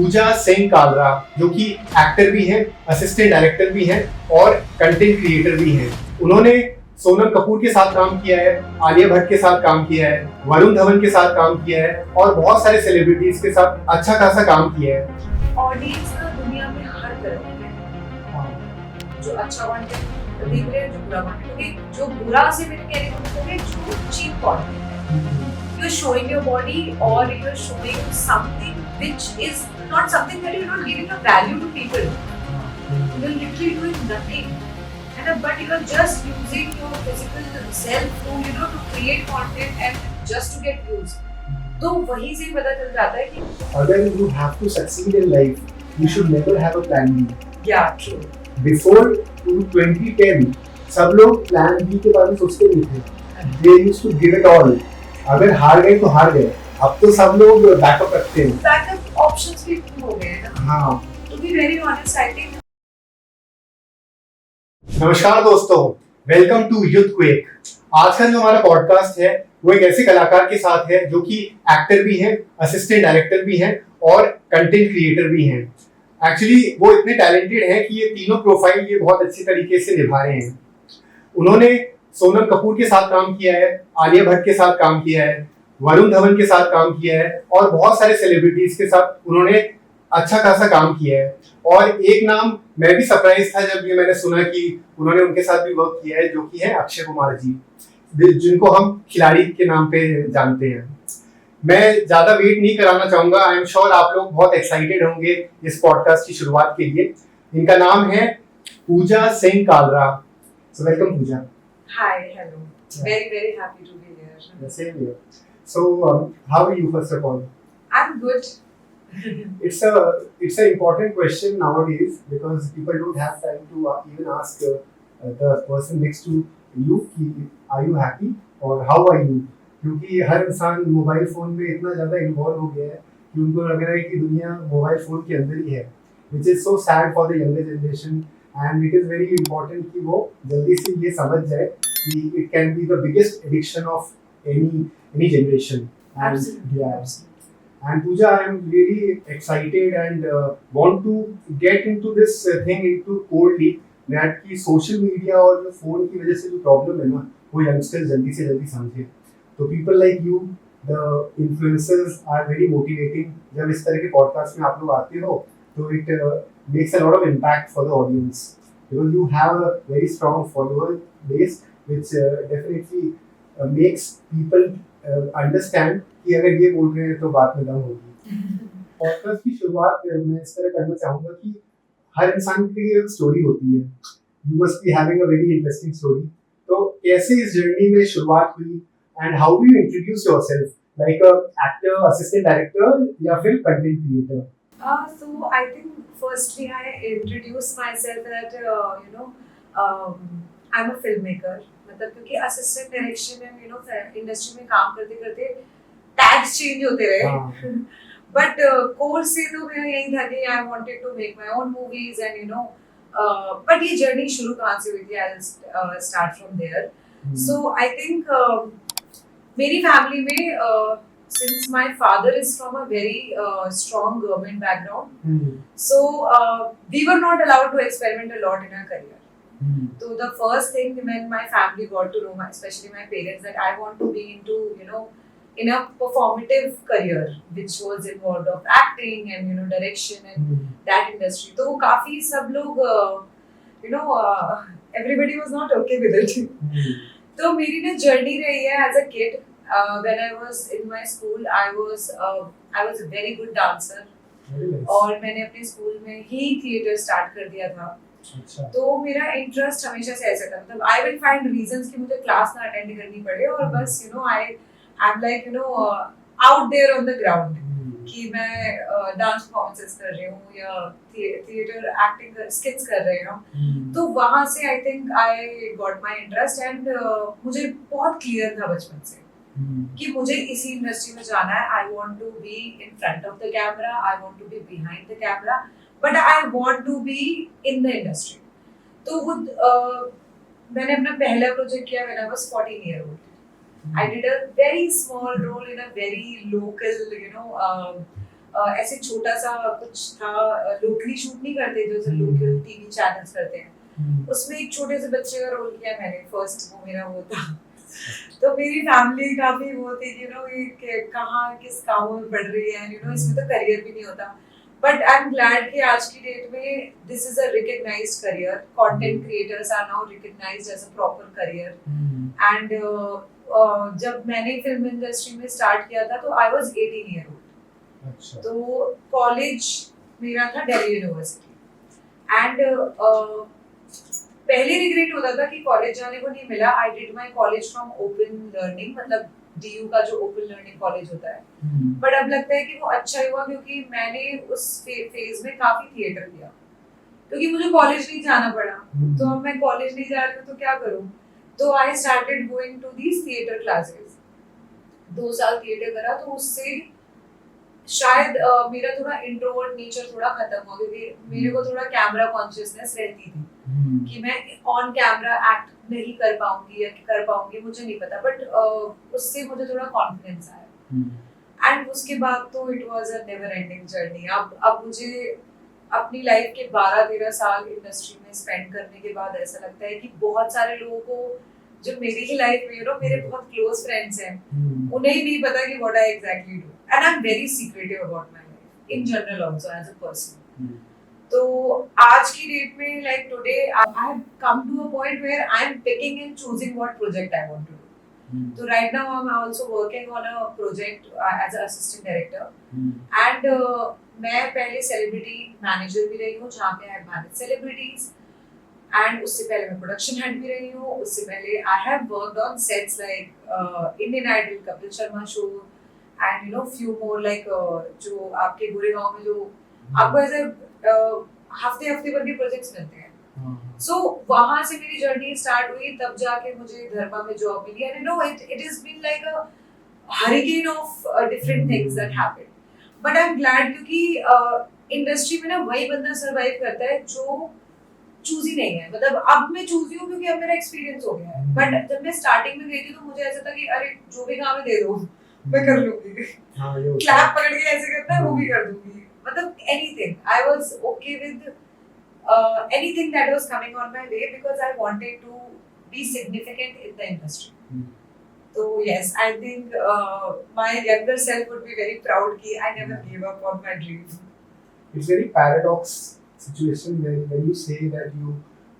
पूजा सिंह कालरा, जो कि एक्टर भी हैं, असिस्टेंट डायरेक्टर भी हैं और कंटेंट क्रिएटर भी हैं। उन्होंने सोनम कपूर के साथ काम किया है, आलिया भट्ट के साथ काम किया है, वरुण धवन के साथ काम किया है और बहुत सारे सेलिब्रिटीज के साथ अच्छा खासा काम किया है। ऑडियंस ना दुनिया में हर तरह की है, जो अच्छा कंटेंट देख रहे हैं, जो बुरा कंटेंट, जो बुरा से मेरे कहने का मतलब है जो चीप कंटेंट है। You're showing your body or you're showing something which is not something that you're not giving a value to people. You're literally doing nothing. But you're just using your physical self to to create content and just to get views. तो वहीं से पता चल जाता है कि अगर you have to succeed in life, you should never have a plan B. Yeah, true. Before 2010, सब लोग plan B के बारे में सोचते नहीं थे. They used to give it all. अगर हार गए तो हार गए. अब तो सब लोग बैकअप रखते हैं. बैकअप ऑप्शंस भी हो गए हैं ना. हाँ. To be very honest, I think. नमस्कार दोस्तों, वेलकम टू युद्ध क्वेक। आज का जो हमारा पॉडकास्ट है वो एक ऐसे कलाकार के साथ है जो कि एक्टर भी हैं, असिस्टेंट डायरेक्टर भी हैं और कंटेंट क्रिएटर भी हैं। एक्चुअली वो इतने टैलेंटेड हैं कि ये तीनों प्रोफाइल ये बहुत अच्छी तरीके से निभा रहे हैं। उन्होंने सोनम कपूर के साथ काम किया है, आलिया भट्ट के साथ काम किया है, वरुण धवन के साथ काम किया है और बहुत सारे सेलिब्रिटीज के साथ उन्होंने अच्छा खासा काम किया है। और एक नाम मैं भी सरप्राइज था जब ये मैंने सुना कि उन्होंने उनके साथ भी वर्क किया है, जो कि है अक्षय कुमार जी, जिनको हम खिलाड़ी के नाम पे जानते हैं। मैं ज्यादा वेट नहीं कराना चाहूंगा। आई एम श्योर आप लोग बहुत एक्साइटेड होंगे इस पॉडकास्ट की शुरुआत के लिए। इनका नाम है पूजा Singh Kalra. So welcome Puja. Hi, hello. Very happy to be here. Same here. So, how are you first of all? I'm good. It's an important question nowadays because people don't have time to even ask the person next to you कि are you happy or how are you, क्योंकि हर इंसान mobile phone में इतना ज़्यादा involve हो गया है कि उनको लग रहा है कि दुनिया मोबाइल फोन के अंदर ही है, which is so sad for the younger generation and it is very important कि वो जल्दी से ये समझ जाए कि it can be the biggest addiction of any generation. Absolutely. Yeah. And Pooja, I am really excited and want to get into this thing into coldly that कि social media और जो phone की वजह से जो problem है ना, वो youngsters जल्दी से जल्दी समझे। तो people like you, the influencers are very motivating. जब इस तरह के podcast में आप लोग आते हो, तो it makes a lot of impact for the audience because you have a very strong follower base, which definitely makes people understand कि अगर ये बोल रहे हैं तो बात में दम होगी। पॉडकास्ट की शुरुआत मैं इस तरह करना चाहूंगा कि हर इंसान की एक स्टोरी होती है। You must be having a very interesting story. तो कैसे इस जर्नी में शुरुआत हुई and how do you introduce yourself, like a actor, assistant director या फिर content creator? So I think firstly I introduce myself that I'm a filmmaker. मतलब क्योंकि असिस्टेंट डायरेक्शन एंड इंडस्ट्री में काम करते करते टैग्स चेंज होते रहे, बट कोर्स से तो मेरा यही था कि I wanted to make my own movies and but ये जर्नी शुरू कहाँ से हुई थी, I will start from there. So I think मेरी फैमिली में since my father is from a very strong government background, so we were not allowed to experiment a lot in our career. So the first thing when my family got to know, especially my parents, that I want to be into in a performative career which was involved of acting and direction and that industry. तो काफी सब लोग everybody was not okay with it. तो मेरी ना journey रही है as a kid. When I was in my school, I was a very good dancer. और मैंने अपने स्कूल में ही थिएटर स्टार्ट कर दिया था। तो मेरा इंटरेस्ट हमेशा से ऐसा था, मतलब आई विल फाइंड रीजंस कि मुझे क्लास ना अटेंड करनी पड़े और बस I am like out there on the ground कि मैं डांस परफॉर्मेंसेस कर रही हूँ या थिएटर एक्टिंग स्किट्स कर रही हूँ। तो वहाँ से I think I got my interest and मुझे बहुत क्लियर था बचपन से कि मुझे इसी इंडस्ट्री में जाना है। I want to be in front of the camera, I want to be behind the camera, but I want to be in the industry. तो वो मैंने अपना पहला प्रोजेक्ट किया when I was 14 year old. I did a very small role in a very local ऐसे छोटा सा कुछ था, लोकली शूट नहीं करते जो लोकल टीवी चैनल्स करते हैं, उसमें एक छोटे से बच्चे का रोल किया मैंने, फर्स्ट वो मेरा वो था। तो मेरी फैमिली काफी वो थी, यू नो, ये कहाँ किस काम में पढ़ रही है, यू नो, इसमें तो करियर भी नहीं होता। बट आई एम ग्लैड कि आज की डेट में this is a recognised career, content creators are now recognised as a proper career. And जब मैंने फिल्म इंडस्ट्री में स्टार्ट किया था तो आई वाज 18 ईयर ओल्ड। अच्छा। तो कॉलेज मेरा था दिल्ली यूनिवर्सिटी, एंड पहले रिग्रेट होता था कि कॉलेज जाने को नहीं मिला। I did my college from open learning, मतलब डीयू का जो ओपन लर्निंग कॉलेज होता है, बट अब लगता है कि वो अच्छा ही हुआ क्योंकि मैंने उस फेज में काफी थिएटर किया, क्योंकि मुझे कॉलेज नहीं जाना पड़ा। तो अब मैं कॉलेज नहीं जा रही हूँ तो क्या करूँ, तो I started going to these theatre classes. 2 साल थिएटर करा, तो उससे शायद मेरा थोड़ा इंट्रोवर्ट नेचर थोड़ा खत्म हो, क्योंकि मेरे को थोड़ा कैमरा कॉन्शियसनेस रहती थी कि मैं ऑन कैमरा एक्ट नहीं कर पाऊंगी या कर पाऊंगी, मुझे नहीं पता, बट उससे मुझे थोड़ा कॉन्फिडेंस आया। एंड उसके बाद तो it was a never ending journey. अब मुझे अपनी लाइफ के 12-13 साल इंडस्ट्री में स्पेंड करने के बाद ऐसा लगता है कि बहुत सारे लोगों को जो मेरी ही लाइफ में, यू नो, मेरे बहुत क्लोज फ्रेंड्स हैं, उन्हें ही नहीं पता कि what I exactly do, and I am very secretive about my life in general also as a person. तो आज की डेट में, like today, I have come to a point where I am picking and choosing what project I want to do. तो right now I am also working on a project as a assistant director, and मैं पहले celebrity manager भी रही हूँ जहाँ पे I manage celebrities, and उससे पहले मैं प्रोडक्शन हेड भी रही हूँ। उससे पहले I have worked on sets like Indian Idol, Kapil Sharma show, and you know few more like जो आपके गोरेगांव में जो आपको ऐसे हफ्ते हफ्ते भर के प्रोजेक्ट्स मिलते हैं। सो वहां से मेरी जर्नी स्टार्ट हुई, तब जाके मुझे धर्मा में जॉब मिली, and you know it is been like a hurricane of different things that happened. But I am glad, क्योंकि इंडस्ट्री में ना वही बंदा सर्वाइव करता है जो चूजी नहीं है। मतलब अब मैं चूजी हूँ क्योंकि अब मेरा एक्सपीरियंस हो गया है, बट जब मैं स्टार्टिंग में गई थी तो मुझे ऐसा था कि अरे जो भी काम है दे दो, मैं कर लूंगी। क्लैप पकड़ के ऐसे करता है वो भी कर दूंगी, मतलब anything. I was okay with anything that was coming on my way because I wanted to be significant in the industry. So yes, I think my younger self would be very proud कि I never gave up on my dream. It's very paradox situation when you say that you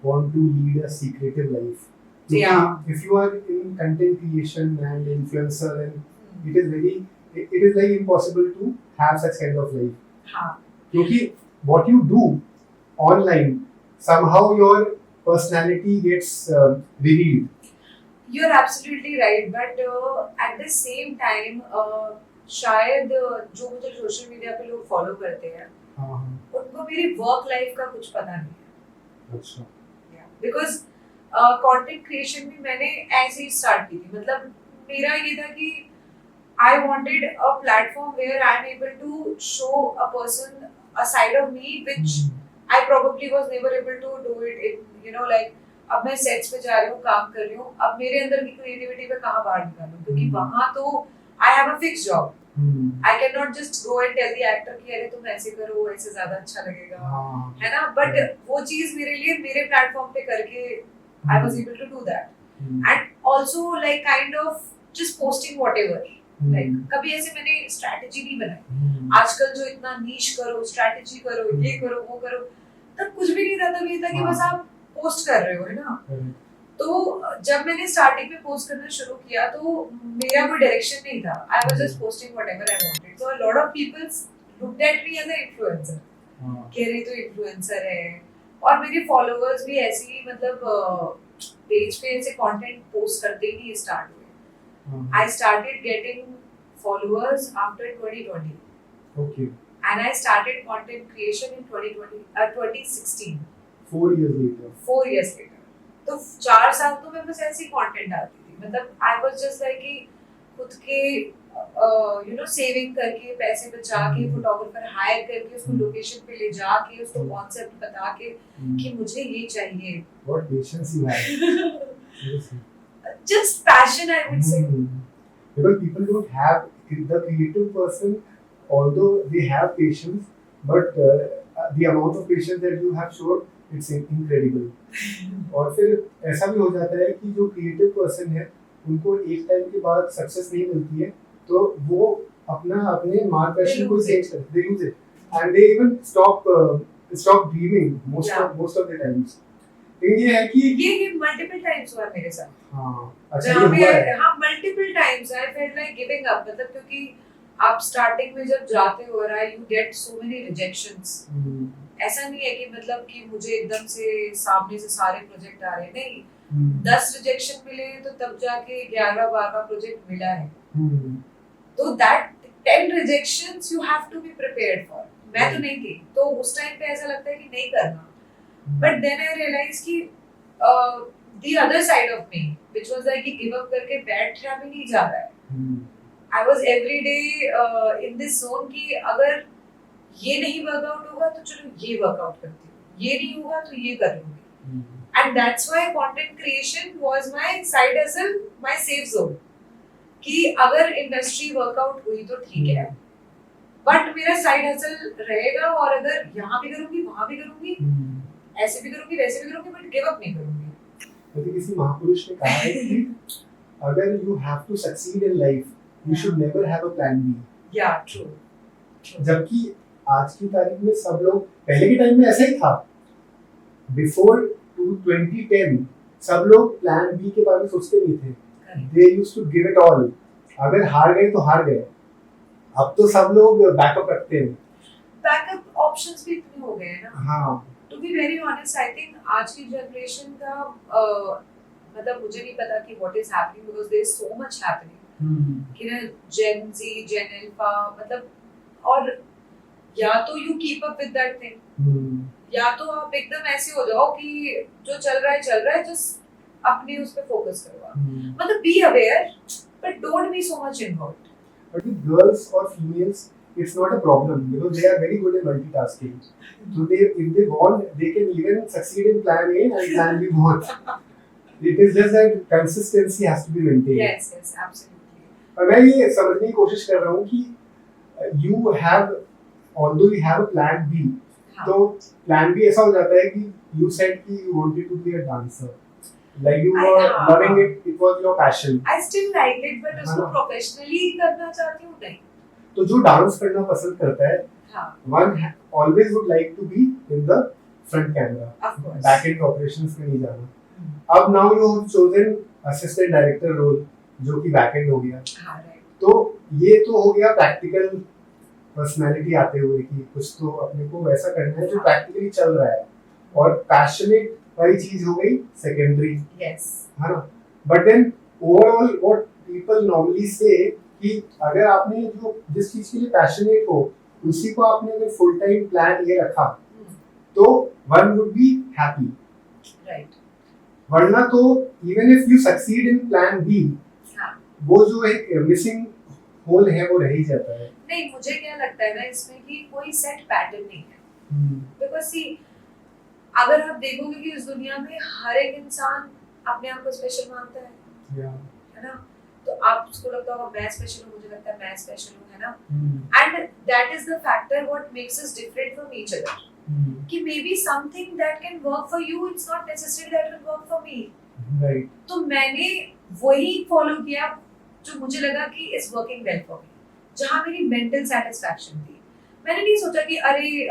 want to lead a secretive life. Yeah. If you are in content creation and influencer, and it is like impossible to have such kind of life. हाँ. क्योंकि what you do online, somehow your personality gets revealed. You're absolutely right, but at the same time, शायद जो मुझे social media पे लोग follow करते हैं, उनको मेरी वर्क लाइफ का कुछ पता नहीं है। अच्छा। बिकॉज कंटेंट क्रिएशन भी मैंने ऐसे ही स्टार्ट की थी। मतलब मेरा ये था कि I wanted a platform where I am able to show a person a side of me which I probably was never able to do it in, you know, like अब मैं सेट्स पे जा रही हूँ, काम कर रही हूँ, अब मेरे अंदर की क्रिएटिविटी पे कहाँ बाहर निकालूँ, क्योंकि वहाँ तो I have a fixed job. I cannot just go and tell the actor कि अरे तुम ऐसे करो, ऐसे ज़्यादा अच्छा लगेगा, है ना? But वो चीज़ मेरे लिए मेरे प्लेटफॉर्म पे करके I was able to do that. And also like kind of just posting whatever. Like कभी ऐसे मैंने स्ट्रैटेजी नहीं बनाई। आजकल जो इतना नीश करो, स्ट्रैटेजी करो, ये करो, वो करो, तब कुछ भी नहीं था। तब ये था कि बस आप पोस्ट कर रहे हो, है ना? तो जब मैंने स्टार्टिंग में पोस्ट करना शुरू किया तो मेरा कोई डायरेक्शन नहीं था। I was just posting whatever I wanted. So a lot of people looked at me as a influencer, कह रही तो इन्फ्लुएंसर है। और मेरे फॉलोअर्स भी ऐसे ही, मतलब पेज पे ऐसे कंटेंट पोस्ट करते ही स्टार्ट हुए। I started getting followers after 2020. Okay. And I started content creation in 2016. 4 years later. 4 years later. तो 4 साल तो मैं बस ऐसे ही कंटेंट डालती थी। मतलब I was just like कि खुद के you know सेविंग करके, पैसे बचा के, फोटोग्राफर हायर करके, उसको लोकेशन पे ले जाके, उसको कॉन्सेप्ट बता के कि मुझे ये चाहिए। What patience you have. Just passion, I would say. Because people don't have, the creative person although they have patience, but the amount of patience that you have showed, it's incredible. और फिर ऐसा भी हो जाता है कि जो creative person है उनको एक टाइम के बाद सक्सेस नहीं मिलती है, तो वो अपने मार्गदर्शन को चेंज करते, they lose it and they even stop dreaming most of the times. लेकिन ये है कि ये मल्टीपल टाइम्स हुआ मेरे साथ। हाँ अच्छा जहाँ ये हुआ है। पे हाँ multiple times I felt like giving up, मतलब क्योंकि आप स्टार्टिंग में जब जाते हो right you get so many rejections. ऐसा नहीं है कि मतलब कि मुझे एकदम से सामने से सारे प्रोजेक्ट आ रहे हैं, नहीं 10 रिजेक्शन मिले तो तब जाके 11-12 प्रोजेक्ट मिला है। तो that 10 rejections you have to be prepared for. मैं तो नहीं थी, तो उस टाइम पे ऐसा लगता है कि नहीं करना, बट देन आई रियलाइज कि the other side of me which was like कि give up करके बैठना भी नहीं जा रहा है। I was every day in this zone कि अगर ये नहीं वर्कआउट होगा तो चलो ये वर्कआउट करती हूँ, ये नहीं होगा तो ये कर लूंगी। And that's why content creation was my side hustle, my safe zone कि अगर इंडस्ट्री वर्कआउट हुई तो ठीक है, बट मेरा साइड हसल रहेगा और अगर यहाँ भी करूंगी वहाँ भी करूंगी, ऐसे भी करूंगी वैसे भी करूंगी, बट गिव अप नहीं करूंगी। तो किसी महापुरुष ने कहा है कि अगर you have to succeed in life, you should never have a plan B. Yeah, true. जबकि आज की तारीख में सब लोग, पहले के टाइम में ऐसा ही था, बिफोर 2010 सब लोग प्लान बी के बारे में सोचते नहीं थे, they used to give it all, अगर हार गए तो हार गए। अब तो सब लोग बैकअप रखते हैं, बैकअप ऑप्शंस भी इतने हो गए हैं ना। हाँ to be very honest I think आज की जनरेशन का मतलब मुझे नहीं पता कि what is happening because there is so much happening कि ना जेन जी जेन अल्फा मतलब, और या तो you keep up with that thing या तो आप एकदम ऐसे हो जाओ कि जो चल रहा है जस्ट अपने उस पे फोकस करो, मतलब be aware but don't be so much involved. But with girls or females, it's not a problem because they are very good at multitasking. So if they want, they can even succeed in plan A and plan B both. It is just that consistency has to be maintained. Yes, absolutely. और मैं ये समझने की कोशिश कर रहा हूँ कि you have, although you have a plan B, तो plan B ऐसा हो जाता है कि you said कि you wanted to be a dancer. Like you were loving it, it was your passion. I still like it, but उसको professionally करना चाहती हूँ नहीं। तो जो डांस करना पसंद करता है, one always would like to be in the front camera. Of course. Back end operations में नहीं जाना। अब now you have chosen assistant director role, जो कि back end हो गया। हाँ right. तो ये तो हो गया practical personality आते हुए कि कुछ तो अपने को वैसा करना है जो practically चल रहा है, और passionate वाली चीज हो गई सेकेंडरी। yes. है ना, but then overall what people normally say कि अगर आपने जो जिस चीज के लिए पैशनेट हो उसी को आपने अगर फुल टाइम प्लान ये रखा तो one would be happy, right. वरना तो even if you succeed in plan B, वो जो एक मिसिंग होल है वो रह ही जाता है। नहीं मुझे क्या लगता है ना इसमें कि कोई सेट पैटर्न नहीं है, बिकॉज़ सी अगर आप देखोगे कि इस दुनिया में हर एक इंसान अपने आप को स्पेशल मानता है, है ना, तो आप उसको लगता होगा मैं स्पेशल हूँ, मुझे लगता है मैं स्पेशल हूँ, है ना, and that is the factor what makes us different from each other, कि may be something that can work for you it's not necessary that will work for me, right. तो मैंने वही फॉलो किया जो मुझे लगा कि is working well for me, जहाँ मेरी मेंटल सेटिस्फैक्शन थी। मैंने नहीं सोचा कि अरे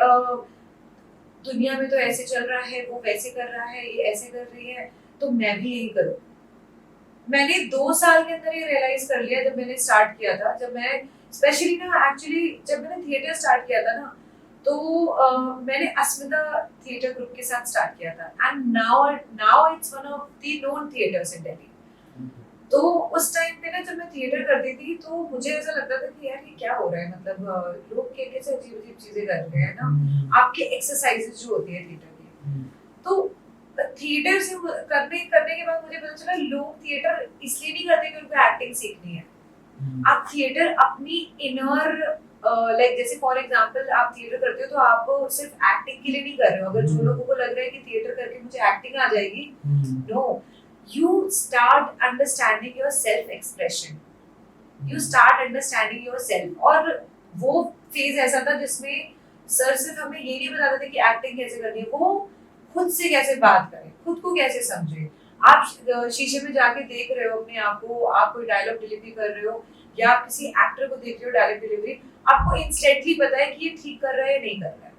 दुनिया में तो ऐसे चल रहा है, वो वैसे कर रहा है, ये ऐसे कर रही है, तो मैं भी यही करूँ। मैंने 2 साल के अंदर ये रियलाइज कर लिया जब मैंने स्टार्ट किया था, जब मैं स्पेशली ना एक्चुअली जब मैंने थिएटर स्टार्ट किया था ना, तो मैंने अस्मिता थिएटर ग्रुप के साथ स्टार्ट किया था, and now it's one of the known theatres in Delhi. तो उस टाइम पे ना जब मैं थिएटर करती थी तो मुझे ऐसा लगता था कि यार ये क्या हो रहा है, मतलब लोग कैसे अजीब चीजें कर रहे हैं ना, आपके एक्सरसाइजेस जो होती है थिएटर की। तो थिएटर से करने के बाद मुझे पता चला लोग थिएटर इसलिए नहीं करते कि उनको एक्टिंग सीखनी है। आप थिएटर अपनी इनर लाइक जैसे फॉर एग्जांपल आप थिएटर करते हो तो आप सिर्फ एक्टिंग के लिए नहीं कर रहे हो। अगर जो लोगों को लग रहा है कि थिएटर करके मुझे एक्टिंग आ जाएगी, no, you start understanding your self expression, you start understanding yourself, और वो फेज ऐसा था जिसमें सर सिर्फ हमें ये नहीं बताते थे कि एक्टिंग कैसे करनी है, वो खुद से कैसे बात करें, खुद को कैसे समझे। आप शीशे में जाके देख रहे हो अपने आप को, आप कोई डायलॉग डिलीवरी कर रहे हो या आप किसी एक्टर को देख रहे हो डायलॉग डिलीवरी, आपको इंस्टेंटली पता है कि ये ठीक कर रहा है या नहीं कर रहा है।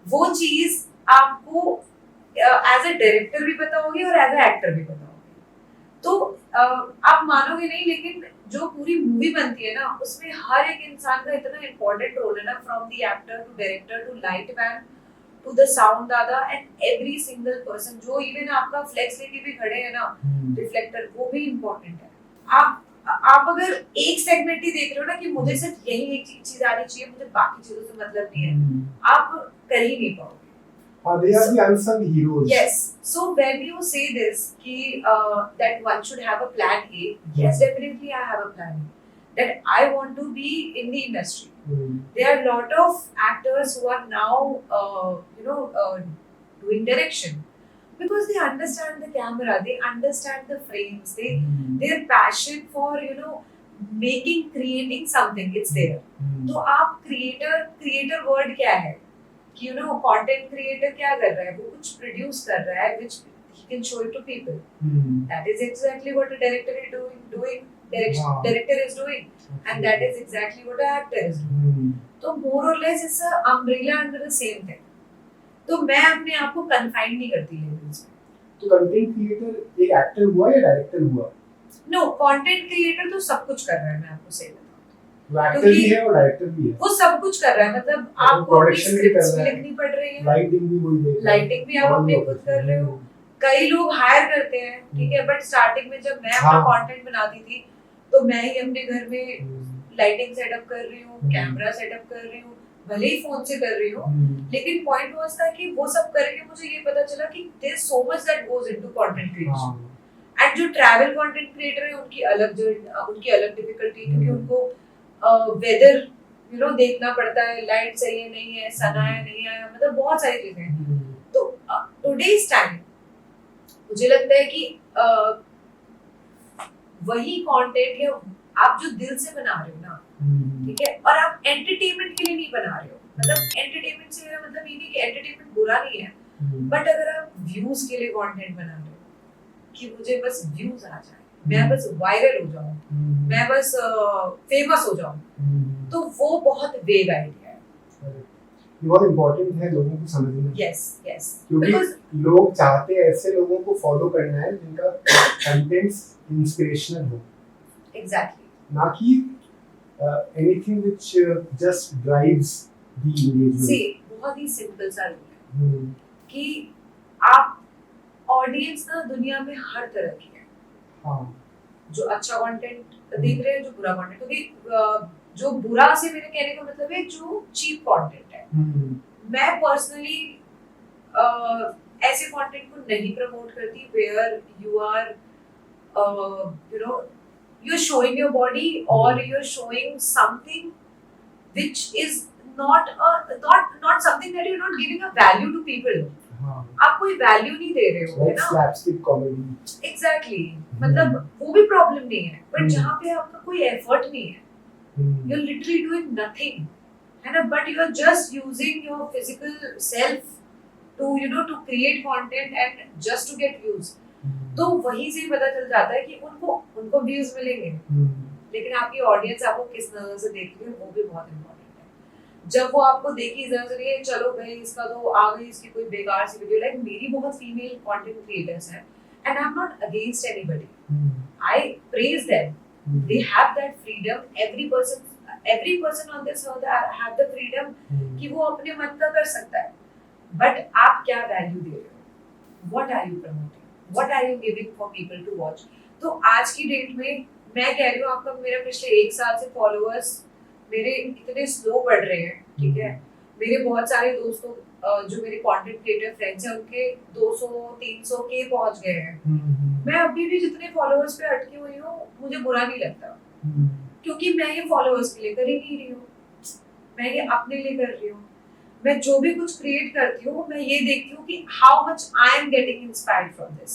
वो चीज आपको एज अ डायरेक्टर भी पता होगी और एज अ एक्टर भी पता होगी। तो आप मानोगे नहीं, लेकिन जो पूरी मूवी बनती है ना, उसमें हर एक इंसान का इतना इम्पोर्टेंट रोल है ना, from the actor to director to light man to the sound दादा एंड एवरी सिंगल पर्सन, जो इवन आपका फ्लेक्स लेके भी खड़े हैं ना, रिफ्लेक्टर, वो भी इम्पोर्टेंट है। आप अगर एक सेगमेंट ही देख रहे हो ना कि मुझे सिर्फ यही एक चीज आनी चाहिए, मुझे बाकी चीजों से मतलब नहीं है, आप कर ही नहीं पाओगे। They are the unsung heroes. Yes. So when you say this, that one should have a plan A, yes, definitely I have a plan A. That I want to be in the industry. There are a lot of actors who are now, doing direction because they understand the camera, they understand the frames, their passion for creating something, it's there. तो आप creator word क्या है? कि content creator क्या कर रहा है, वो कुछ produce कर रहा है which he can show it to people. That is exactly what a director is doing. Director is doing, and that is exactly what an actor is doing. तो more or less it's a umbrella under the same thing. तो मैं अपने आप को confine नहीं करती labels में. तो content creator एक actor हुआ या director हुआ? No, content creator तो सब कुछ कर रहा है, मैं आपको सही बताऊँ। वो एक्टर भी है और डायरेक्टर भी है। वो सब कुछ कर रहा है, मतलब आपको स्क्रिप्ट्स भी लिखनी पड़ रही है, लाइटिंग भी वही देख रहा है, लाइटिंग भी आप अपने खुद कर रहे हो। कई लोग हायर करते हैं, ठीक है, बट स्टार्टिंग में जब मैं अपना कंटेंट बनाती थी तो मैं ही अपने घर में लाइटिंग सेटअप कर रही हूँ, कैमरा सेटअप कर रही हूँ, भले ही फोन से कर रही हूँ, लेकिन पॉइंट वो था कि वो सब करके मुझे ये पता चला कि there is so much that goes into content creation. And जो ट्रैवल कंटेंट क्रिएटर है उनकी अलग डिफिकल्टी, क्योंकि उनको वेदर देखना पड़ता है, लाइट सही है नहीं है, सन आया नहीं आया, मतलब बहुत सारी चीजें हैं। तो टुडेज टाइम मुझे लगता है कि वही कंटेंट या आप जो दिल से बना रहे हो ना, ठीक है, और आप एंटरटेनमेंट के लिए नहीं बना रहे हो, मतलब एंटरटेनमेंट से मेरा मतलब ये नहीं कि एंटरटेनमेंट बुरा नहीं है, बट अगर आप व्यूज के लिए कंटेंट बना रहे हो कि मुझे बस व्यूज आ जाए, मैं बस वायरल हो जाऊं, मैं बस फेमस हो जाऊं, तो वो बहुत वेग आइडिया है। ये बहुत इम्पोर्टेंट है लोगों को समझना। यस क्योंकि लोग चाहते हैं ऐसे लोगों को फॉलो करना है जिनका कंटेंट्स इंस्पिरेशनल हो। एग्जैक्टली। ना कि anything which just drives the engagement. See बहुत ही सिंपल सा रूल है कि आप ऑडियंस ना दुनिया में हर तरह की है। हाँ। जो अच्छा कंटेंट देख रहे हैं, जो बुरा कंटेंट, क्योंकि जो बुरा से मेरे कहने का मतलब है जो चीप कंटेंट है। मैं पर्सनली ऐसे कंटेंट को नहीं प्रमोट करती where you are you're showing your body or you're showing something which is not something that you're not giving a value to people. आप कोई वैल्यू नहीं दे रहे हो, है ना? Slapstick comedy. एग्जैक्टली, मतलब वो भी प्रॉब्लम नहीं है, बट जहाँ पे आपका कोई एफर्ट नहीं है, you're literally doing nothing, है ना, but you are just using your physical self to to create content and just to get views. तो वहीं से पता चल जाता है कि उनको व्यूज मिलेंगे, लेकिन आपकी ऑडियंस आपको किस नजर से देख रही है वो भी बहुत इम्पोर्टेंट है। जब वो आपको देखी नजर से चलो भाई इसका तो आ गई इसकी कोई बेकार सी वीडियो, लाइक मेरी बहुत फीमेल कंटेंट क्रिएटर्स हैं and I am not against anybody, I praise them, they have that freedom, every person on this earth have the freedom कि वो अपने मन का कर सकता है, बट आप क्या वैल्यू दे रहे हो, what are you promoting, What are you giving for people to watch? तो आज की डेट में मैं कह रही हूँ आपका, मेरा पिछले 1 साल से फॉलोअर्स मेरे इतने स्लो बढ़ रहे हैं, ठीक है, मेरे बहुत सारे दोस्तों जो मेरे कंटेंट क्रिएटर फ्रेंड्स हैं उनके 200-300 के पहुंच गए हैं। मैं अभी भी जितने फॉलोअर्स पे अटकी हुई हूँ मुझे बुरा नहीं लगता, क्योंकि मैं ये फॉलोअर्स के लिए कर ही नहीं रही हूँ, मैं ये अपने लिए कर रही हूँ। मैं जो भी कुछ क्रिएट करती हूँ मैं ये देखती हूँ कि how much I am getting inspired from this,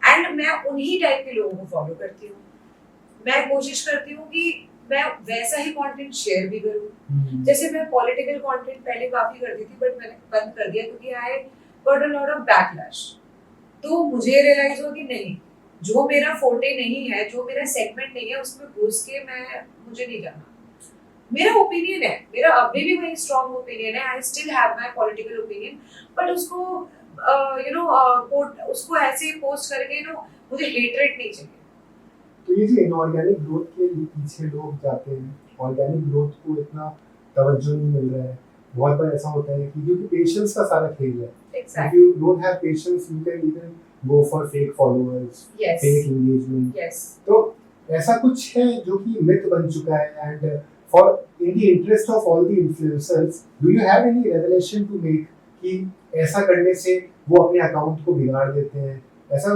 and मैं उन्हीं टाइप के लोगों को फॉलो करती हूँ। मैं कोशिश करती हूँ कि मैं वैसा ही कंटेंट शेयर भी करूँ। जैसे मैं पॉलिटिकल कंटेंट पहले काफी करती थी, बट मैंने बंद कर दिया क्योंकि I got a lot of backlash. तो मुझे रियलाइज हुआ कि नहीं, जो मेरा फोटे नहीं है, जो मेरा सेगमेंट नहीं है, उसमें घुस के मुझे नहीं जाना। मेरा ओपिनियन है, मेरा अभी भी वही स्ट्रॉन्ग ओपिनियन है, I still have my political opinion, but उसको उसको ऐसे पोस्ट करके मुझे हेटरेट नहीं चाहिए। तो ये जो इनऑर्गेनिक ग्रोथ के पीछे लोग जाते हैं, ऑर्गेनिक ग्रोथ को इतना तवज्जो नहीं मिल रहा है। बहुत बार ऐसा होता है कि क्योंकि पेशेंस का सारा खेल है। If you don't have patience, you can even go for fake followers, yes. fake engagement. Yes. तो ऐसा कुछ है जो कि मिथ बन चुका है, and for in the interest of all the influencers, do you have any revelation to make कि ऐसा करने से वो अपने अकाउंट को बिगाड़ देते हैं? ऐसा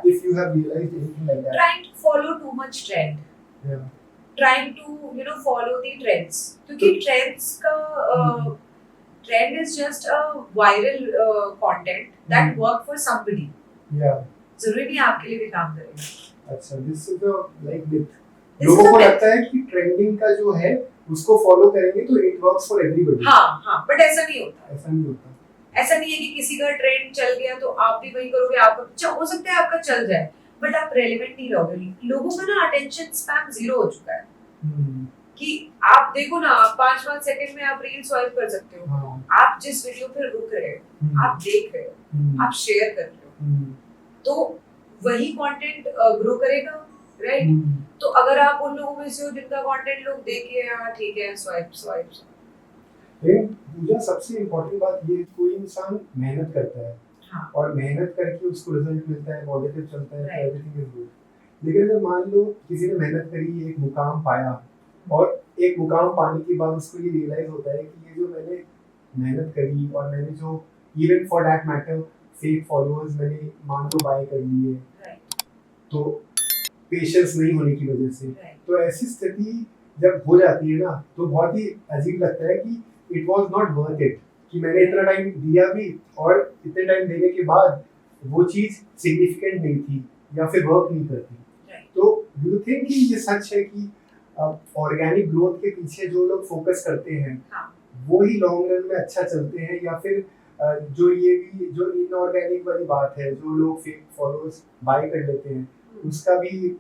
if you have realized anything like that? Trying to follow too much trend. Yeah. Trying to follow the trends, क्योंकि trends का trend is just a viral content that work for somebody. Yeah. जरूरी नहीं आपके लिए भी काम करेगा। अच्छा, this is a like myth. लोगों को लगता है कि ट्रेंडिंग का जो है उसको फॉलो करेंगे तो इट वर्क्स फॉर एवरीबॉडी। हाँ, बट ऐसा नहीं होता। ऐसा नहीं है कि किसी का ट्रेंड चल गया तो आप भी वही करोगे। आपका हो सकता है आपका चल जाए, बट आप रेलेवेंट नहीं रहोगे। लोगों का ना अटेंशन स्पैन 0 हो चुका है। कि आप देखो ना, 5-5 सेकंड में आप रील स्वाइप कर सकते हो। आप जिस वीडियो पे रुक रहे हो, आप देख रहे हो, आप शेयर कर रहे हो, तो वही कंटेंट ग्रो करेगा, राइट? तो अगर आप उन लोगों में से हो जिनका कंटेंट लोग देख के हाँ ठीक है स्वाइप। लेकिन पूजा सबसे इम्पोर्टेंट बात ये, कोई इंसान मेहनत करता है। हाँ. और मेहनत करके उसको रिजल्ट मिलता है, पॉजिटिव चलता है, एवरीथिंग इज गुड। लेकिन अगर मान लो किसी ने मेहनत करी, एक मुकाम पाया, और एक मुकाम पाने के बाद उसको ये रियलाइज होता है कि ये जो मैंने मेहनत करी और मैंने जो even for that matter fake followers मैंने मान लो बाय कर लिए, तो पेशेंस नहीं होने की वजह से, तो ऐसी स्थिति जब हो जाती है ना, तो बहुत ही अजीब लगता है कि it was not worth it, कि मैंने इतना टाइम दिया भी और इतने टाइम देने के बाद वो चीज सिग्निफिकेंट नहीं थी या फिर वर्क नहीं करती। तो डू यू थिंक कि ये सच है कि ऑर्गेनिक ग्रोथ के पीछे जो लोग फोकस करते हैं वो ही लॉन्ग रन में अच्छा चलते हैं, या फिर जो इनऑर्गेनिक वाली बात है, जो लोग फेक फॉलोअर्स बाय कर लेते हैं, उसका भी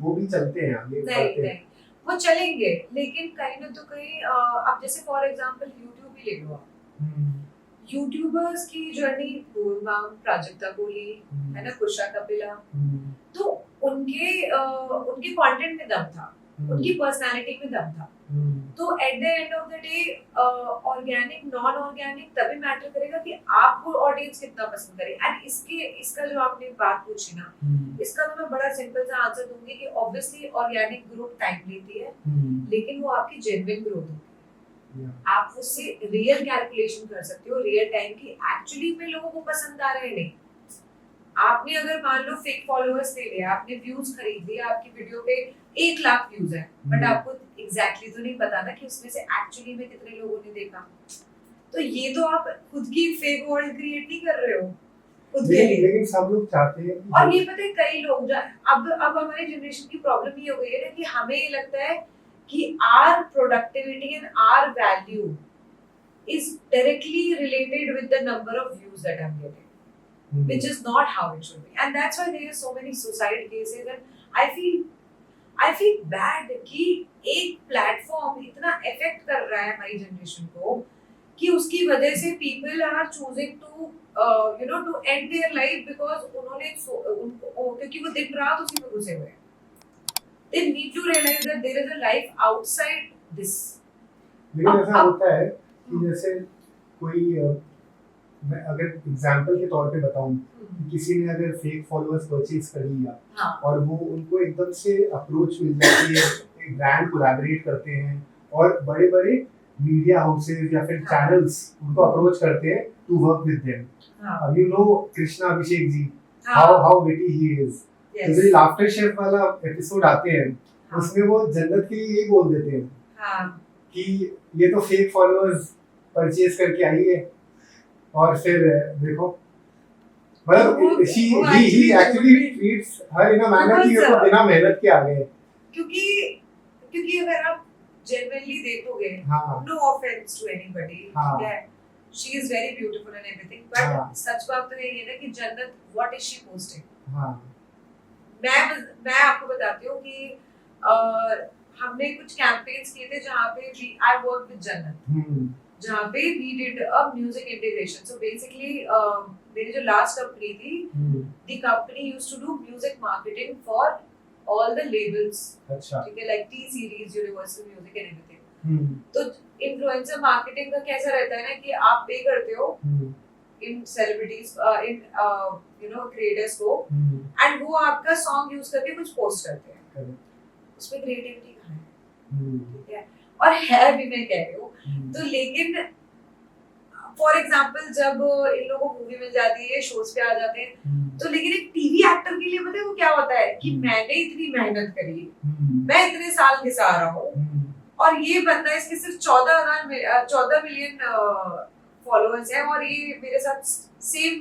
वो भी चलते हैं आगे? नहीं, वो चलेंगे, लेकिन कहीं ना तो कहीं अब जैसे फॉर एग्जांपल यूट्यूब ही ले लो आप। यूट्यूबर्स की जर्नी, पूर्वाम, प्राजक्ता कोहली, है ना, कुशा कपिला, तो उनके कंटेंट में दम था, उनकी पर्सनालिटी में दम था। तो at the end of the day organic non organic तभी मैटर करेगा कि आपको ऑडियंस कितना पसंद करे। एंड इसका जो आपने बात पूछी ना, इसका तो मैं बड़ा सिंपल सा आंसर दूंगी कि ऑब्वियसली ऑर्गेनिक ग्रोथ टाइम लेती है, लेकिन वो आपकी जेन्युइन ग्रोथ होती है। आप उससे रियल कैलकुलेशन कर सकते हो रियल टाइम की एक्चुअली में लोगों को पसंद आ रहे हैं नहीं। आपने अगर मान लो फेक फॉलोअर्स ले लिया, आपने व्यूज खरीद लिए, आपकी वीडियो पे 1 लाख व्यूज है, बट आपको एग्जैक्टली तो नहीं पता ना कि उसमें से एक्चुअली में कितने लोगों ने देखा। तो ये तो आप खुद की फेक वर्ल्ड क्रिएट नहीं कर रहे हो खुद के लिए। लेकिन सब लोग चाहते हैं, और ये पता है कई लोग अब हमारी जनरेशन की प्रॉब्लम ये हो गई है ना कि हमें ये लगता है कि our productivity and our value is directly related with the number of views that I am getting, which is not how it should be, and that's why there are so many suicide cases, and I feel bad कि एक platform इतना effect कर रहा है हमारी generation को कि उसकी वजह से people are choosing to to end their life because क्योंकि वो दिन रात उसी में घुसे हुए हैं। They need to realize that there is a life outside this. लेकिन ऐसा होता है कि जैसे कोई मैं अगर एग्जांपल के तौर पे बताऊं, किसी ने अगर फेक फॉलोअर्स परचेज कर लिया और वो उनको एकदम से अप्रोच मिल जाती है, एक ब्रांड कोलैबोरेट करते हैं और बड़े-बड़े मीडिया हाउसेस या फिर चैनल्स उनको अप्रोच करते हैं to work with them. You know Krishna Abhishek ji, how witty he is. तो जो लाफ्टर शेफ वाला एपिसोड आते हैं उसमें वो जन्नत के लिए यही बोल देते हैं कि ये तो फेक फॉलोअर्स परचेज करके आई है, और फिर देखो मतलब he actually treats her in a manner कि वो बिना मेहनत के आ गए। क्योंकि क्योंकि अगर आप जेन्युइनली देखोगे, हाँ नो ऑफेंस टू एनीबॉडी, हाँ ठीक है, she is very beautiful and everything, हाँ बट सच बात तो यही है ना कि जन्नत व्हाट इज शी पोस्टिंग। हाँ मैं आपको बताती हूँ कि हमने कुछ कैंपेन्स किए थे जहाँ पे आई वर्क विद जन्नत, जहाँ पे we did a music integration. So basically मेरी जो लास्ट कंपनी थी, the company used to do music marketing for all the labels, अच्छा ठीक है, like T Series, Universal Music and everything. तो इन्फ्लुएंसर मार्केटिंग का कैसा रहता है ना कि आप पे करते हो in celebrities, in you know creators को, एंड वो आपका सॉन्ग यूज करके कुछ पोस्ट करते हैं, उसमें क्रिएटिविटी कहाँ है, ठीक है, और है भी, मैं कह रही हूँ। तो लेकिन फॉर एग्जांपल जब इन लोगों को मूवी मिल जाती है, शोज पे आ जाते हैं, तो लेकिन एक टीवी एक्टर के लिए पता है वो क्या होता है कि मैंने इतनी मेहनत करी, मैं इतने साल घिसा रहा हूँ, और ये बंदा, इसके सिर्फ 14 मिलियन फॉलोअर्स हैं, और ये मेरे साथ same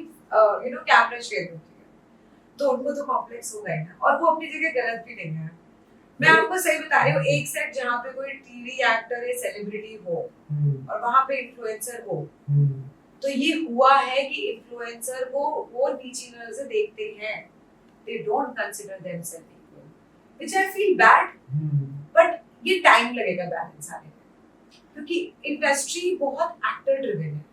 you know camera share करती है, तो उनको तो कॉम्प्लेक्स होगा ही ना, और वो अपनी जगह गलत भी नहीं है। मैं आपको सही बता रही हूँ, एक सेट जहाँ पे कोई टीवी एक्टर या सेलिब्रिटी हो और वहां पे इन्फ्लुएंसर हो, तो ये हुआ है कि इन्फ्लुएंसर को वो नीची नजर से देखते हैं, they don't consider themselves equal, which I feel bad, but ये टाइम लगेगा बैलेंस आने में, क्योंकि इंडस्ट्री बहुत एक्टर ड्रिवन है।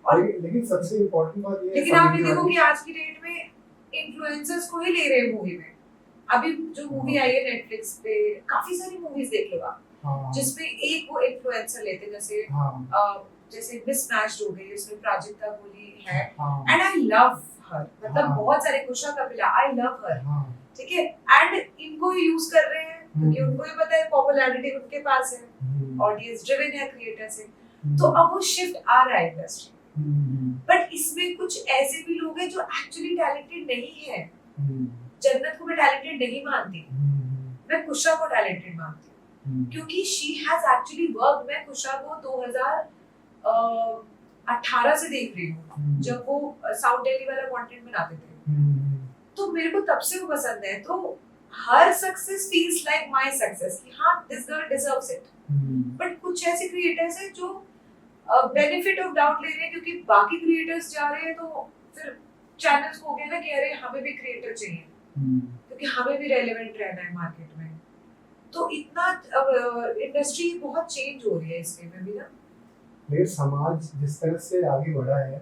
और लेकिन सबसे इम्पोर्टेंट बात ये है, लेकिन आप ये देखो कि आज की डेट में इन्फ्लुएंसर्स को ही ले रहे हैं मूवी में। अभी जो मूवी आई है नेटफ्लिक्स पे, काफी सारी मूवीज देख लो आप, जिसमें एक वो इन्फ्लुएंसर लेते हैं, जैसे मिसमैच्ड हो गई, उसमें प्राजक्ता गोली है, एंड आई लव हर, मतलब बहुत सारे, कुशा कपिला, आई लव हर, ठीक है, एंड इनको यूज कर रहे हैं क्योंकि उनको भी पता है पॉपुलैरिटी उनके पास है, ऑडियंस ड्रिवन है क्रिएटर से, तो अब वो शिफ्ट आ रहा है इंडस्ट्री। बट इसमें कुछ ऐसे भी लोग हैं जो एक्चुअली टैलेंटेड नहीं है। जन्नत को मैं टैलेंटेड नहीं मानती, मैं कुशा को टैलेंटेड मानती हूँ, क्योंकि शी हैज एक्चुअली वर्क। मैं कुशा को 2018 से देख रही हूँ, जब वो साउथ दिल्ली वाला कंटेंट बनाते थे, तो मेरे को तब से वो पसंद है। तो हर success feels like my success, कि हाँ this girl deserves it. But कुछ ऐसे क्रिएटर्स हैं जो बेनिफिट ऑफ डाउट ले रहे हैं, क्योंकि बाकी क्रिएटर्स जा रहे हैं, तो फिर चैनल्स को हो गया ना कि अरे हमें भी क्रिएटर चाहिए, क्योंकि हमें भी रेलेवेंट रहना है मार्केट में। तो इतना इंडस्ट्री बहुत चेंज हो रही है इसके में भी ना। लेकिन समाज जिस तरह से आगे बढ़ा है,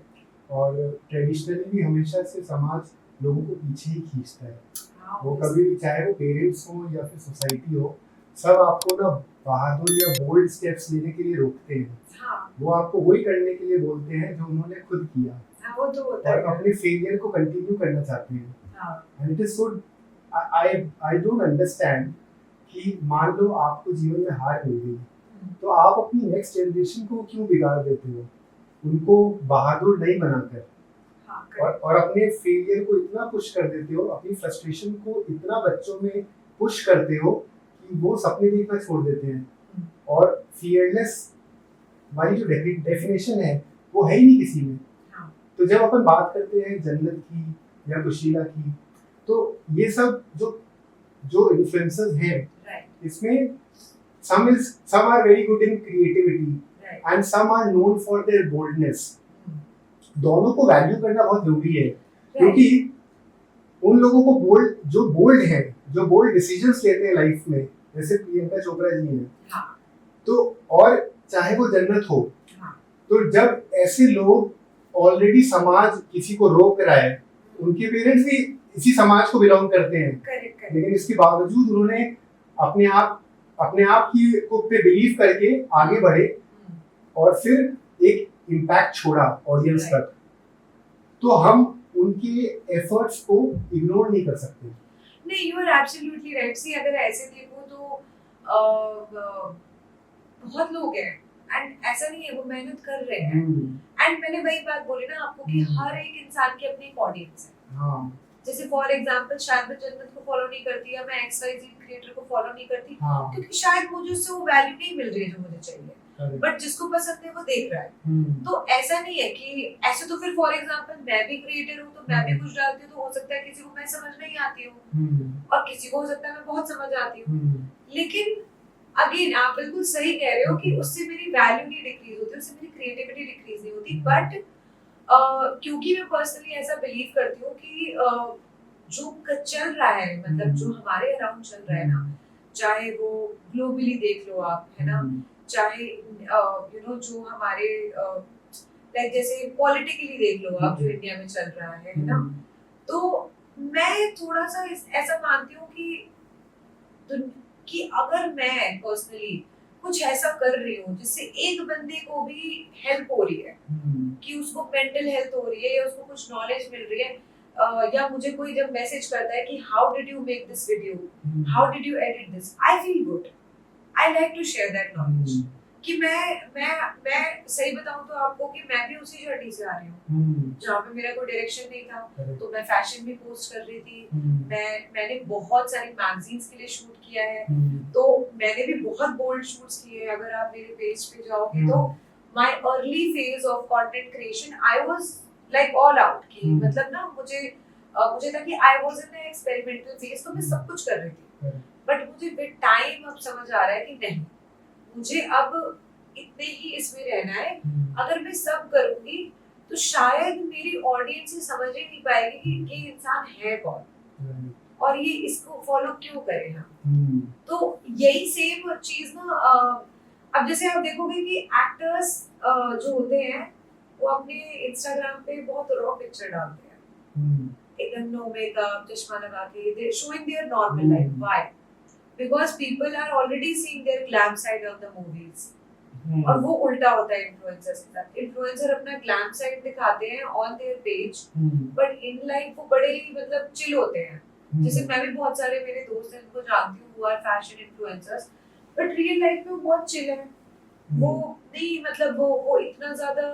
और ट्रेडिशनली भी हमेशा से समाज लोगों को पीछे ही खींचता है। वो कभी भी, चाहे वो पेरेंट्स हो या फिर सोसाइटी हो, सब आपको ना बहादुर या बोल्ड स्टेप्स लेने के लिए रोकते हैं। वो आपको वही करने के लिए बोलते हैं जो उन्होंने खुद किया, वो तो होता और है, अपने फेलियर को कंटिन्यू करना चाहते हैं। And it is so, I don't understand कि मान लो आपको जीवन में हार मिल गई, तो आप अपनी नेक्स्ट जनरेशन को क्यों बिगाड़ देते हो, उनको बहादुर नहीं बनाकर, और अपने फेलियर को इतना पुश कर देते हो, अपनी फ्रस्ट्रेशन को इतना बच्चों में पुश करते हो कि वो सपने देखना छोड़ देते हैं, और फियरलेस वाली जो डेफिनेशन है वो है ही नहीं किसी में। तो जब अपन बात करते हैं जन्नत की या खुशीला की, तो ये सब जो इन्फ्लुएंसर्स हैं, इसमें some are very good in creativity, and some are known for their boldness. दोनों को वैल्यू करना बहुत जरूरी है, क्योंकि उन लोगों को बोल्ड हैं, जो बोल्ड डिसीजंस लेते हैं लाइफ में, जैसे प्रियंका चोपड़ा जी हैं, तो और चाहे वो जन्नत हो, तो जब ऐसे लोग, ऑलरेडी समाज किसी को रोक रहा है, उनके पेरेंट्स भी इसी समाज को बिलोंग करते हैं, लेकिन इसके बावजूद उन्होंने अपने आप की को पे बिलीव करके आगे बढ़े, और फिर एक इम्पैक्ट छोड़ा ऑडियंस तक, तो हम उनके एफर्ट्स को इग्नोर नहीं कर सकते। नहीं, यू आर एब्सोल्युटली राइट। सी, अगर ऐसे देखो तो बहुत लोग हैं, एंड ऐसा नहीं है, वो मेहनत कर रहे हैं, एंड मैंने वही बात बोली ना आपको कि हर एक इंसान की अपनी ऑडियंस है। जैसे फॉर एग्जांपल शायद मैं जन्नत को फॉलो नहीं करती, या मैं XYZ क्रिएटर को फॉलो नहीं करती, क्योंकि शायद मुझे उससे वो वैल्यू नहीं मिल रही है जो मुझे चाहिए, बट जिसको पसंद है वो देख रहा है। तो ऐसा नहीं है कि ऐसे, तो फिर फॉर एग्जांपल मैं भी क्रिएटर हूँ, तो मैं भी कुछ डालती हूँ, तो हो सकता है किसी को मैं समझ नहीं आती हूँ, और किसी को हो सकता है मैं बहुत समझ आती हूँ। लेकिन अगेन आप बिल्कुल सही कह रहे हो कि उससे मेरी वैल्यू नहीं डिक्रीज होती, उससे मेरी क्रिएटिविटी डिक्रीज नहीं होती, बट क्योंकि मैं पर्सनली ऐसा बिलीव करती हूँ कि जो चल रहा है, मतलब जो हमारे अराउंड चल रहा है ना, चाहे वो ग्लोबली देख लो आप, है ना, चाहे यू नो जो हमारे लाइक जैसे पॉलिटिकली देख लो आप, जो इंडिया में चल रहा है ना, तो मैं थोड़ा सा ऐसा मानती हूँ कि अगर मैं पर्सनली कुछ ऐसा कर रही हूँ जिससे एक बंदे को भी हेल्प हो रही है, कि उसको मेंटल हेल्थ हो रही है या उसको कुछ नॉलेज मिल रही है, या मुझे कोई जब मैसेज करता है कि how did you make this video, how did you edit this, I feel good, I like to share that knowledge. कि मैं सही बताऊं तो आपको कि मैं भी उसी जर्नी से आ रही हूँ, जहाँ पे मेरा कोई डायरेक्शन नहीं था, तो मैं फैशन भी पोस्ट कर रही थी, मैंने बहुत सारी मैगजीन्स के लिए शूट किया है, तो मैंने भी बहुत बोल्ड शूट्स किए हैं। अगर आप मेरे पेज पे जाओगे तो my early phase of content creation I was like all out, कि मतलब ना मुझे था कि I was in experimental phase, तो मैं सब कुछ कर रही थी, बट मुझे विद टाइम अब समझ आ रहा है कि नहीं, मुझे अब इतने ही इसमें रहना है। अगर मैं सब करूंगी तो शायद मेरी ऑडियंस ये समझ ही नहीं पाएगी कि ये इंसान है कौन और ये इसको फॉलो क्यों करे हम। तो यही सेम चीज ना, अब जैसे आप देखोगे कि एक्टर्स जो होते हैं वो अपने इंस्टाग्राम पे बहुत रॉ पिक्चर डालते हैं, एकदम नो मेकअप, चश्मा लगा के, they showing there normal life. Why? Because people are already seeing their glam side of the movies. और वो उल्टा होता है इन्फ्लुएंसर्स के साथ। इन्फ्लुएंसर अपना ग्लैम साइड दिखाते हैं on their page, but in life वो बड़े ही मतलब चिल होते हैं। जैसे मैं भी बहुत सारे मेरे दोस्त हैं जिनको जानती हूँ, वो are fashion influencers, but real life में वो बहुत चिल है। वो नहीं मतलब वो इतना ज्यादा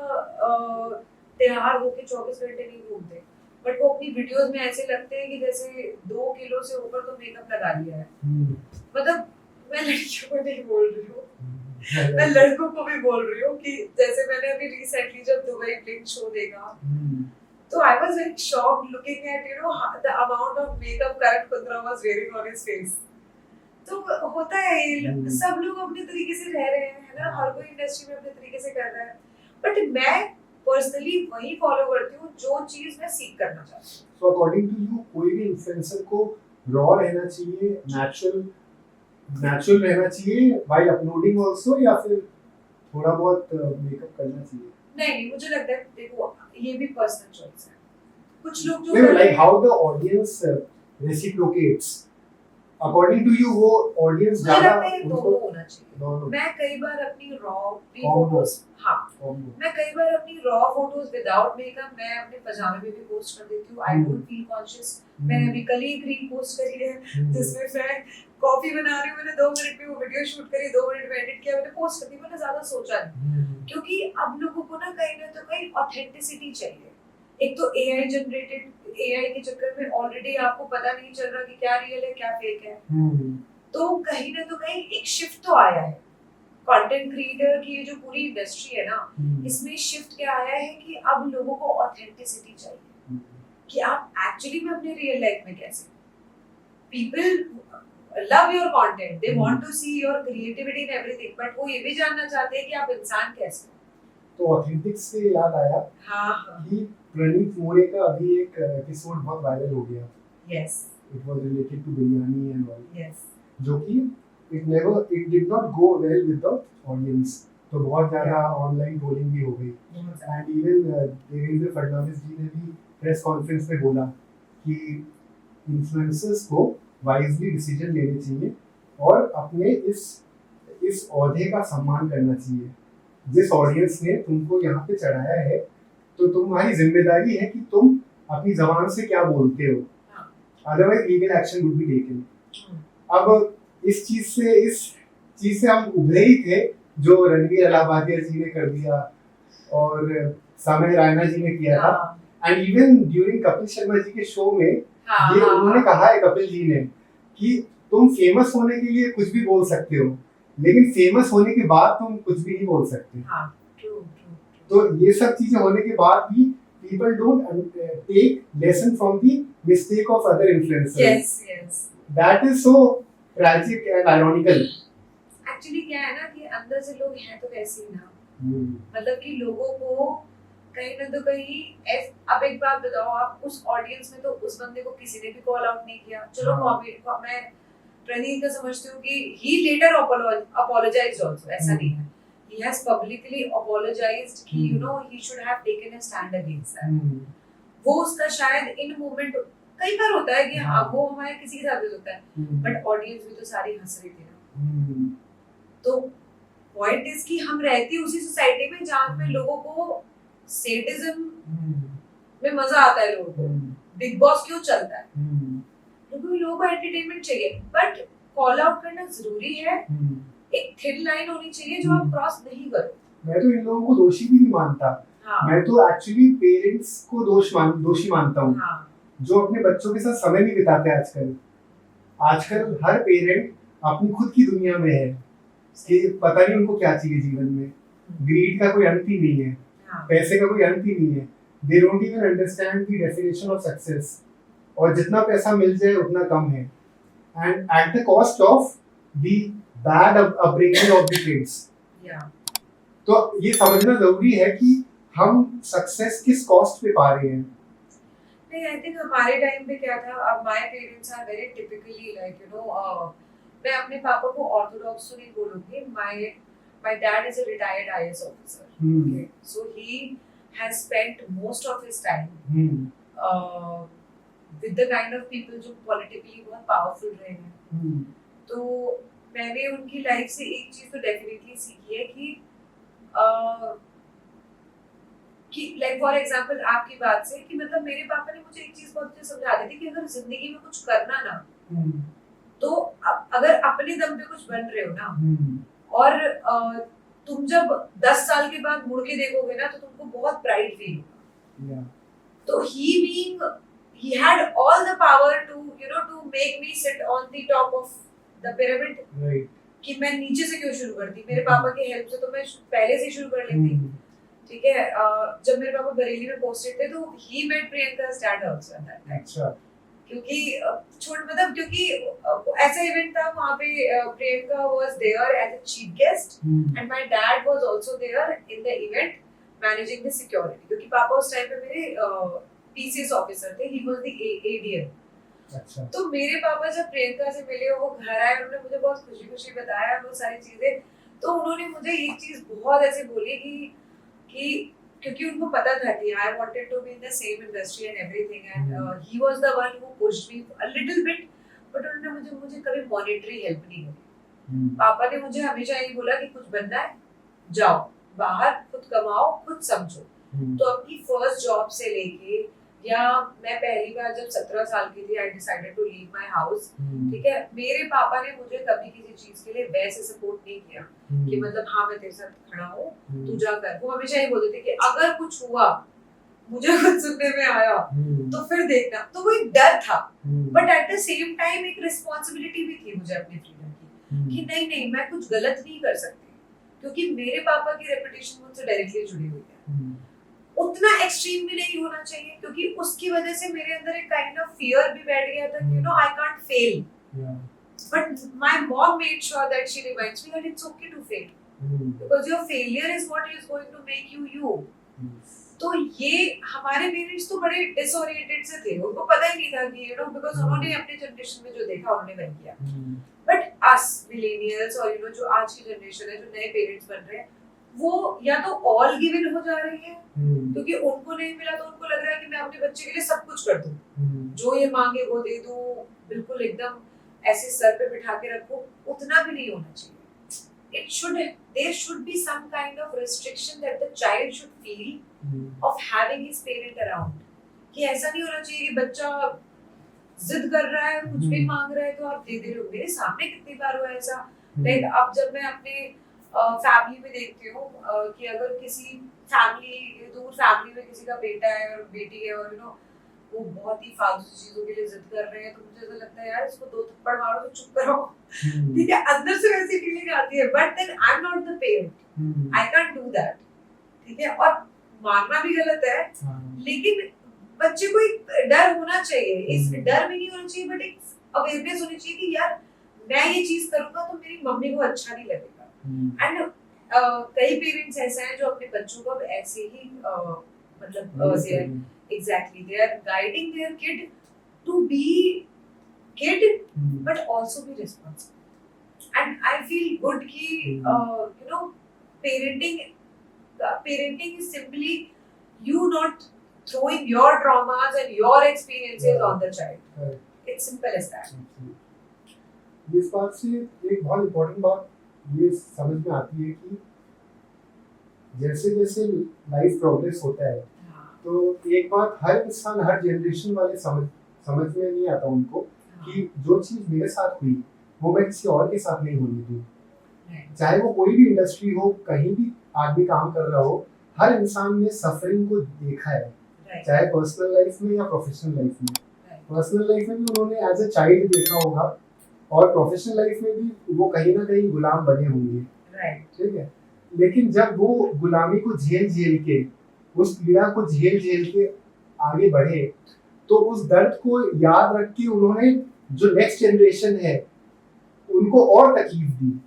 तैयार होके 24 घंटे नहीं घूमते, बट वो अपनी वीडियोस में ऐसे लगते हैं कि जैसे 2 किलो से ऊपर तो मेकअप लगा लिया है। मतलब मैं लड़कियों को नहीं बोल रही हूँ, मैं लड़कों को भी बोल रही हूँ कि जैसे मैंने अभी रिसेंटली जब दुबई ब्लिंक शो देखा, तो आई was like shocked looking at you know the amount of makeup Karan Kundra was wearing on his face। तो होता है, सब लोग अपने तरीके से रह रहे हैं, है ना, हर कोई इंडस्ट्री में अपने तरीके से कर रहा है, बट मैं पर्सनली वही फॉलो करती हूँ जो चीज मैं सीख करना चाहती हूँ। सो अकॉर्डिंग टू यू कोई भी इन्फ्लुएंसर को रॉ रहना चाहिए, नेचुरल रहना चाहिए व्हाइल अपलोडिंग आल्सो, या फिर थोड़ा बहुत मेकअप करना चाहिए? नहीं, मुझे लगता है देखो ये भी पर्सनल चॉइस है। कुछ लोग जो like how the audience reciprocates, according to you वो ऑडियंस ज्यादा उनको होना चाहिए। मैं कई बार अपनी रॉ फोटोज, मैं कई बार अपनी रॉ फोटोज विदाउट मेकअप मैं अपने पजामे में भी पोस्ट कर देती हूँ। I don't feel conscious. मैंने अभी कल ही एक रील पोस्ट करी है जिसमें मैं कॉफी बना रही हूँ, मैंने 2 मिनट में वो वीडियो शूट करी, 2 मिनट में एडिट किया, मैंने पोस्ट कर दी, मैंने ज्यादा सोचा नहीं, क्योंकि अब लोगों को ना कहीं ऑथेंटिसिटी चाहिए। एक तो एआई जनरेटेड, एआई के चक्कर में ऑलरेडी आपको पता नहीं चल रहा कि क्या रियल है क्या फेक है, तो कहीं ना तो कहीं एक शिफ्ट तो आया है कंटेंट क्रिएटर की। ये जो पूरी इंडस्ट्री है ना, इसमें शिफ्ट क्या आया है कि अब लोगों को ऑथेंटिसिटी चाहिए, कि आप एक्चुअली में अपने रियल लाइफ में कैसे। People love your content, they want to see your creativity in everything, but वो ये भी जानना चाहते हैं कि आप इंसान कैसे हो। तो ऑथेंटिक से याद आया कि प्रणीत मोरे का अभी एक एपिसोड बहुत वायरल हो गया। Yes, it was related to biryani and all. Yes, जो कि it did not go well with the audience, तो बहुत ज्यादा ऑनलाइन ट्रोलिंग भी हो गई। एंड इवन देवेंद्र फडणवीस जी ने भी प्रेस कॉन्फ्रेंस में बोला कि इन्फ्लुएंसर्स को वाइजली डिसीजन लेने चाहिए और अपने इस ओहदे का सम्मान करना चाहिए। जिस ऑडियंस ने तुमको यहाँ पे चढ़ाया है, तो तुम्हारी जिम्मेदारी है कि तुम अपनी जबान से क्या बोलते हो, otherwise legal action would be taken. अब इस चीज से हम उभरे ही थे, जो रणवीर अलाहाबादिया जी ने कर दिया और समय रायना जी ने किया था। And even during Kapil Sharma ji के शो में ये उन्होंने कहा है, कपिल जी ने, कि तुम फेमस होने के लिए कुछ भी बोल सकते हो, लेकिन फेमस होने के बाद तुम कुछ भी नहीं बोल सकते। तो ये सब चीजें होने के बाद भी people don't take lesson from the mistake of other influencers. Yes. That is so tragic and ironical. Actually क्या है ना कि अंदर से लोग हैं तो वैसे ही ना, हम्म, मतलब कि लोगों को कहीं ना तो कहीं अब एक बात बताओ, आप उस ऑडियंस में तो उस बंदे को किसी ने भी कॉल आउट नहीं किया, चलो हाँ। मैं प्रणीत का समझती हूँ कि ही लेटर अपोलोजाइज्ड आल्सो, ऐसा नहीं है, he has publicly apologized कि you know he should have taken a stand against that. वो उसका शायद इन मोमेंट कई बार होता है कि हाँ वो हमारे किसी के साथ भी होता है, बट ऑडियंस भी तो सारी हंस रही थी ना। तो पॉइंट इज कि हम रहते उसी सोसाइटी में जहाँ पे लोगों को सेडिज्म में मजा आता है, लोगों को बिग बॉस क्यों चलता है, क्योंकि लोगों को एंटरटेनमेंट चाहिए, बट कॉल आउट करना जरूरी है, एक थिन लाइन होनी चाहिए जो आप क्रॉस नहीं करो। मैं तो इन लोगों को दोषी भी नहीं मानता। हाँ। मैं तो एक्चुअली पेरेंट्स को दोषी मानता हूँ। हाँ। जो अपने बच्चों के साथ समय नहीं बिताते आजकल। आजकल हर पेरेंट अपनी खुद की दुनिया में है कि पता नहीं उनको क्या चाहिए जीवन में। ग्रीड का कोई अंत ही नहीं है। हाँ। पैसे का कोई अंत ही नहीं है। They don't even understand the definition of success. और जितना पैसा मिल जाए उतना कम है। And at the cost of the bad upbringing of the kids. Yeah. तो ये समझना जरूरी है कि हम सक्सेस किस कॉस्ट पे पा रहे हैं। नहीं, आई थिंक हमारे टाइम पे क्या था, अब my parents are very typically like you know, मैं अपने पापा को ऑर्थोडॉक्स तो नहीं बोलूंगी, my dad is a retired IAS officer, okay, so he has spent most of his time with the kind of people जो पॉलिटिकली बहुत powerful रहे हैं। तो मैंने उनकी लाइफ से एक चीज तो डेफिनेटली सीखी है कि लाइक फॉर एग्जांपल आपकी बात से कि मतलब मेरे पापा ने मुझे एक चीज बहुत अच्छे समझा दी थी कि अगर जिंदगी में कुछ करना ना, तो अगर अपने दम पे कुछ बन रहे हो ना, और तुम जब 10 साल के बाद मुड़ के देखोगे ना तो तुमको बहुत प्राइड फील होगा। तो he had all the power to you know to make me sit on the top of the pyramid, right. कि मैं नीचे से क्यों शुरू करती, मेरे पापा की हेल्प से तो मैं पहले से शुरू कर लेती, ठीक है। जब मेरे पापा बरेली में पोस्टेड थे तो ही मेट प्रियंका's dad also at that time। अच्छा। क्योंकि क्योंकि ऐसा इवेंट था वहाँ पे, Priyanka was there as a chief guest and my dad was also there in the event managing the security, क्योंकि पापा उस टाइम पे मेरे पीसीएस ऑफिसर थे, he was the ADM। अच्छा। तो मेरे पापा जब प्रियंका से मिले, वो घर आए, उन्होंने मुझे बहुत खुशी खुशी बताया वो सारी चीजें। तो उन्होंने मुझे एक चीज बहुत ऐसे बोली कि क्योंकि उनको पता था कि I wanted to be in the same industry and everything, and he was the one who pushed me a little bit, but उन्होंने मुझे कभी मॉनेटरी हेल्प नहीं करी। पापा ने मुझे हमेशा यही बोला कि कुछ बनना है जाओ बाहर, खुद कमाओ, खुद समझो। तो अपनी फर्स्ट जॉब से लेके, या मैं पहली बार जब 17 साल की थी, I decided to leave my house, ठीक है, मेरे पापा ने मुझे कभी किसी चीज के लिए वैसे सपोर्ट नहीं किया कि मतलब हाँ मैं तेरे साथ खड़ा हूँ, तू जा कर। वो हमेशा ही बोलते थे कि अगर कुछ हुआ, मुझे कुछ सुनने में आया तो फिर देखना। तो वो एक डर था, but at the same time एक रिस्पॉन्सिबिलिटी भी थी मुझे अपनी फ्रीडम की, कि नहीं मैं कुछ गलत नहीं कर सकती, क्योंकि मेरे पापा की रेपुटेशन मुझसे डायरेक्टली जुड़ी हुई है। उतना एक्सट्रीम भी नहीं होना चाहिए, क्योंकि उसकी वजह से मेरे अंदर एक काइंड ऑफ फियर भी बैठ गया था कि you know I can't fail, but my mom made sure that she reminds me that it's okay to fail, because your failure is what is going to make you you. तो ये हमारे parents तो बड़े disoriented से थे, उनको पता ही नहीं था कि यू नो, बिकॉज़ उन्होंने अपने जनरेशन में जो देखा उन्होंने वही किया। बट अस मिलेनियल्स और यू नो जो आज की जनरेशन है, जो नए पेरेंट्स बन रहे हैं, वो या तो ऑल गिवन हो जा रही है, क्योंकि उनको नहीं मिला तो उनको लग रहा है कि मैं अपने बच्चे के लिए सब कुछ कर दूं, जो ये मांगे वो दे दूं, बिल्कुल एकदम ऐसे सर पे बिठा के रखो। उतना भी नहीं होना चाहिए। there should be some kind of restriction that the child should feel of having his parent around, कि ऐसा नहीं होना चाहिए कि बच्चा जिद कर रहा है, कुछ भी मांग रहा है तो आप दे दे रहे हो। मेरे सामने कितनी बार हुआ ऐसा, लाइक अब जब मैं अपने फैमिली में देखती हूँ कि अगर किसी दूर फैमिली में किसी का बेटा है और बेटी है और यू नो वो बहुत ही फालतू चीजों के लिए जिद कर रहे हैं, तो मुझे ऐसा लगता है यार इसको 2 थप्पड़ मारो तो चुप करो, ठीक है, अंदर से वैसी फीलिंग आती है। But then I am not the parent, I can't do that, ठीक है, और मारना भी गलत है, लेकिन बच्चे को एक डर होना चाहिए। इस डर भी नहीं होना चाहिए, बट एक अवेयरनेस होनी चाहिए कि यार मैं ये चीज करूंगा तो मेरी मम्मी को अच्छा नहीं लगेगा, एंड कई पेरेंट्स ऐसे हैं जो अपने बच्चों को अब ऐसे ही मतलब exactly they are guiding their kid to be kid but also be responsible and I feel good कि you know parenting is simply you not throwing your traumas and your experiences on the child. It's simple as that. इस बात से एक बहुत important बात ये समझ में आती है कि जैसे जैसे लाइफ प्रोग्रेस होता है तो एक बात हर इंसान हर जनरेशन वाले समझ में नहीं आता उनको कि जो चीज मेरे साथ हुई वो मैं किसी और के साथ नहीं होने दूं। चाहे वो कोई भी इंडस्ट्री हो, कहीं भी आदमी काम कर रहा हो, हर इंसान ने सफरिंग को देखा है, चाहे पर्सनल लाइफ में या प्रोफेशनल लाइफ में। पर्सनल लाइफ में भी उन्होंने एज अ चाइल्ड देखा होगा और प्रोफेशनल लाइफ में भी वो कहीं ना कहीं गुलाम बने होंगे, ठीक है। लेकिन जब वो गुलामी को झेल के उस पीड़ा को झेल के आगे बढ़े तो उस दर्द को याद रख के उन्होंने जो नेक्स्ट जनरेशन है उनको और तकलीफ दी।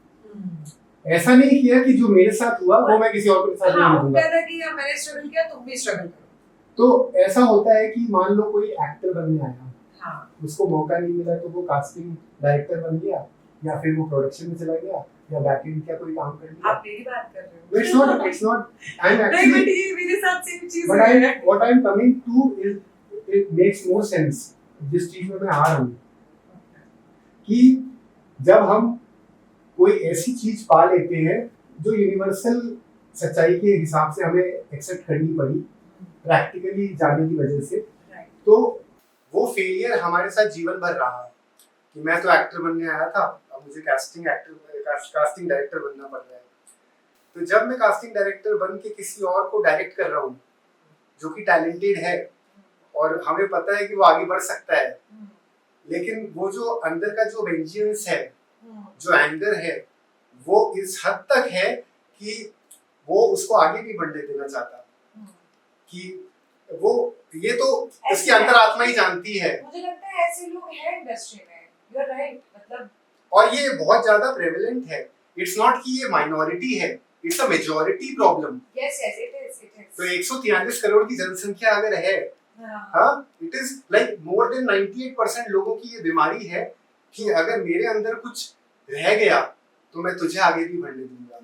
ऐसा नहीं किया कि जो मेरे साथ हुआ वो मैं किसी और के साथ नहीं करूंगा। कहता कि मैंने स्ट्रगल किया तुम भी स्ट्रगल करो। तो ऐसा होता है कि मान लो कोई एक्टर बनने आया, उसको मौका नहीं मिला तो वो कास्टिंग डायरेक्टर बन गया या फिर वो प्रोडक्शन में चला गया या बैकएंड का कोई काम कर लिया। आप मेरी बात कर रहे हो। It's not I'm actually नहीं ये मेरे साथ सेम चीज but what I'm coming to is it makes more sense जिस चीज में मैं आ रहा हूँ कि जब हम कोई ऐसी चीज पा लेते हैं जो यूनिवर्सल सच्चाई के हिसाब से हमें एक्सेप्ट करनी पड़ी प्रैक्टिकली जाने की वजह से, तो वो फेलियर हमारे साथ जीवन भर रहा कि मैं तो एक्टर बनने आया था, अब मुझे कास्टिंग डायरेक्टर बनना पड़ रहा है। तो जब मैं कास्टिंग डायरेक्टर बन के किसी और को डायरेक्ट कर रहा हूँ जो कि टैलेंटेड है और हमें पता है कि वो आगे बढ़ सकता है, लेकिन वो जो अंदर का जो वेंजेंस है, जो एंगर है, वो इस हद तक है कि वो उसको आगे नहीं बढ़ने देना चाहता कि वो ये तो इसकी अंतरात्मा ही जानती है। मुझे लगता है ऐसे लोग हैं इंडस्ट्री में। यू आर राइट, मतलब और ये बहुत ज्यादा प्रेवलेंट है। इट्स नॉट कि ये माइनॉरिटी है, it's a majority problem. Yes it is. तो 143 करोड़ की जनसंख्या अगर है, हाँ, it is like more than 98% लोगों की ये बीमारी है कि अगर मेरे अंदर कुछ रह गया तो मैं तुझे आगे भी बढ़ने दूंगा।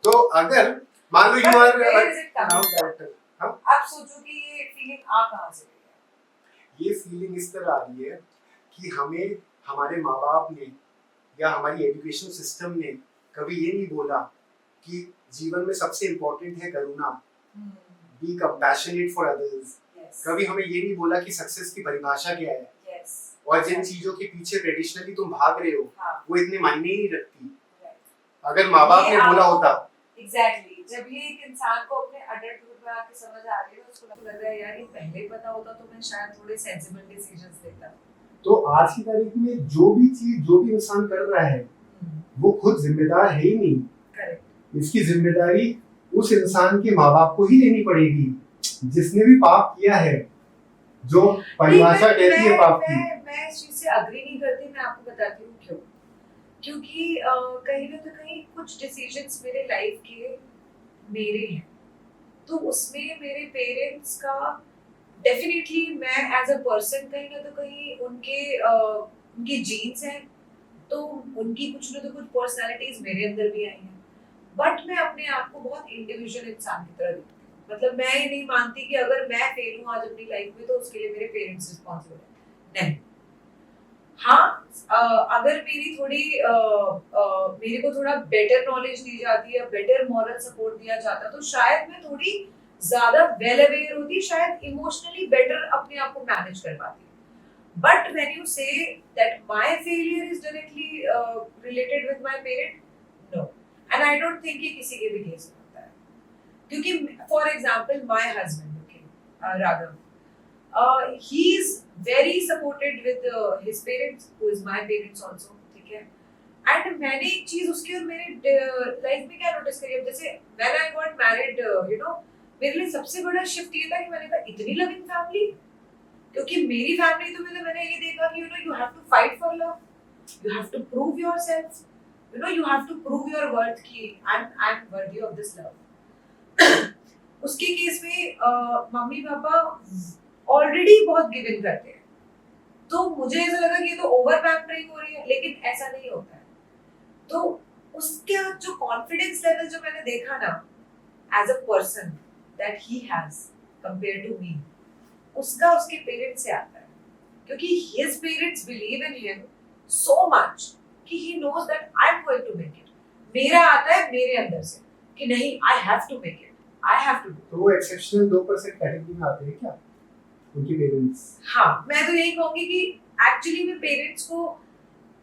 तो अगर मान लो यू आर डायरेक्टर, आप सोचो कि ये फीलिंग आ कहां से रही है? ये फीलिंग इस तरह आ रही है कि हमें हमारे माँ बाप ने या हमारी एजुकेशन सिस्टम ने कभी ये नहीं बोला कि जीवन में सबसे इम्पोर्टेंट है करुणा, बी कंपैशनेट फॉर अदर्स। कभी हमें ये नहीं बोला कि सक्सेस की परिभाषा क्या है, और जिन चीजों के पीछे ट्रेडिशनली तुम भाग रहे हो वो इतने मायने ही नहीं रखती। अगर माँ बाप ने बोला होता एग्जैक्टली, जब ये एक इंसान को अपने अडल्टहुड में आके समझ आ रही है उसको लग रहा है यार ये पहले पता होता तो मैं शायद थोड़े सेंसिबल डिसीजंस लेता। तो आज की तारीख में जो भी इंसान कर रहा है वो खुद जिम्मेदार है ही नहीं। करेक्ट। इसकी जिम्मेदारी उस इंसान के माँ बाप को ही लेनी पड़ेगी जिसने भी पाप किया है, जो परिभाषा कहती है पाप की। मैं इस चीज से अग्री नहीं करती। मैं आपको बताती हूँ क्यों। क्योंकि कहीं ना कहीं कुछ डिसीजंस मेरे लाइफ के मेरे हैं, तो उसमें मेरे पेरेंट्स का डेफिनेटली मैं एज अ पर्सन कहीं ना कहीं उनके जीन्स हैं, तो उनकी कुछ ना कुछ पर्सनालिटीज मेरे अंदर भी आई हैं। बट मैं अपने आप को बहुत इंडिविजुअल इंसान की तरह देखती हूँ। मतलब मैं ये नहीं मानती कि अगर मैं फेल हूँ आज अपनी लाइफ में तो उसके लिए मेरे पेरेंट्स रिस्पॉन्सिबल है, नहीं। हाँ, अगर मेरे को थोड़ा बेटर नॉलेज दी जाती है, बेटर मॉरल सपोर्ट दिया जाता तो शायद मैं थोड़ी ज्यादा वेल अवेयर होती, शायद इमोशनली बेटर अपने आप को मैनेज कर पाती। But when you say that my failure is directly related with my parent, no, and I don't think कि किसी के भी केस में होता है। क्योंकि for example my husband, okay, Raghav, he is very supported with his parents, who is my parents also, ठीक है। एंड मैंने एक चीज उसके और मेरे लाइफ में क्या नोटिस करी, अब जैसे when I got married, you know, मेरे लिए सबसे बड़ा शिफ्ट ये था कि मैंने कहा इतनी लविंग फैमिली, क्योंकि मेरी फैमिली तो मैंने ये देखा कि you know you have to fight for love, you have to prove yourself, you know you have to prove your worth कि I am worthy of this love. उसके केस में मम्मी पापा ऑलरेडी बहुत गिव इन करते हैं, तो मुझे ऐसा लगा कि ये तो ओवर पैम्परिंग हो रही है, लेकिन ऐसा नहीं होता है। तो उसका जो कॉन्फिडेंस लेवल जो मैंने देखा ना as a person that he has compare to me, उसका उसके पेरेंट्स से आता है, क्योंकि his parents believe in him so much कि he knows that I am going to make it. मेरा आता है मेरे अंदर से कि नहीं, I have to make it, I have to do. तो वो एक्सेप्शनल 2% कैटेगरी में आते हैं क्या उनके पेरेंट्स? हाँ, मैं तो यही कहूंगी कि एक्चुअली में पेरेंट्स को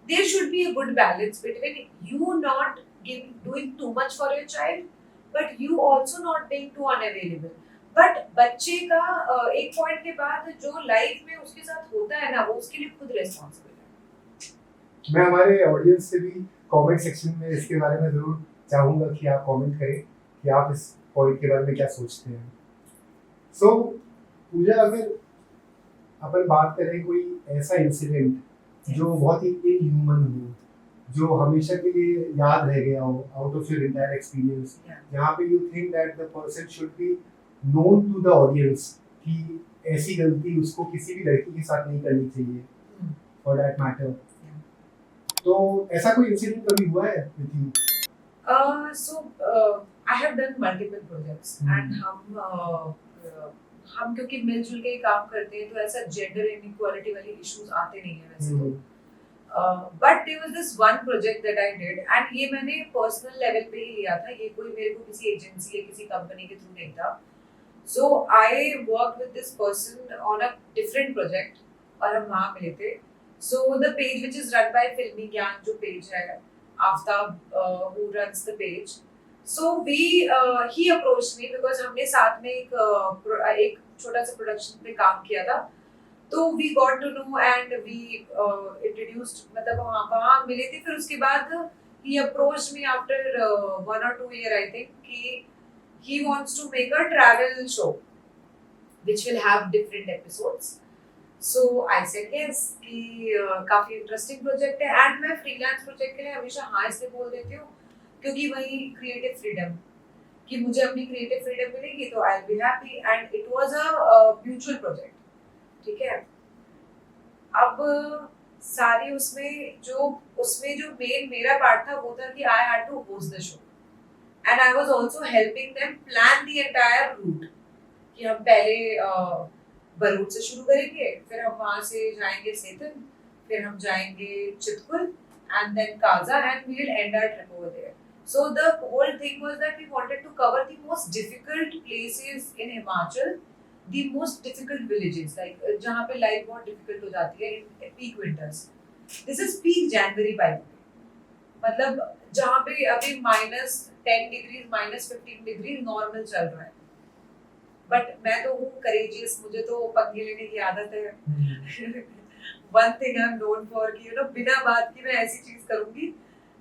there should be a good balance between you not doing too much for your child but you also not being too unavailable। But बच्चे का एक पॉइंट के बाद जो लाइफ में उसके साथ होता है ना, वो उसके लिए खुद रिस्पॉन्सिबल है। मैं हमारे ऑडियंस से भी कमेंट सेक्शन में इसके बारे में जरूर चाहूंगा कि आप कमेंट करें कि आप इस पॉइंट के बारे में क्या सोचते हैं। सो पूजा, अगर अपन बात करें कोई ऐसा इंसिडेंट जो बहुत ही इनह्यूमन हो, जो हमेशा के लिए याद रह गया हो out of your entire experience, जहाँ पे you think that the person should be known to the audience कि ऐसी गलती उसको किसी भी लड़की के साथ नहीं करनी चाहिए फॉर दैट मैटर, तो ऐसा कोई इंसिडेंट कभी हुआ है with you? So I have done multiple projects and हम क्योंकि मिलजुल के काम करते हैं तो ऐसा जेंडर इनइक्वालिटी वाली इश्यूज आते नहीं है वैसे तो। But there was this one project that I did and ये मैंने पर्सनल लेवल पे ही लिया था, ये कोई मेरे को किसी एजेंसी या किसी कंपनी के थ्रू नहीं था। So I work with this person on a different project और हम वहाँ मिले थे। So the page which is run by Filmy Gyaan, जो पेज है, Aftab who runs the page, so he approached me because हमने साथ में एक छोटा सा प्रोडक्शन पे काम किया था, तो we got to know and we introduced, मतलब वहाँ मिले थे। फिर उसके बाद he approached me after 1 or 2 year I think कि he wants to make a travel show which will have different episodes। So I said yes कि काफी इंटरेस्टिंग प्रोजेक्ट है एंड मैं फ्रीलांस प्रोजेक्ट के लिए हमेशा हाँ इसलिए बोल देती हूँ क्योंकि वही क्रिएटिव फ्रीडम, कि मुझे अपनी क्रिएटिव फ्रीडम मिलेगी तो I will be happy and it was a mutual project, ठीक है। अब सारी उसमें जो मेन मेरा पार्ट था वो था कि I had to host the show and I was also helping them plan the entire route, कि हम पहले बरूड से शुरू करेंगे, फिर हम वहां से जाएंगे सेतन, फिर हम जाएंगे Chitkul and then Kaza, and we will end our trip over there। So the whole thing was that we wanted to cover the most difficult places in Himachal, the most difficult villages, like जहाँ पे life बहुत difficult हो जाती है in peak winters। This is peak January by the way, मतलब जहाँ पे अभी -10 डिग्री -15 डिग्री नॉर्मल चल रहा है। बट मैं तो हूँ करेजियस, मुझे तो पंगे लेने की आदत है। One thing I'm known for कि you know बिना बात की मैं ऐसी चीज करूँगी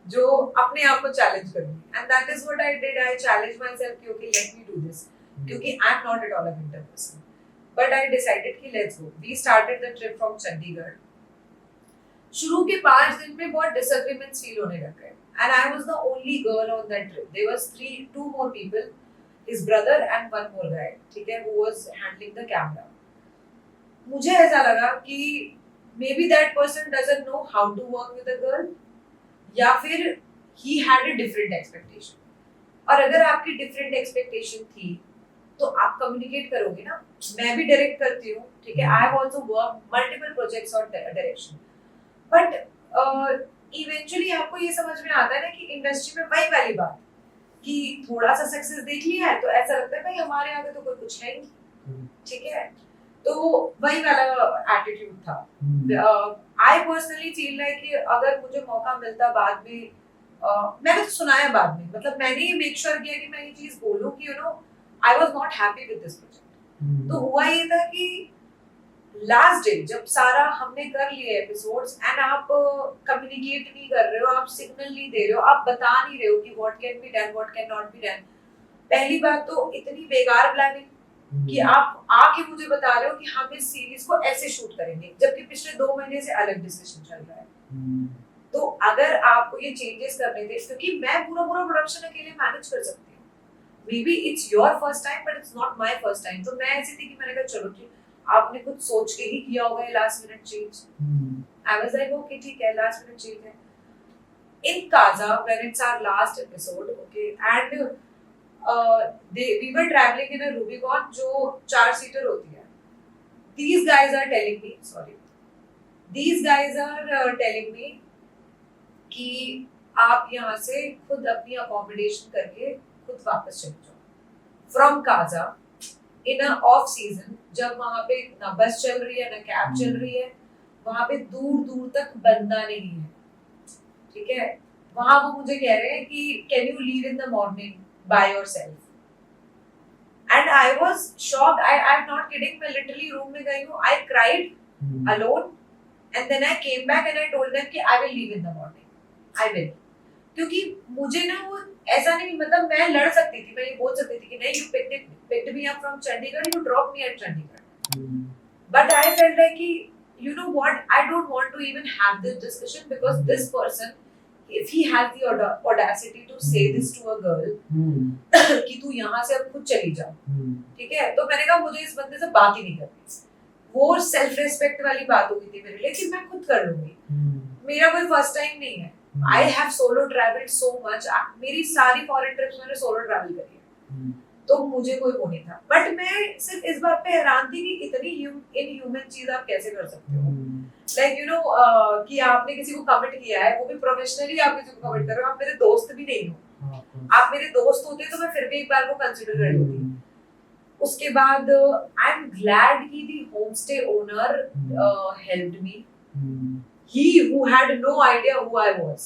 जो अपने आप को चैलेंज करूँगी, and that is what I did। I challenged myself कि okay let me do this, क्योंकि I'm not at all a winter person, but I decided कि let's go। We started the trip from Chandigarh। शुरू के 5 दिन में बहुत disagreements feel होने लग गए and I was the only girl on that trip। There was 2 more people, his brother and 1 more guy, ठीक है, who was handling the camera। मुझे ऐसा लगा कि maybe that person doesn't know how to work with a girl, या फिर he had a different expectation। और अगर आपकी different expectation थी तो आप communicate करोगे ना। मैं भी direct करती हूँ, ठीक है, I have also worked multiple projects on direction, but eventually आपको ये समझ में आता है ना कि इंडस्ट्री में वही वाली बात कि थोड़ा सा सक्सेस देख लिया है तो ऐसा लगता है भाई हमारे आगे तो कोई कुछ है नहीं, ठीक है। तो वही वाला एटीट्यूड था। आई पर्सनली फील लाइक कि अगर मुझे मौका मिलता बाद में, मैंने तो सुनाया बाद में, मतलब मैंने ये मेक श्योर किया कि मैं ये चीज बोलूं कि you know I was not happy with this project. तो हुआ ये था कि लास्ट डे जब सारा हमने कर लिए एपिसोड्स एंड आप कम्युनिकेट नहीं कर रहे हो, आप सिग्नल नहीं दे रहे हो, आप बता नहीं रहे हो कि what can be done what can not be done. पहली बात तो इतनी बेकार प्लानिंग कि आप आके मुझे बता रहे हो कि हम इस सीरीज को ऐसे शूट करेंगे, जबकि पिछले 2 महीने से अलग डिस्कशन चल रहा है। तो अगर आपको ये चेंजेस करने थे, क्योंकि मैं पूरा प्रोडक्शन अकेले मैनेज कर सकती हूँ, may be it's your first time but it's not my first time, तो मैं ऐसी थी कि मैंने कहा चलो ठीक, आपने कुछ सोच के ही किया होगा ये last minute change. I was like okay ठीक है, लास्ट मिनट चेंज है। In Kaza, when it's our last episode, okay, and we were traveling in a Rubicon जो 4-seater होती है. These guys are telling me, sorry, these guys are telling me कि आप यहाँ से खुद अपनी accommodation करके खुद वापस चले जाओ from Kaza in a off season, जब वहाँ पे ना बस चल रही है ना कैब चल रही है, वहाँ पे दूर दूर तक बंदा नहीं है, ठीक है। वहां वो मुझे कह रहे हैं कि can you leave in the morning by yourself, and I was shocked, I am not kidding, मैं लिटरली रूम में गई हूँ, I cried alone and then I came back and I told them कि I will leave in the morning, I will, क्योंकि मुझे ना वो ऐसा नहीं, मतलब मैं लड़ सकती थी, मैं ये बोल सकती थी कि नहीं, you picked me up from Chandigarh, you dropped me at Chandigarh, but I felt like कि you know what, I don't want to even have this discussion because this person, if he has the audacity to say this to a girl कि तू यहाँ से अब खुद चली जा, ठीक है, तो मैंने कहा मुझे इस बंदे से बात ही नहीं करनी, वो सेल्फ रिस्पेक्ट वाली बात हो गई थी मेरे लिए कि मैं खुद कर लूंगी, मेरा कोई फर्स्ट टाइम नहीं है, I have solo travelled so much, मेरी सारी फॉरेन ट्रिप्स मैंने सोलो ट्रैवल करी है, तो मुझे कोई वो नहीं था, बट मैं सिर्फ इस बात पे हैरान थी कि इतनी इनह्यूमन चीज आप कैसे कर सकते हो, लाइक यू नो कि आपने किसी को कमिट किया है, वो भी प्रोफेशनली आप किसी को कमिट कर रहे हो, आप मेरे दोस्त भी नहीं हो, आप मेरे दोस्त होते तो मैं फिर भी एक बार को कंसिडर कर लेती। उसके बाद आई एम ग्लैड कि the home stay owner helped me, he who had no idea who I was,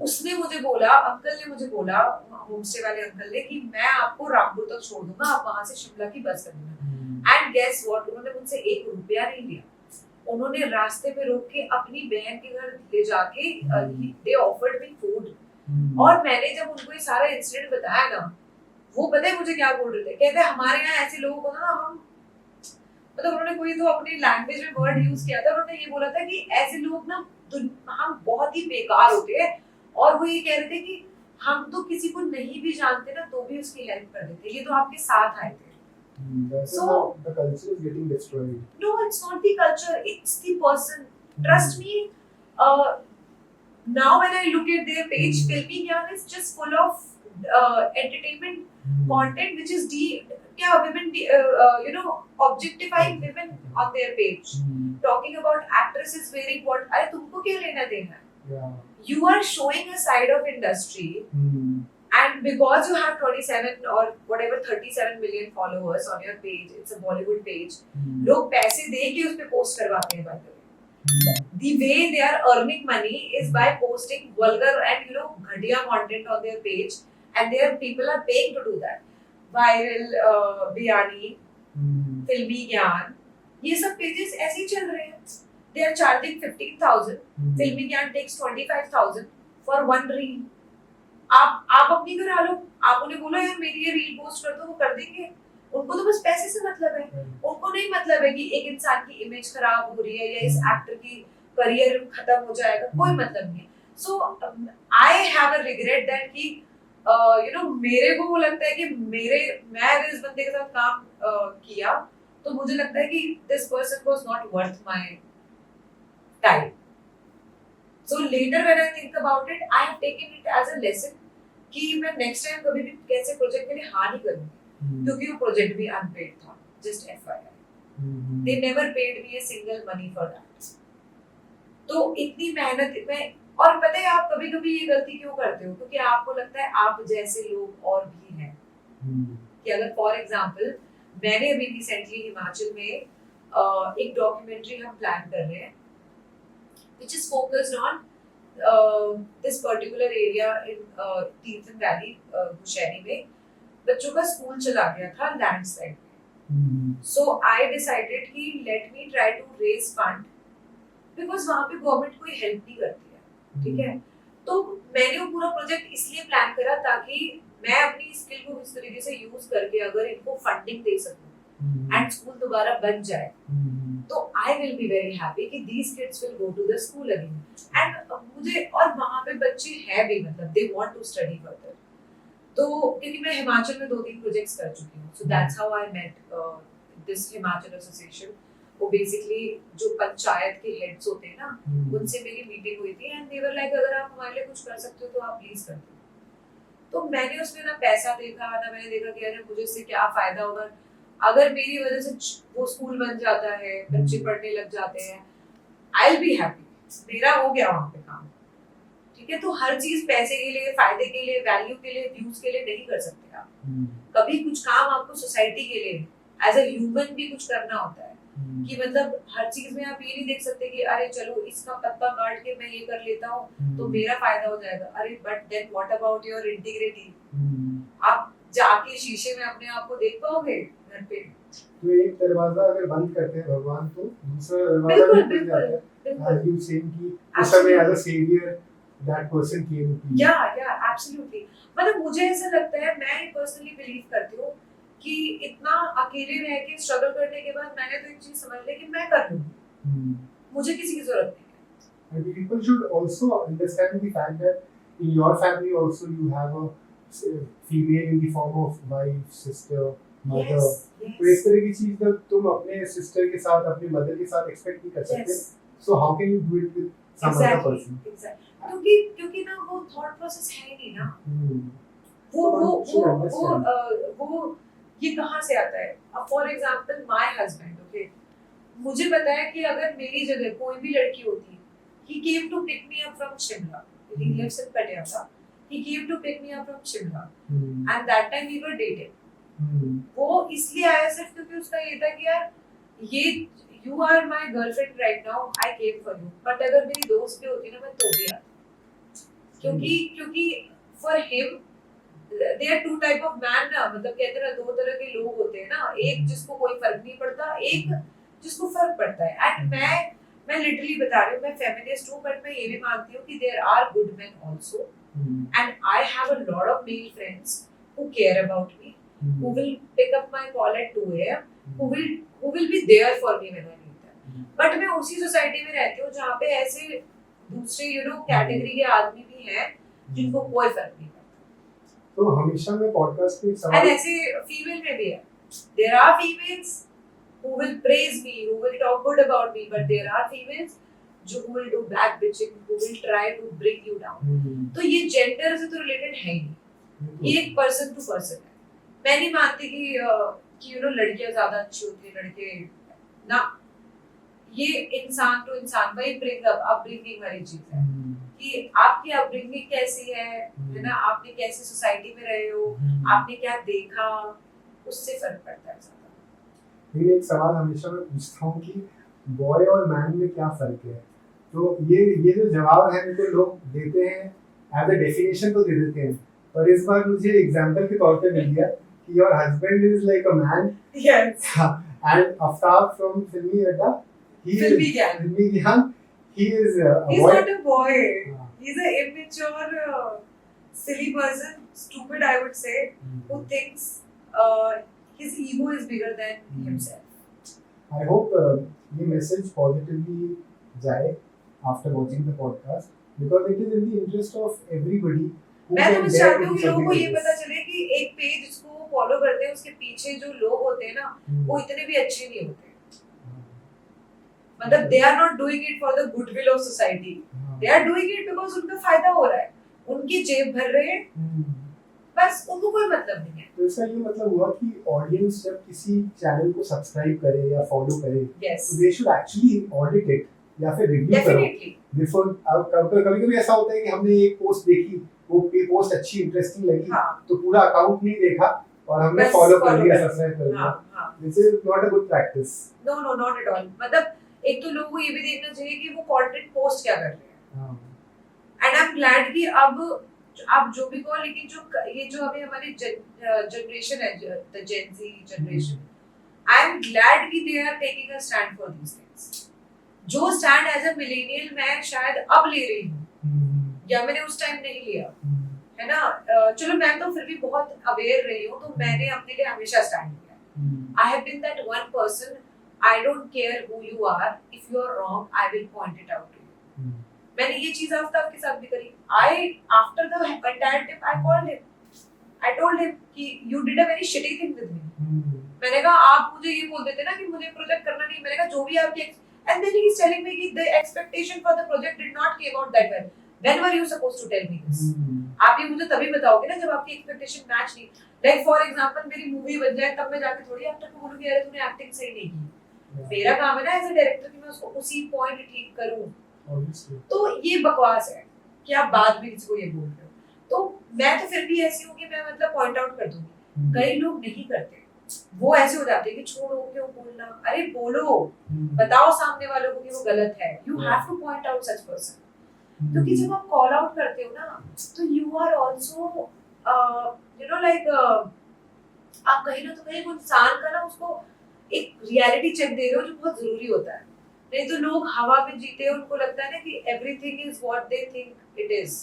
उसने मुझे बोला, अंकल ने मुझे बोला, होम स्टे वाले अंकल ने, कि मैं आपको रामपुर तक छोड़ दूंगा, आप वहां से शिमला की बस कर लेना, एंड गेस व्हाट, उन्होंने मुझसे 1 रुपया नहीं लिया, उन्होंने रास्ते में रोक के अपनी बहन के घर ले जाके दे ऑफर्ड मी फूड, और मैंने जब उनको ये सारा इंसिडेंट बताया ना, वो पता है मुझे क्या बोल रहे थे, कहते हमारे यहाँ ऐसे लोगों को ना हम, मतलब उन्होंने कोई तो अपनी लैंग्वेज में वर्ड यूज किया था, उन्होंने ये बोला था कि ऐसे लोग ना हम बहुत ही बेकार होते हैं, और वो ये कह रहे थे कि हम तो किसी को नहीं भी जानते ना तो भी उसकी हेल्प कर देते, ये तो आपके साथ आए थे। So the culture is getting destroyed. No, it's not the culture, it's the person. Trust me, now when I look at their page, Filmy Gyan is just full of entertainment content, which is women, you know, objectifying women on their page, talking about actresses wearing what, अरे तुमको क्या लेना देना है? Yeah. You are showing a side of industry, and because you have 27 or whatever 37 million followers on your page, it's a Bollywood page, लोग पैसे दे के उस पे पोस्ट करवाते हैं, by the way. The way they are earning money is by posting vulgar and you know घटिया content on their page, and their people are paying to do that. Viral, Biyani, Filmy Gyan, ये सब pages ऐसे ही चल रहे हैं. They are charging 15,000. Filmy Gyan takes 25,000 for one reel. आप अपनी करा लो, आप उन्हें बोलो यार मेरी ये रील पोस्ट कर दो, वो कर देंगे, उनको तो बस पैसे से मतलब है, उनको नहीं मतलब है कि एक इंसान की इमेज खराब हो रही है या इस एक्टर की करियर खत्म हो जाएगा, कोई मतलब नहीं। So I have a regret that कि यू नो मेरे को वो लगता है कि मैं अगर इस बंदे के साथ काम किया तो मुझे लगता है कि this person was not worth my time. So later when I think about it, I have taken it as a lesson कि मैं next time कभी भी कैसे प्रोजेक्ट के लिए हाँ नहीं करूँगी, क्योंकि वो प्रोजेक्ट भी unpaid था, just FYI. They never paid me a single money for that. तो इतनी मेहनत में, और पता है आप कभी कभी ये गलती क्यों करते हो, क्योंकि आपको लगता है आप जैसे लोग और भी हैं, कि अगर फॉर एग्जाम्पल मैंने अभी रिसेंटली हिमाचल में एक डॉक्यूमेंट्री हम प्लान कर रहे हैं which is focused on this particular area in Teerthan Valley, Bushari में बच्चों का स्कूल चला गया था लैंडस्लाइड में। So I decided कि let me try to raise fund because वहाँ पे गवर्नमेंट कोई हेल्प नहीं करती है, ठीक है। तो मैंने वो पूरा प्रोजेक्ट इसलिए प्लान करा ताकि मैं अपनी स्किल को इस तरीके से यूज करके अगर इनको फंडिंग दे सकूं एंड स्कूल दोबारा बन जाए, तो I will be very happy कि these kids will go to the school again. And मुझे, और वहाँ पे बच्चे हैं भी, मतलब they want to study further. तो क्योंकि मैं हिमाचल में 2-3 प्रोजेक्ट्स कर चुकी हूँ, so that's how I met this Himachal association. वो बेसिकली जो पंचायत के हेड्स होते हैं ना, उनसे मेरी मीटिंग हुई थी एंड दे वर लाइक अगर आप हमारे लिए कुछ कर सकते हो तो आप प्लीज कर दो। तो मैंने उसमें ना पैसा देखा ना मैंने देखा कि अरे मुझे इससे क्या फायदा होगा, अगर मेरी वजह से वो स्कूल बन जाता है, बच्चे पढ़ने लग जाते हैं, आई विल बी हैप्पी, मेरा हो गया वहाँ पे काम। ठीक है, तो हर चीज पैसे के लिए, फायदे के लिए, वैल्यू के लिए, व्यूज के लिए नहीं कर सकते आप। कभी कुछ काम आपको सोसाइटी के लिए एज अ ह्यूमन भी कुछ करना होता है, कि मतलब हर चीज में आप ये नहीं देख सकते कि अरे चलो इसका पत्ता काट के मैं ये कर लेता हूँ तो मेरा फायदा हो जाएगा। अरे but then what about your integrity? आप जाके शीशे में अपने आप को देख पाओगे घर पे? तो एक दरवाजा अगर बंद करते हैं भगवान तो दूसरा दरवाजा भी खुल जाता है। As you saying कि उस समय as a savior that person came to you. या एब्सोल्युटली। मतलब मुझे ऐसा लगता है, मैं पर्सनली बिलीव करती हूँ कि इतना अकेले रह के स्ट्रगल करने के बाद मैंने तो एक चीज समझ ली कि मैं कर लूंगी, मुझे किसी की जरूरत नहीं है। And people should also understand the fact that in your family also you have a female in the form of wife, sister, mother. तो इस तरह की चीज जब तुम अपने सिस्टर के साथ, अपने मदर के साथ एक्सपेक्ट नहीं कर सकते, so how can you do it with some other person? क्योंकि ना वो थॉट प्रोसेस है नहीं ना, वो ये कहाँ से आता है? अब for example my husband, okay, मुझे पता है कि अगर मेरी जगह कोई भी लड़की होती, he came to pick me up from Shimla, he lives in Patiala, he came to pick me up from Shimla, and that time we were dating. वो इसलिए आया सिर्फ क्योंकि उसका ये था कि यार ये you are my girlfriend right now, I came for you. But अगर मेरी दोस्त भी होती ना मैं तो भी आती, क्योंकि for him there are two type of man ना, मतलब कहते हैं ना दो तरह के लोग होते हैं ना, एक जिसको कोई फर्क नहीं पड़ता, एक जिसको फर्क पड़ता है। एंड मैं लिटरली बता रही हूँ, मैं फेमिनिस्ट हूँ बट मैं ये भी मानती हूँ कि there are good men also, and I have a lot of male friends who care about me, who will pick up my call at 2 a.m, who will be there for me when I need them. But मैं उसी society में रहती हूँ जहाँ पे ऐसे दूसरे category के आदमी भी हैं जिनको कोई फर्क नहीं पड़ता। तो हमेशा मैं पॉडकास्ट में सवाल, एंड ऐसे फीमेल में भी है, there are females who will praise me, who will talk good about me, but there are females who will do back bitching, who will try to bring you down. तो ये gender से तो related है ही नहीं, ये एक person to person है। मैं नहीं मानती कि लड़कियां ज्यादा अच्छी होती है, लड़के ना, ये इंसान टू इंसान वही अपब्रिंगिंग वाली चीज है कि आपकी अपब्रिंगिंग कैसी है ना, आपने कैसे सोसाइटी में रहे हो, आपने क्या देखा, उससे फर्क पड़ता है ज्यादा। लेकिन एक सवाल हमेशा मैं पूछता हूँ कि बॉय और मैन में क्या फर्क है? तो ये जो जवाब है इनको लोग देते हैं एज अ डेफिनेशन तो दे देते हैं, पर इस बार मुझे एग्जांपल के तौर पे मिल गया कि your husband is like a man, yes, and Aftab from फिल्मी अड्डा, फिल्मी ज्ञान, he is a he's boy. not a boy, he's an immature silly person, stupid I would say, who thinks his ego is bigger than himself. I hope ये message positively जाए after watching the podcast, because it is in the interest of everybody. मैं तो बस चाहती हूँ कि लोगों को ये पता चले कि एक पेज जिसको वो फॉलो करते हैं उसके पीछे जो लोग होते हैं ना, वो इतने भी अच्छे नहीं होते। मतलब they are not doing it for the goodwill of society, they are doing it because उनका फायदा हो रहा है, उनकी जेब भर रहे हैं, बस उनको कोई मतलब नहीं है। तो इसका ये मतलब हुआ कि ऑडियंस जब किसी चैनल को सब्सक्राइब करे या फॉलो करे, तो they should actually audit it या फिर रिव्यू करो बिफोर। कभी-कभी ऐसा होता है कि हमने एक पोस्ट देखी, वो पोस्ट अच्छी इंटरेस्टिंग लगी, तो पूरा अकाउंट नहीं देखा और हमने फॉलो कर लिया, सब्सक्राइब कर लिया। This is not a good practice. No not at all. मतलब एक तो लोगों को ये भी देखना चाहिए कि वो कंटेंट पोस्ट क्या कर रहे हैं, एंड आई एम ग्लैड कि अब आप जो भी कहो, लेकिन जो अभी हमारी जनरेशन है, the Gen Z generation, I am glad कि they are taking a stand for these things. जो स्टैंड एज अ मिलेनियल मैं शायद अब ले रही हूँ, या मैंने उस टाइम नहीं लिया, है ना। चलो मैं तो फिर भी बहुत अवेयर रही हूँ, तो मैंने अपने लिए हमेशा स्टैंड लिया। I have been that one person, I don't care who you are, if you are wrong I will point it out to you. मैंने ये चीज आफ्ताब के साथ भी करी. I after the entire trip I called him, I told him कि you did a very shitty thing with me. मैंने कहा आप मुझे ये बोल देते ना कि मुझे प्रोजेक्ट करना नहीं, मैंने कहा जो भी आपकी, and then he is telling me कि the expectation for the project did not came out that well. When were you supposed to tell me this? आप ये मुझे तभी बताओगे ना जब आपकी एक्सपेक्टेशन मैच नहीं. लाइक फॉर एग्जांपल मेरी मूवी बन जाए तब मैं जाके थोड़ी एक्टर को बोलूंगी अरे तूने एक्टिंग सही नहीं की. मेरा काम है ना एज अ डायरेक्टर कि मैं उसको उसी पॉइंट ठीक करूं. तो ये बकवास है कि आप बाद में किसी को ये बोल रहे हो. तो मैं तो फिर भी ऐसी हूँ कि मैं मतलब पॉइंट आउट कर दूंगी. कई लोग नहीं करते, वो ऐसे हो जाते हैं कि छोड़ो क्यों बोलना, अरे बोलो, बताओ सामने वालों को कि वो गलत है. You have to point out such person. क्योंकि जब आप कॉल आउट करते हो ना तो you are also you know like आप कहीं ना तो कहीं वो इंसान का ना उसको एक रियलिटी चेक दे रहे हो जो बहुत जरूरी होता है. नहीं तो लोग हवा में जीते हैं, उनको लगता है ना कि everything is what they think it is.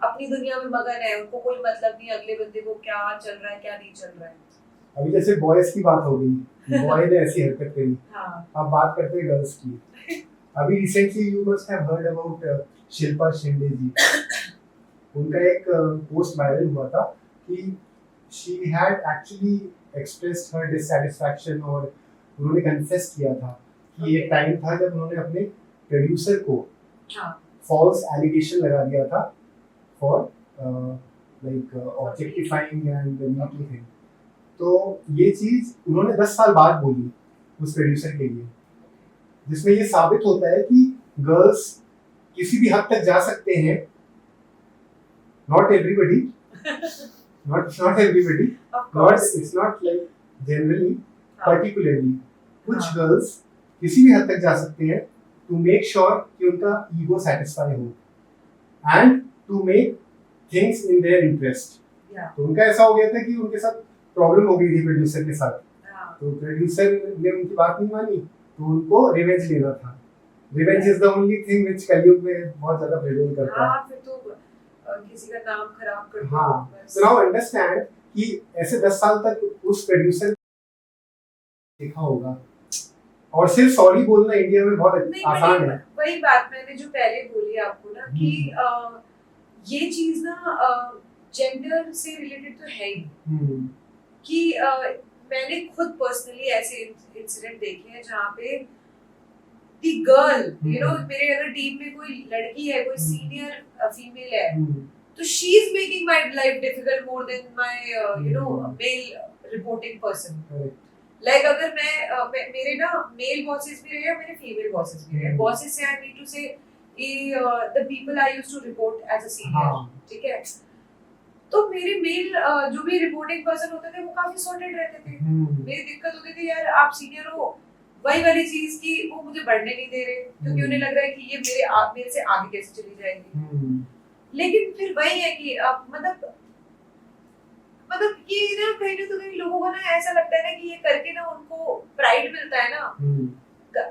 अपनी दुनिया में मगन है, उनको कोई मतलब नहीं अगले बंदे को क्या चल रहा है क्या नहीं चल रहा है. अभी जैसे बॉयज की बात हो गई, बॉय ने ऐसी हरकत करी. हाँ. अब बात करते हैं गर्ल्स की. अभी recently you must have heard about Shilpa Shinde ji. उनका एक पोस्ट वायरल हुआ था कि she had actually expressed her dissatisfaction और उन्होंने कन्फेस किया था कि एक टाइम था जब उन्होंने अपने प्रोड्यूसर को फॉल्स एलिगेशन लगा दिया था for like objectifying and neatly thing. तो ये चीज उन्होंने 10 साल बाद बोली उस प्रोड्यूसर के लिए, जिसमें ये साबित होता है कि गर्ल्स किसी भी हद तक जा सकते हैं. Not everybody, not everybody, it's not like generally, particularly कुछ गर्ल्स किसी भी हद तक जा सकते हैं to make sure कि उनका ईगो सेटिस्फाई हो and to make things in their interest. तो उनका ऐसा हो गया था कि उनके साथ प्रॉब्लम हो गई थी प्रोड्यूसर के साथ. तो प्रोड्यूसर ने उनकी बात नहीं मानी तो उनको रिवेंज लेना था. Revenge is the only thing which कलयुग में बहुत ज्यादा प्रेजेंट करता है. फिर तो किसी का नाम खराब कर दो. हाँ. So now understand कि ऐसे 10 साल तक उस प्रोड्यूसर देखा होगा और सिर्फ सॉरी बोलना इंडिया में बहुत आसान है. वही बात मैंने जो पहले बोली आपको ना कि ये चीज ना जेंडर से रिलेटेड तो है ही. कि मैंने खुद पर्सनली ऐसे इंसिडेंट देखे हैं जहाँ पे दी गर्ल यू नो, मेरे अगर टीम में कोई लड़की है, कोई सीनियर फीमेल है, तो she is making my life difficult more than my you know male reporting person. Like अगर मैं मेरे ना मेल बॉसेस भी रहे हैं, मेरे फीमेल बॉसेस भी रहे. बॉसेस से I need to say the people I used to report as a senior. ठीक है. तो मेरे मेल जो भी रिपोर्टिंग पर्सन होते थे वो काफी सॉर्टेड रहते थे. मेरी दिक्कत होती थी यार आप सीनियर हो, वही वाली चीज की वो मुझे बढ़ने नहीं दे रहे क्योंकि उन्हें लग रहा है कि ये मेरे से आगे कैसे चली जाएगी. लेकिन फिर वही है कि मतलब ये ना कहीं ना तो कहीं लोगों को ना ऐसा लगता है ना कि ये करके ना उनको प्राइड मिलता है ना.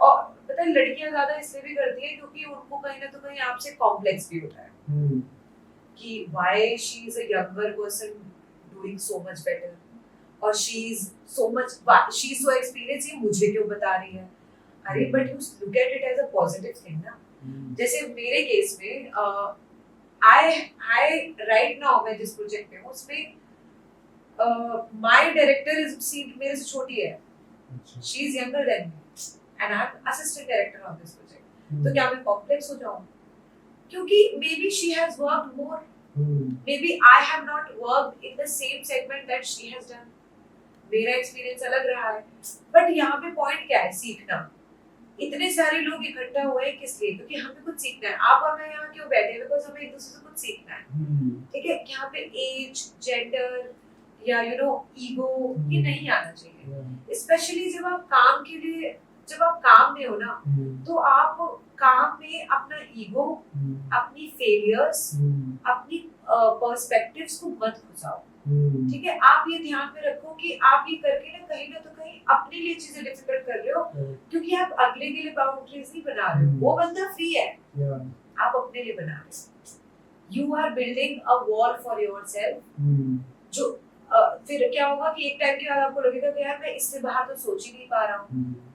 और पता है लड़कियां ज्यादा इसलिए भी करती हैं क्योंकि उनको कहीं ना तो कहीं आपसे कॉम्प्लेक्स भी होता है कि why she is a younger person doing so much better और शी इज सो एक्सपीरियंस, ये मुझे क्यों बता रही है. अरे but you look at it as a positive thing ना. जैसे मेरे केस में आई राइट नाउ मैं जिस प्रोजेक्ट में हूँ उसमें माय डायरेक्टर इज मेरे से छोटी है. She is younger than me and I am assistant director on this project. तो क्या मैं कॉम्प्लेक्स हो जाऊँ क्योंकि maybe she has worked more, maybe I have not worked in the same segment that she has done. मेरा experience अलग रहा है. बट यहाँ पे पॉइंट क्या है, सीखना. इतने सारे लोग इकट्ठा हुए हैं किस लिए? क्योंकि हमें कुछ सीखना है. आप और मैं यहाँ क्यों बैठे हैं? बिकॉज हमें एक दूसरे से कुछ सीखना है. ठीक है. यहाँ पे एज, जेंडर या यू नो ईगो ये नहीं आना चाहिए. स्पेशली जब आप काम के लिए, जब आप काम में हो ना तो आप काम में अपना ईगो, अपनी फेलियर्स, अपनी पर्सपेक्टिव्स को मत घुसाओ. ठीक है. आप ये ध्यान में रखो कि आप ये करके ना तो कहीं अपने लिए चीजें डिफिकल्ट कर रहे हो क्योंकि आप अगले के लिए बाउंड्रीज नहीं बना रहे हो. वो बंदा फ्री है, आप अपने लिए बना रहे हो. You are building a wall for yourself. जो फिर क्या होगा कि एक टाइम के बाद आपको लगेगा कि यार मैं इससे बाहर तो सोच ही नहीं पा रहा हूँ.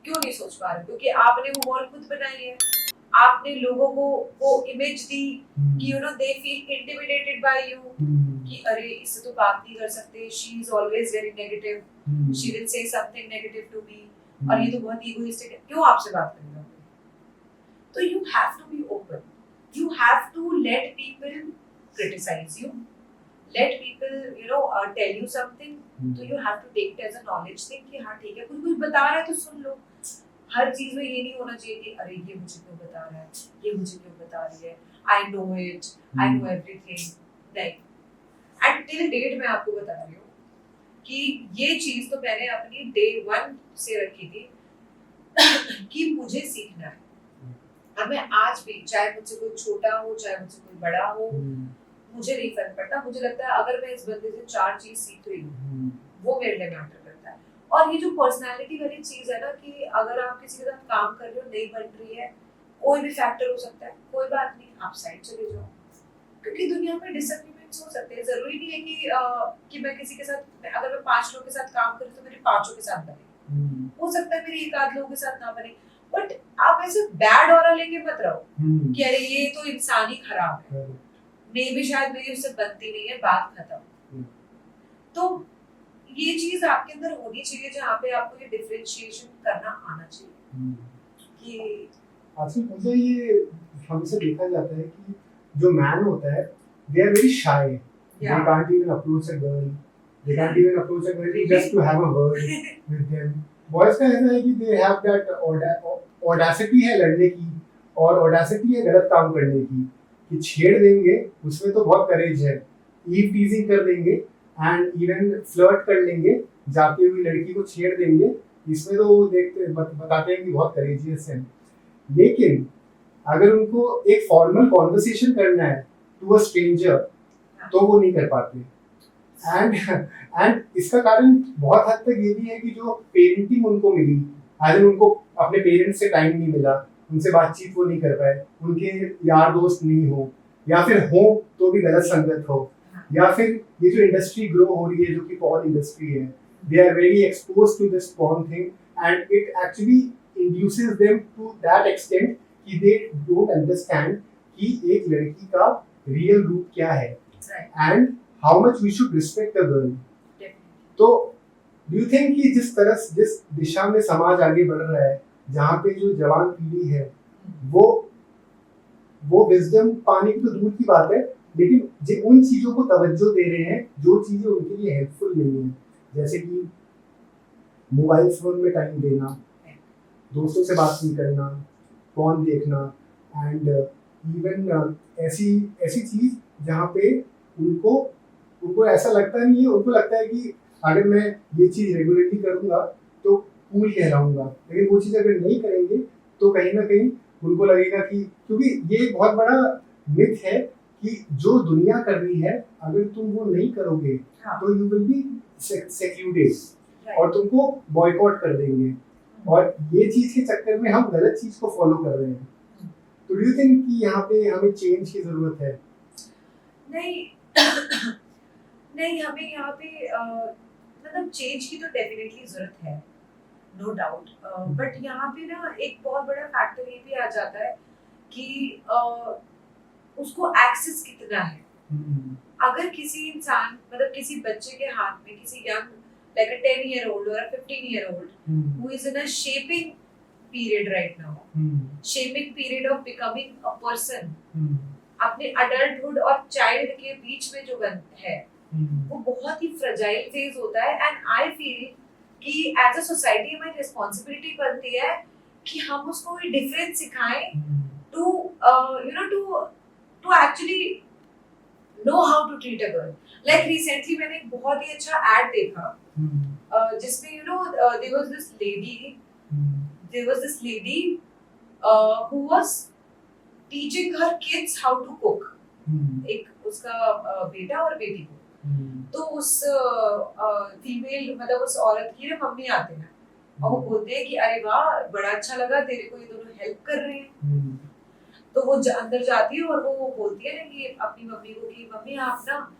क्यों नहीं सोच पा रहा? क्योंकि आपने वो वॉल खुद बनाई है. आपने लोगों को वो इमेज दी कि you know they feel intimidated by you कि अरे इससे तो बात नहीं कर सकते, she is always very negative, she will say something negative to me, और ये तो बहुत इगोइस्टिक है, क्यों आपसे बात करेगा? तो you have to be open, you have to let people criticize you, let people tell you something, तो you have to take it as a knowledge thing कि हाँ ठीक है, कुछ बता रहा है तो सुन लो। हर चीज में ये नहीं होना चाहिए कि अरे ये मुझे क्यों बता रहा है, ये मुझे क्यों बता रही है, I know it, I know everything, नहीं। and till date मैं आपको बता रही हूँ कि ये चीज तो मैंने अपनी day 1 से रखी थी कि मुझे सीखना है, और मैं आज भी, चाहे मुझसे कोई छोटा हो चाहे मुझसे कोई बड़ा हो, मुझे नहीं फर्क पड़ता। मुझे लगता है अगर मैं इस बंदे से 4 चीज सीख रही हूँ वो मेरे लिए मैटर करता है। और ये जो पर्सनालिटी वाली चीज है ना कि अगर आप किसी के साथ काम कर रहे हो, नहीं बन रही है, कोई भी फैक्टर हो सकता है, कोई बात नहीं, आप साइड चले जाओ, क्योंकि दुनिया में डिसएग्रीमेंट्स हो सकते हैं। जरूरी नहीं है कि मैं किसी के साथ, अगर मैं 5 लोगों के साथ काम करूँ तो मेरे 5 के साथ बने, हो सकता है मेरे 1-8 लोगों के साथ ना बने, बट आप ऐसे बैड ऑरा लेके मत रहो कि अरे ये तो इंसान ही खराब है, मे भी शायद मेरी उससे बनती नहीं है, बात खत्म। तो ये चीज आपके अंदर होनी चाहिए जहाँ पे आपको ये डिफरेंशिएशन करना आना चाहिए कि आजकल मुझे ये हमेशा देखा जाता है कि जो मैन होता है they are very shy, they can't even approach a girl, they can't even approach a girl just to have a word with them. Boys का ऐसा है कि दे हैव दैट ऑडेसिटी है लड़ने की, और ऑडेसिटी है गलत काम करने की, कि छेड़ देंगे उसमें तो बहुत करेज है, ईव टीजिंग कर देंगे एंड इवन फ्लर्ट कर लेंगे, जाती हुई लड़की को छेड़ देंगे, इसमें तो देखते बताते हैं कि बहुत करेजियस है। लेकिन अगर उनको एक फॉर्मल कॉन्वर्सेशन करना है टू अ स्ट्रेंजर तो वो नहीं कर पाते। एंड इसका कारण बहुत हद तक ये भी है कि जो पेरेंटिंग उनको मिली, आज उनको अपने पेरेंट्स से टाइम नहीं मिला, उनसे बातचीत वो नहीं कर पाए, उनके यार दोस्त नहीं हो, या फिर हो तो भी गलत संगत हो, या फिर ये जो इंडस्ट्री ग्रो हो रही है जो कि पॉर्न इंडस्ट्री है, they are very expose to this porn thing and it actually induces them to that extent कि दे डोंट अंडरस्टैंड कि एक लड़की का रियल रूप क्या है and how much we should respect a girl. तो डू यू थिंक कि जिस दिशा में समाज आगे बढ़ रहा है, जहाँ पे जो जवान पीढ़ी है वो विजडम पाने की तो दूर की बात है, लेकिन उन चीजों को तवज्जो दे रहे हैं जो चीजें उनके लिए हेल्पफुल नहीं है, जैसे कि मोबाइल फोन में टाइम देना, दोस्तों से बात नहीं करना, फोन देखना, एंड इवन ऐसी चीज जहाँ पे उनको ऐसा लगता नहीं है, उनको लगता है कि अगर मैं ये चीज रेगुलरली करूंगा तो कूल कहलाऊंगा, लेकिन वो चीज अगर नहीं करेंगे तो कहीं ना कहीं उनको लगेगा कि, क्योंकि ये बहुत बड़ा मिथ है कि जो दुनिया कर रही है अगर तुम वो नहीं करोगे तो यू विल बी सेक्लूडेड और तुमको बॉयकॉट कर देंगे, और ये चीज के चक्कर में हम गलत चीज को फॉलो कर रहे हैं। तो डू यू थिंक कि यहाँ पे हमें चेंज की जरूरत है? नहीं नहीं, हमें यहाँ पे मतलब चेंज की तो डेफिनेटली जरूरत है, नो डाउट, बट यहाँ पे ना एक बहुत बड़ा फैक्टर ये भी आ जाता है कि उसको एक्सेस कितना है। अगर किसी इंसान, मतलब किसी बच्चे के हाथ में, किसी young like a 10-year-old or a 15-year-old who is in a shaping period right now, shaping period of becoming a person, अपने adulthood और child के बीच में जो है वो बहुत ही fragile phase होता है, and I feel कि as a society हमारी responsibility बनती है कि हम उसको कोई difference सिखाएं to actually know how to treat a girl. Like recently मैंने एक बहुत ही अच्छा ad देखा जिसमें there was this lady who was teaching her kids how to cook, एक उसका बेटा और बेटी को, तो उस फीमेल, मतलब उस औरत की ना मम्मी आते हैं और वो बोलते हैं कि अरे वाह बड़ा अच्छा लगा तेरे को, ये दोनों हेल्प कर रहे हैं। तो वो अंदर जाती है और वो बोलती है ना कि अपनी मम्मी को कि मम्मी आप ना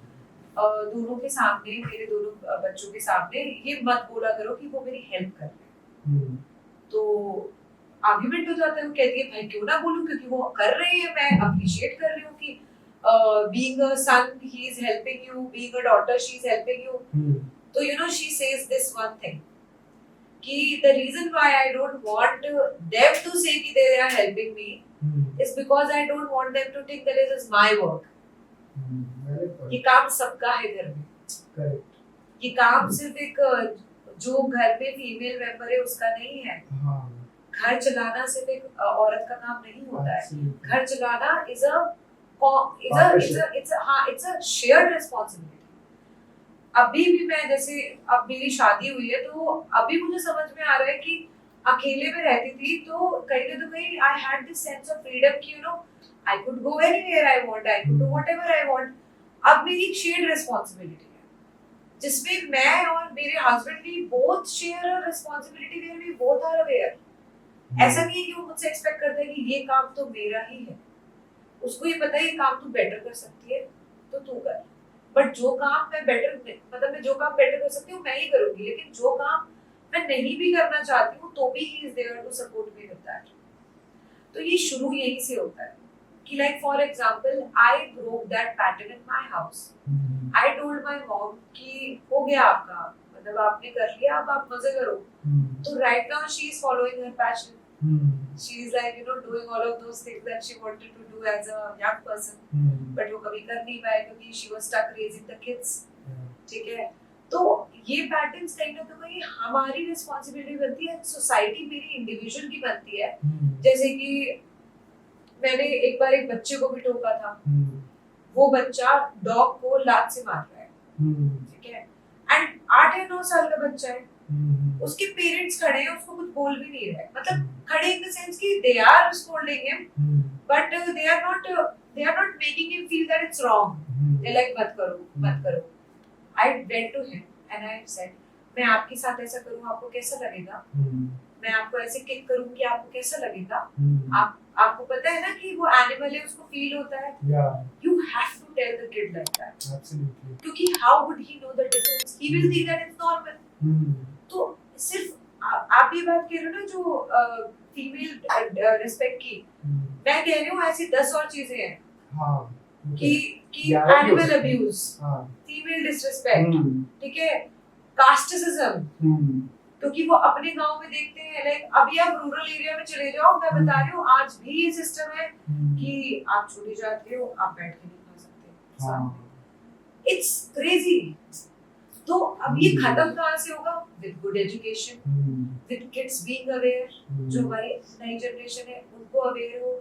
दोनों के सामने, मेरे दोनों बच्चों के सामने ये मत बोला करो कि वो मेरी हेल्प कर रहे हैं। तो आर्ग्यूमेंट हो जाता है। वो कहती है भाई क्यों ना बोलूं, क्योंकि वो कर रहे हैं, मैं अप्रिशिएट कर रही हूँ कि being a son he is helping you, being a daughter she is helping you. So you know she says this one thing कि the reason why I don't want them to say कि they are helping me is because I don't want them to think that it is my work. ये काम सबका है घर में। Correct. ये काम सिर्फ एक जो घर में फीमेल मेंबर है उसका नहीं है। घर चलाना सिर्फ एक औरत का काम नहीं होता है। घर चलाना is a shared responsibility. अभी भी मैं जैसे अब मेरी शादी हुई है तो अभी मुझे समझ में आ रहा है कि अकेले में रहती थी तो कहीं ना कहीं I had this sense of freedom कि you know I could go anywhere I want, I could do whatever I want. अब मेरी shared responsibility है जिसमें मैं और मेरे हस्बैंड भी both share a responsibility where we both are aware. ऐसा नहीं है कि वो मुझसे एक्सपेक्ट करते हैं कि ये काम तो मेरा ही है। उसको ये पता है ये काम तू बेटर कर सकती है तो तू कर, बट जो काम मैं जो काम बेटर कर सकती हूँ मैं ही करूंगी, लेकिन जो काम मैं नहीं भी करना चाहती हूँ तो भी he is there to support me with that. तो ये शुरू यहीं से होता है कि like for example I broke that pattern in my house. I told my mom कि हो गया आपका, मतलब आपने कर लिया, अब आप मजे करो। तो right now she is following her passion. She is like you know doing all of those things that she wanted to do as a young person, but वो कभी कर नहीं पाए क्योंकि she was stuck raising the kids. ठीक है, तो ये पैटर्न्स कहीं ना कहीं हमारी रिस्पॉन्सिबिलिटी बनती है, सोसाइटी मेरी इंडिविजुअल की बनती है। जैसे कि मैंने एक बार एक बच्चे को भी टोका था, वो बच्चा डॉग को लात से मार रहा है, ठीक है, एंड 8 या 9 साल का बच्चा है, उसके पेरेंट्स खड़े हैं, उसको कुछ बोल भी नहीं रहे, मतलब खड़े इन द सेंस कि they are scolding him but they are not making him feel that it's wrong. They like मत करो। I went to him and I said मैं आपके साथ ऐसा करूं आपको कैसा लगेगा, मैं आपको ऐसे किक करूंगी आपको कैसा लगेगा, आपको पता है ना कि वो एनिमल है, उसको फील होता है। You have to tell the kid like that, absolutely, क्योंकि how would he know the difference, he will think that it's normal. तो सिर्फ आप ये बात कह रहे हो ना जो फीमेल रिस्पेक्ट की, मैं कह रही हूँ ऐसी 10 और चीजें हैं। कि एनिमल अब्यूज, फीमेल डिसरिस्पेक्ट, ठीक है, कास्टिज्म, क्योंकि वो अपने गांव में देखते हैं, लाइक अभी आप रूरल एरिया में चले जाओ, मैं बता रही हूँ आज भी ये सिस्टम है कि आप छोटी जाति हो, आप बैठ के नहीं खा सकते। It's crazy. तो अब ये खत्म कहाँ से होगा? With good education, with kids being aware, जो हमारी नई जनरेशन है उनको अवेयर हो,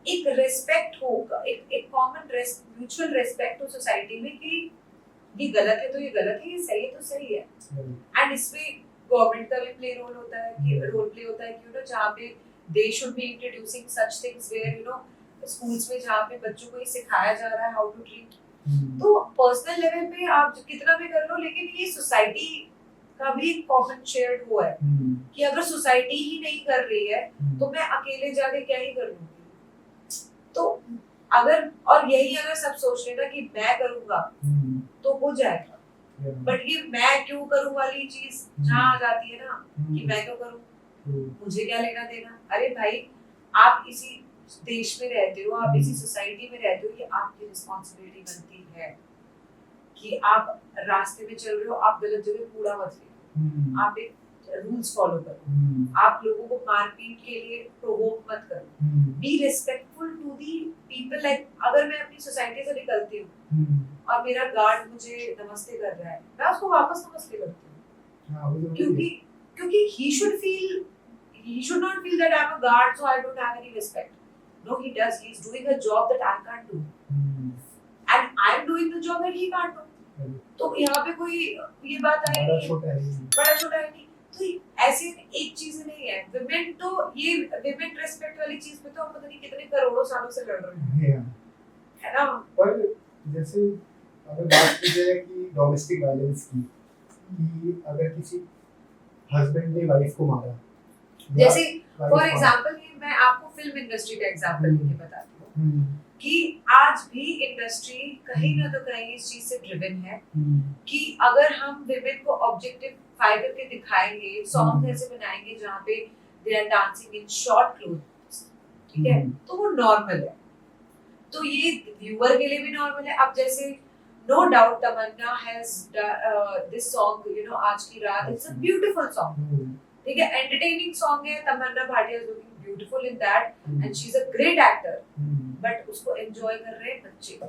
एक रेस्पेक्ट होगा, एक कॉमन म्यूचुअल रेस्पेक्ट हो सोसाइटी में कि ये गलत है तो ये गलत है, ये सही है तो सही है। एंड इसमें गवर्नमेंट का भी प्ले रोल होता है कि यू नो जहाँ पे they should be introducing such things where you know schools में जहाँ पे बच्चों को ये सिखाया जा रहा है हाउ टू ट्रीट। तो पर्सनल लेवल पे आप कितना भी कर लो, लेकिन ये सोसाइटी का भी कॉमन शेयर्ड हुआ है कि अगर सोसाइटी ही नहीं कर रही है तो मैं अकेले जाके क्या ही कर लूंगी। तो अगर और यही अगर सब सोच रहे ना कि मैं करूंगा तो हो जाएगा, बट ये मैं क्यों करूं वाली चीज जहाँ आ जाती है ना कि मैं क्यों करूं, मुझे क्या लेना देना। अरे भाई आप इसी देश में रहते हो, आप इसी सोसाइटी में रहते हो, ये आपकी रिस्पॉन्सिबिलिटी बनती है कि आप रास्ते में चल रहे हो, आप गलत जगह कूड़ा मत फेंको, आप एक रूल्स फॉलो करो, आप लोगों को मारपीट के लिए प्रोवोक मत करो, be respectful to the people. Like अगर मैं अपनी सोसाइटी से निकलती हूँ और मेरा गार्ड मुझे नमस्ते कर रहा है, मैं उसको वापस नमस्ते करती हूँ, क्योंकि he should not feel that I'm a guard so I don't have any respect. No, he does. He's doing a job that I can't do, and I'm doing the job that he can't do. तो यहाँ पे कोई ये बात आई नहीं है, बड़ा छोटा है नहीं। तो ऐसे एक चीज नहीं है। विमेन तो ये विमेन रेस्पेक्ट वाली चीज पे तो हम पता नहीं कितने करोड़ों सालों से लड़ रहे हैं, है ना। पर जैसे अगर बात की जाए कि डोमेस्टिक वायलेंस की, कि अगर किसी हस्बैंड ने वाइफ को मारा, जैसे फॉर एग्जांपल मैं आपको फिल्म इंडस्ट्री का एग्जांपल लेके बताती हूँ कि आज भी इंडस्ट्री कहीं ना तो कहीं इस चीज से ड्रिवन है कि अगर हम विमेन को ऑब्जेक्टिफाई करके दिखाएंगे, सॉन्ग ऐसे बनाएंगे जहाँ पे they are dancing in short clothes, ठीक है, तो वो नॉर्मल है। तो ये व्यूअर के लिए भी नॉर्मल है। अब जैसे no doubt Tamannaah has this song, you know, आज की रात, इट्स अ ब्यूटीफुल सॉन्ग, ठीक है, एंटरटेनिंग सॉन्ग है। Tamannaah Bhatia is looking beautiful in that and she is a great actor, but उसको एंजॉय कर रहे हैं बच्चे।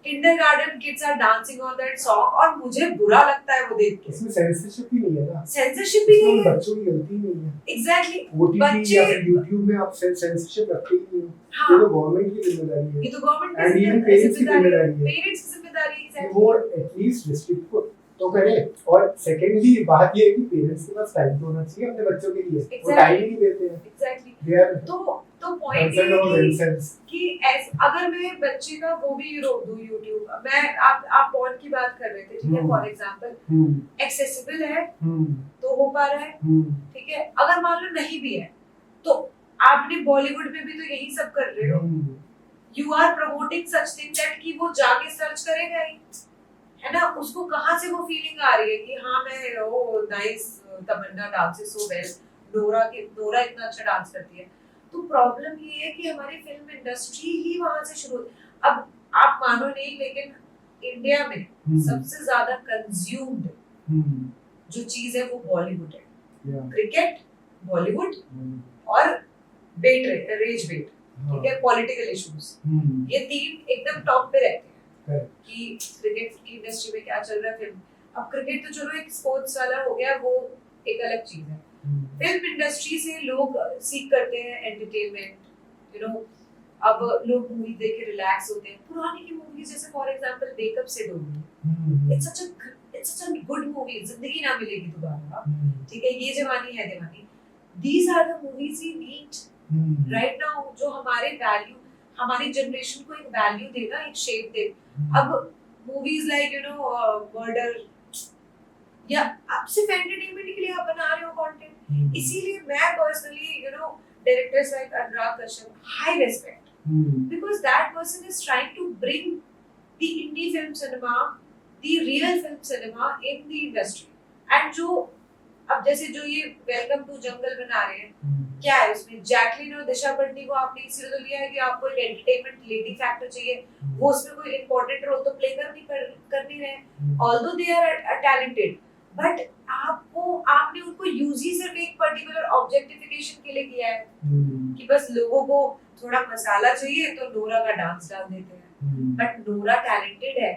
Kindergarten kids are dancing on that song और मुझे बुरा लगता है वो देख के। इसमें सेंसरशिप ही नहीं है ना, सेंसरशिप भी नहीं है, बच्चों की गलती नहीं है। एग्जैक्टली, ओटीटी या फिर यूट्यूब में आप सेंसरशिप रखते ही नहीं हो। हाँ, ये तो गवर्नमेंट की जिम्मेदारी है, ये तो गवर्नमेंट एंड इवन की पेरेंट्स की जिम्मेदारी है, जिम्मेदारी है पेरेंट्स की जिम्मेदारी कि एग्जैक्टली। वो एटलीस्ट रिस्ट्रिक्ट तो करे। और सेकेंडली बात ये है कि पेरेंट्स के पास टाइम तो होना चाहिए अपने बच्चों के लिए, वो टाइम ही नहीं देते हैं। एग्जैक्टली, दे आर तो पॉइंट ये है कि अगर मैं बच्चे का वो भी रोक दूं यूट्यूब, मैं आप पॉन की बात कर रहे थे, ठीक है, फॉर एग्जांपल एक्सेसिबल है तो हो पा रहा है, ठीक है, अगर मान लो नहीं भी है तो आपने बॉलीवुड में भी तो यही सब कर रहे हो, you are promoting such thing that कि वो जाके सर्च करेगा ही, है ना, उसको कहाँ से वो फीलिंग आ रही है कि हाँ मैं ओ नाइस तमन्ना डांसेस सो वेल, नोरा इतना अच्छा डांस करती है। तो प्रॉब्लम ये है कि हमारी फिल्म इंडस्ट्री ही वहां से शुरू, अब आप मानो नहीं लेकिन इंडिया में सबसे ज्यादा कंज्यूम्ड जो चीज है वो बॉलीवुड है, क्रिकेट, बॉलीवुड और रेज बेट, ठीक है, पॉलिटिकल इश्यूज, ये तीन एकदम टॉप पे रहते हैं कि क्रिकेट की इंडस्ट्री में क्या चल रहा है। फिल्म, अब क्रिकेट तो चलो एक स्पोर्ट्स वाला हो गया, वो एक अलग चीज है। फिल्म इंडस्ट्री से लोग सीख करते हैं एंटरटेनमेंट, यू नो, अब लोग मूवी देख के रिलैक्स होते हैं। पुरानी की मूवीज जैसे फॉर एग्जांपल वेकअप से डोली, it's such a good movie, Zindagi Na Milegi Dobara, ठीक है, Yeh Jawaani Hai Deewani, these are the movies we need right now, जो हमारे वैल्यू, हमारी जनरेशन को एक वैल्यू देना, एक शेप दे। अब movies like you no murder, या आप सिर्फ एंटरटेनमेंट के लिए आप बना रहे हो कंटेंट, इसीलिए मैं personally you know directors like Anurag Kashyap, high respect, because that person is trying to bring the indie film cinema, the real film cinema in the industry, and जो अब जैसे जो ये वेलकम टू जंगल बना रहे हैं, क्या है उसमें जैकलिन और दिशा पटनी को आपने इसलिए तो लिया है कि आपको एक एंटरटेनमेंट लेडी फैक्टर चाहिए, वो उसमें कोई इंपॉर्टेंट रोल तो प्ले कर नहीं रहे, although they are talented, but आपने उनको यूज ही सिर्फ एक पर्टिकुलर ऑब्जेक्टिफिकेशन के लिए किया है कि बस लोगों को थोड़ा मसाला चाहिए तो नोरा का डांस डाल देते हैं, बट नोरा टैलेंटेड है।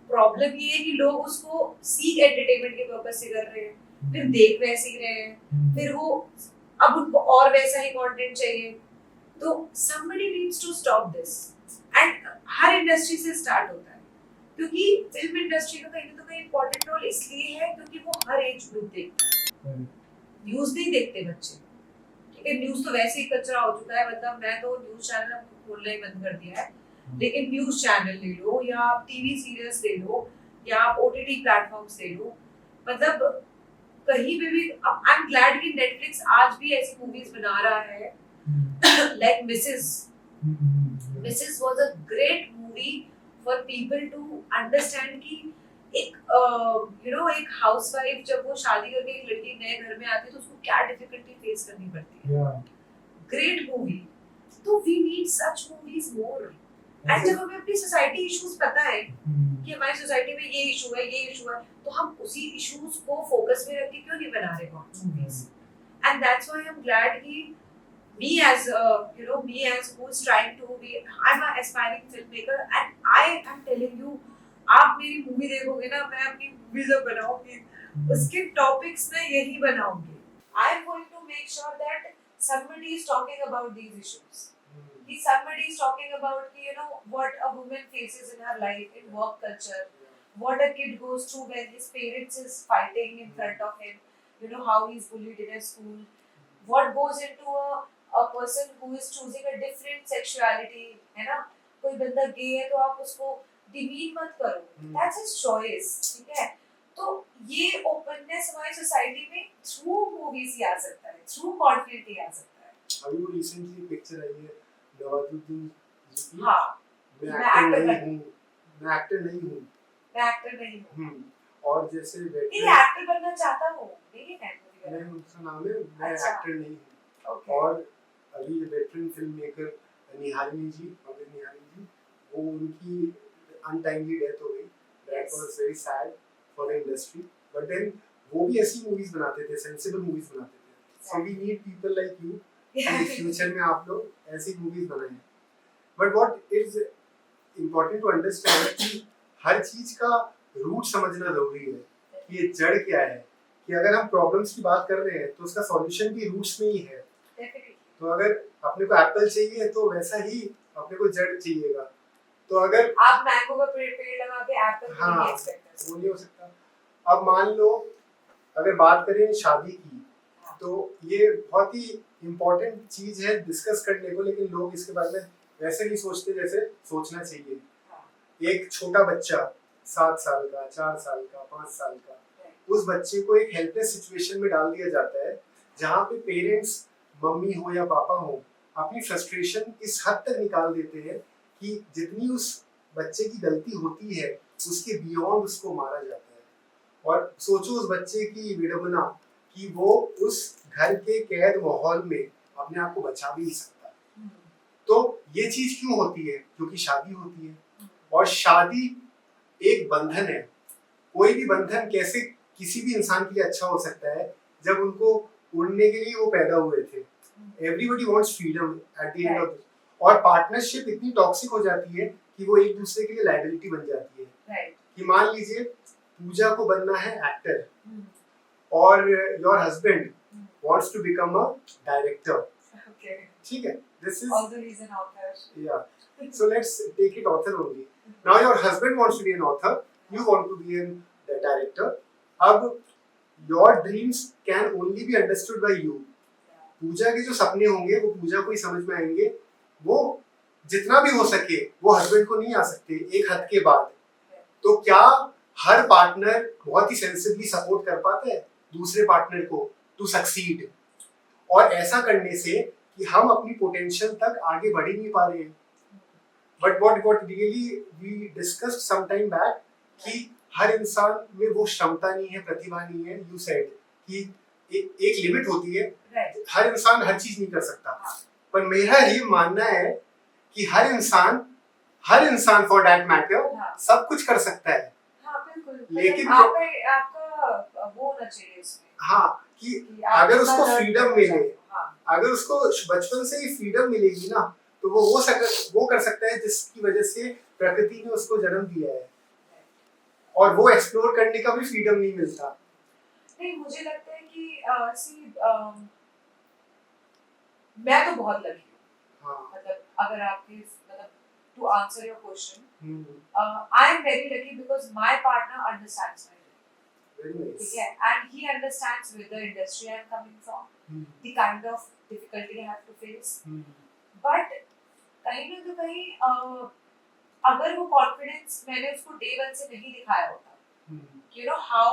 प्रॉब्लम ये है कि लोग उसको सीख एंटरटेनमेंट के पर्पस से कर रहे हैं, फिर देख वैसे ही रहे हैं, फिर वो अब उनको और वैसा ही कंटेंट चाहिए, तो somebody needs to stop this, and her industry से स्टार्ट होता है, क्योंकि फिल्म इंडस्ट्री का कहीं ना कहीं इम्पोर्टेंट रोल इसलिए है क्योंकि वो हर एज ग्रुप देखता है, न्यूज नहीं देखते बच्चे, ठीक है, न्यूज तो वैसे ही कचरा हो चुका है, मतलब मैं तो न्यूज चैनल खोलना ही बंद कर दिया है, लेकिन न्यूज चैनल ले लो या आप टीवी सीरियल्स ले लो या आप ओटीटी प्लेटफॉर्म्स ले लो, मतलब कहीं पे भी, आई एम ग्लैड कि नेटफ्लिक्स आज भी ऐसी मूवीज बना रहा है like Mrs was a great movie for people to understand कि एक यू नो एक हाउसवाइफ जब वो शादी करके एक लड़की नए घर में आती है तो उसको क्या डिफिकल्टी फेस करनी पड़ती है, ग्रेट मूवी, तो we need such movies more. And जब हमें अपनी सोसाइटी इश्यूज पता है कि हमारी सोसाइटी में ये इशू है, तो हम उसी इश्यूज को फोकस में रख के क्यों नहीं बना रहे movies, and that's why I am glad कि me as who is trying to be, I'm an aspiring filmmaker and I am telling you, आप मेरी मूवी देखोगे ना, मैं अपनी मूवी जब बनाऊंगी उसके टॉपिक्स ना यही बनाऊंगी, I am going to make sure that somebody is talking about these issues, कि somebody is talking about you know what a woman faces in her life, in work culture, what a kid goes through when his parents is fighting in front of him, you know how he is bullied in a school, what goes into a person who is choosing a different sexuality, है ना, कोई बंदा गे है तो आप उसको demean मत करो, that's his choice, ठीक है, तो ये ओपननेस हमारी सोसाइटी में थ्रू मूवीज ही आ सकता है, थ्रू कॉन्फ्लिक्ट ही आ सकता है। अभी वो रिसेंटली पिक्चर आई है नवाजुद्दीन जी की, हाँ, मैं एक्टर नहीं हूँ, और जैसे नहीं एक्टर बनना चाहता हूँ, देखिए है? मैं उसका नाम है, मैं अच्छा। एक्टर नहीं हूँ। Okay. और अभी veteran film maker Niharini ji, Amit Niharini ji, वो उनकी अनटाइमली डेथ हो गई। That Yes. Was very sad for the industry, but then वो भी ऐसी मूवीज बनाते थे, सेंसिबल मूवीज बनाते थे। So we need people like you in future में, आप लोग ऐसी मूवीज बनाएं। But what is important to understand कि हर चीज का रूट समझना जरूरी है कि ये जड़ क्या है। कि अगर हम प्रॉब्लम्स की बात कर रहे हैं तो उसका सॉल्यूशन भी रूट्स में ही है। Definitely. तो अगर अपने को एप्पल चाहिए तो वैसा ही अपने को जड़ चाहिएगा। तो अगर आप मैंगो का पेड़ लगा के एप्पल हाँ, नहीं एक्सपेक्ट कर सकते। वो नहीं हो सकता। अब मान लो अगर बात करें शादी की, तो ये बहुत ही इम्पोर्टेंट चीज है डिस्कस करने को, लेकिन लोग इसके बारे में वैसे नहीं सोचते जैसे सोचना चाहिए। हाँ, एक छोटा बच्चा 7 साल का, 4 साल का, 5 साल का, उस बच्चे को एक हेल्पलेस सिचुएशन में डाल दिया जाता है जहाँ पे पेरेंट्स, मम्मी हो या पापा हो, अपनी फ्रस्ट्रेशन इस हद तक निकाल देते हैं कि जितनी उस बच्चे की गलती होती है उसके बियॉन्ड उसको मारा जाता है। और सोचो उस बच्चे की विडंबना कि वो उस घर के कैद माहौल में अपने आप को बचा भी नहीं सकता। तो ये चीज क्यों होती है? क्योंकि शादी होती है, और शादी एक बंधन है। कोई भी बंधन कैसे किसी भी इंसान के लिए अच्छा हो सकता है जब उनको उड़ने के लिए वो पैदा हुए थे। Everybody wants freedom at the end of, और पार्टनरशिप इतनी टॉक्सिक हो जाती है कि वो एक दूसरे के लिए लायबिलिटी बन जाती है। कि मान लीजिए पूजा को बनना है एक्टर, और your husband wants to become a director. ठीक है, this is Also he's an author. yeah. So let's take it author only. Now your husband wants to be an author, you want to be a director. अब your dreams can only be understood by you. पूजा के जो सपने होंगे वो पूजा को ही समझ में आएंगे। वो जितना भी हो सके वो हस्बैंड को नहीं आ सकते एक हद के बाद। तो क्या हर पार्टनर बहुत ही सेंसिबली सपोर्ट कर पाता है दूसरे पार्टनर को टू सक्सीड? और ऐसा करने से कि हम अपनी पोटेंशियल तक आगे बढ़ ही नहीं पा रहे हैं। But what really we discussed some time back कि हर इंसान में वो क्षमता नहीं है, प्रतिभा नहीं है। यू सेड कि एक लिमिट होती है, हर इंसान हर चीज नहीं कर सकता। पर मेरा ये मानना है कि हर इंसान फॉर दैट मैटर सब कुछ कर सकता है। लेकिन आपका वो होना चाहिए उसमें। हाँ, कि अगर उसको फ्रीडम मिले, अगर उसको बचपन से ही फ्रीडम मिलेगी ना, तो वो कर सकता है जिसकी वजह से प्रकृति ने उसको जन्म दिया है। और वो एक्सप्लोर करने का भी फ्रीडम नहीं मिलता। नहीं, मुझे लगता है कि मैं तो बहुत लकी हूँ। हाँ। मतलब अगर आपके मतलब to answer your question, I am very lucky because my partner understands my Very ठीक nice. है, and he understands with the industry I'm coming from, the kind of difficulty I have to face. But कहीं ना तो कहीं अगर वो confidence मैंने उसको day one से नहीं दिखाया होता, you know how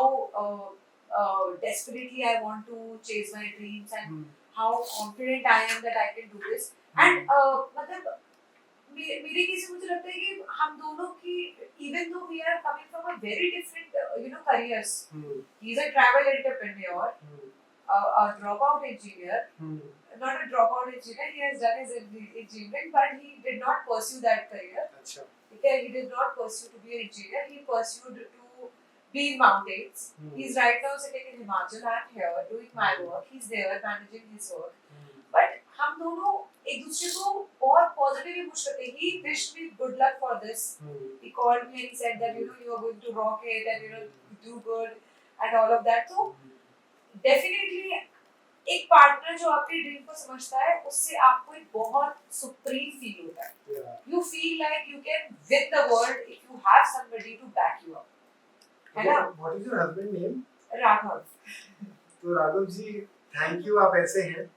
desperately I want to chase my dreams and how confident I am that I can do this. And मतलब मेरे केस में मुझे लगता है कि हम दोनों की even though we are coming from a very different careers, he's a travel entrepreneur, a dropout engineer, not a dropout engineer, he has done his engineering but he did not pursue that career. अच्छा. Okay, he did not pursue to be an engineer, he pursued to be in mountains. He's right now sitting in Himachal, I'm here doing my work, he's there managing his work. But हम दोनों एक दूसरे को बहुत positively push करते हैं। He wished me good luck for this. He called me and he said that you are going to rock it and do good and all of that. तो definitely एक पार्टनर जो आपके dream को समझता है उससे आपको एक बहुत सुप्रीम फील होता है। You feel like you can win the world if you have somebody to back you up. है ना? What is your husband name? Raghav. तो राघव जी, थैंक यू, आप ऐसे हैं।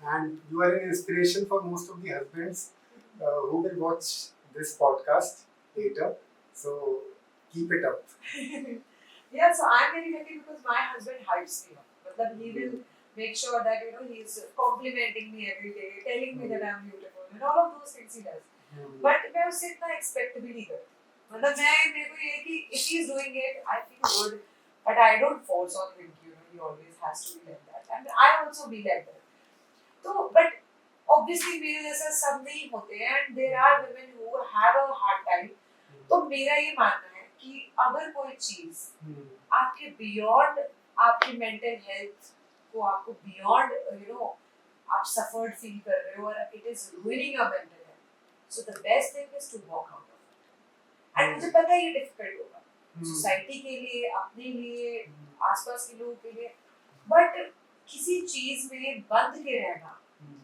And you are an inspiration for most of the husbands who will watch this podcast later. So keep it up. Yeah, so I'm very lucky because my husband hypes me up. मतलब he will make sure that he's complimenting me every day, telling me that I'm beautiful, and all of those things he does. But मैं उससे इतना expect भी नहीं करती। मतलब मेरे को ये कि if he's doing it, I feel good, but I don't force on him. he always has to be like that and I also be like that. तो but obviously मेरे जैसा सब नहीं होते हैं and there are women who have a hard time. तो मेरा ये मानना है कि अगर कोई चीज आपके बियॉन्ड आपकी मेंटल हेल्थ को आपको बियॉन्ड आप सफर्ड फील कर रहे हो और it is ruining your mental health so the best thing is to walk out of it and मुझे पता है ये डिफिकल्ट होगा सोसाइटी के लिए अपने लिए आसपास के लोगों के लिए बट किसी चीज में बंद के रहना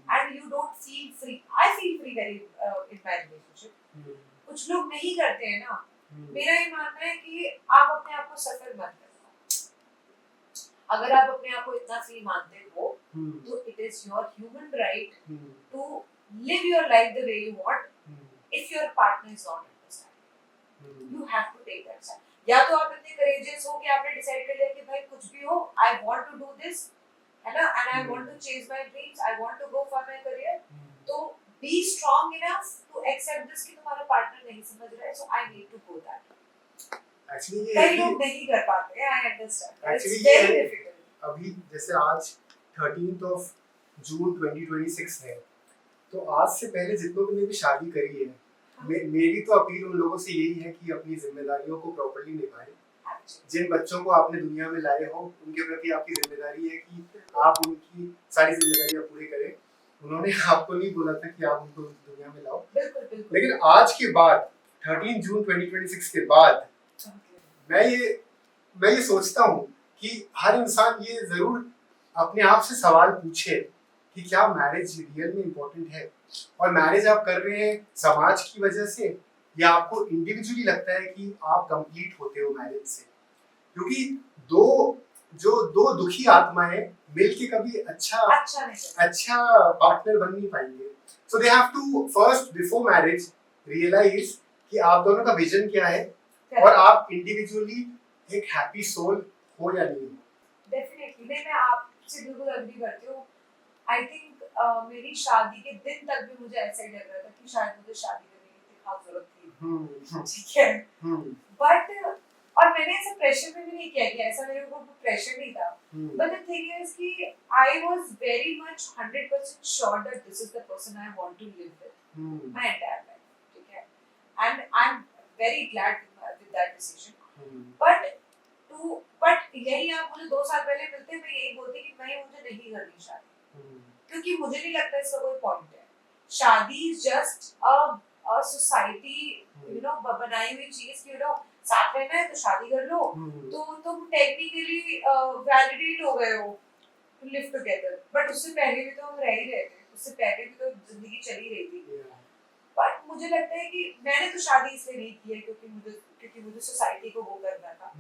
and you don't feel free I feel free very in my relationship कुछ लोग नहीं करते हैं ना मेरा ये मानना है कि आप अपने आप को सफर मत करना अगर आप अपने आप को इतना फ्री मानते हो तो it is your human right to live your life the way you want if your partner is not understanding you have to take that stand या तो आप इतने करेजियस हो कि आपने डिसाइड कर लिया कि भाई कुछ भी हो I want to do this है ना and I want to chase my dreams I want to go for my career तो be strong enough to accept this कि तुम्हारा पार्टनर नहीं समझ रहा है so I need to go that actually कई लोग नहीं कर पाते हैं I understand actually it's very difficult अभी जैसे आज 13th of June 2026 है तो आज से पहले जितनों ने भी शादी करी है मेरी तो अपील उन लोगों से यही है कि अपनी जिम्मेदारियों को प्रॉपर्ली निभाएं जिन बच्चों को आपने दुनिया में लाए हो उनके प्रति आपकी जिम्मेदारी है कि आप उनकी सारी जिम्मेदारियां पूरी करें उन्होंने आपको नहीं बोला था कि आप उनको दुनिया में लाओ लेकिन आज के बाद 13 जून 2026 के बाद मैं ये सोचता हूँ कि हर इंसान ये जरूर अपने आप से सवाल पूछे कि क्या मैरिज रियल में इम्पोर्टेंट है और मैरिज आप कर रहे हैं समाज की वजह से या आपको इंडिविजुअली लगता है कि आप कंप्लीट होते हो मैरिज से क्योंकि दो दुखी आत्माएं मिलके कभी अच्छा पार्टनर बन नहीं पाएंगे so they have to first before marriage realise कि आप दोनों का विजन क्या है और आप इंडिविजुअली एक हैप्पी सोल हो या नहीं हो डेफिनेटली नहीं मैं आपसे बिल्कुल एग्री करती हूँ आई थिंक मेरी शादी के दिन तक भी मुझे ऐसा ही लग रहा था कि शायद मुझे शादी करने की खास जरूरत थी ठीक है बट और मैंने ऐसा प्रेशर में भी नहीं किया कि ऐसा मेरे ऊपर प्रेशर नहीं था बट द थिंग इज कि I was very much 100% sure that this is the person I want to live with my entire life ठीक है and I am very glad with that decision but यही आप मुझे 2 साल पहले मिलते मैं यही बोलती कि नहीं मुझे नहीं करनी शादी क्योंकि मुझे नहीं लगता इसका कोई पॉइंट है शादी इज जस्ट अ सोसाइटी बनाई हुई चीज कि साथ रहना है तो शादी कर लो तो तुम टेक्निकली वैलिडेट हो गए हो टू लिव टुगेदर बट उससे पहले भी तो हम रह ही रहे थे उससे पहले भी तो जिंदगी चली रही थी बट मुझे लगता है कि मैंने तो शादी इसलिए नहीं की है क्योंकि मुझे सोसाइटी को वो करना था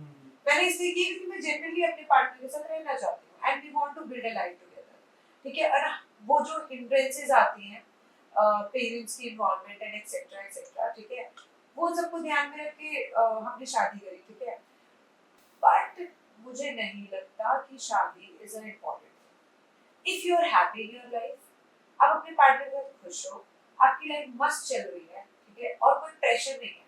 मैंने इसलिए की क्योंकि मैं जनरली अपने पार्टनर के साथ रहना चाहती हूँ and we want to build a life together ठीक है और वो जो हिंड्रेंसेस आती हैं पेरेंट्स की इन्वॉल्वमेंट एंड एक्सेट्रा ठीक है वो सबको ध्यान में रख के हमने शादी करी ठीक है बट मुझे नहीं लगता कि शादी is an important if you are happy in your life आप अपने पार्टनर के साथ खुश हो आपकी लाइफ मस्त चल रही है ठीक है और कोई प्रेशर नहीं है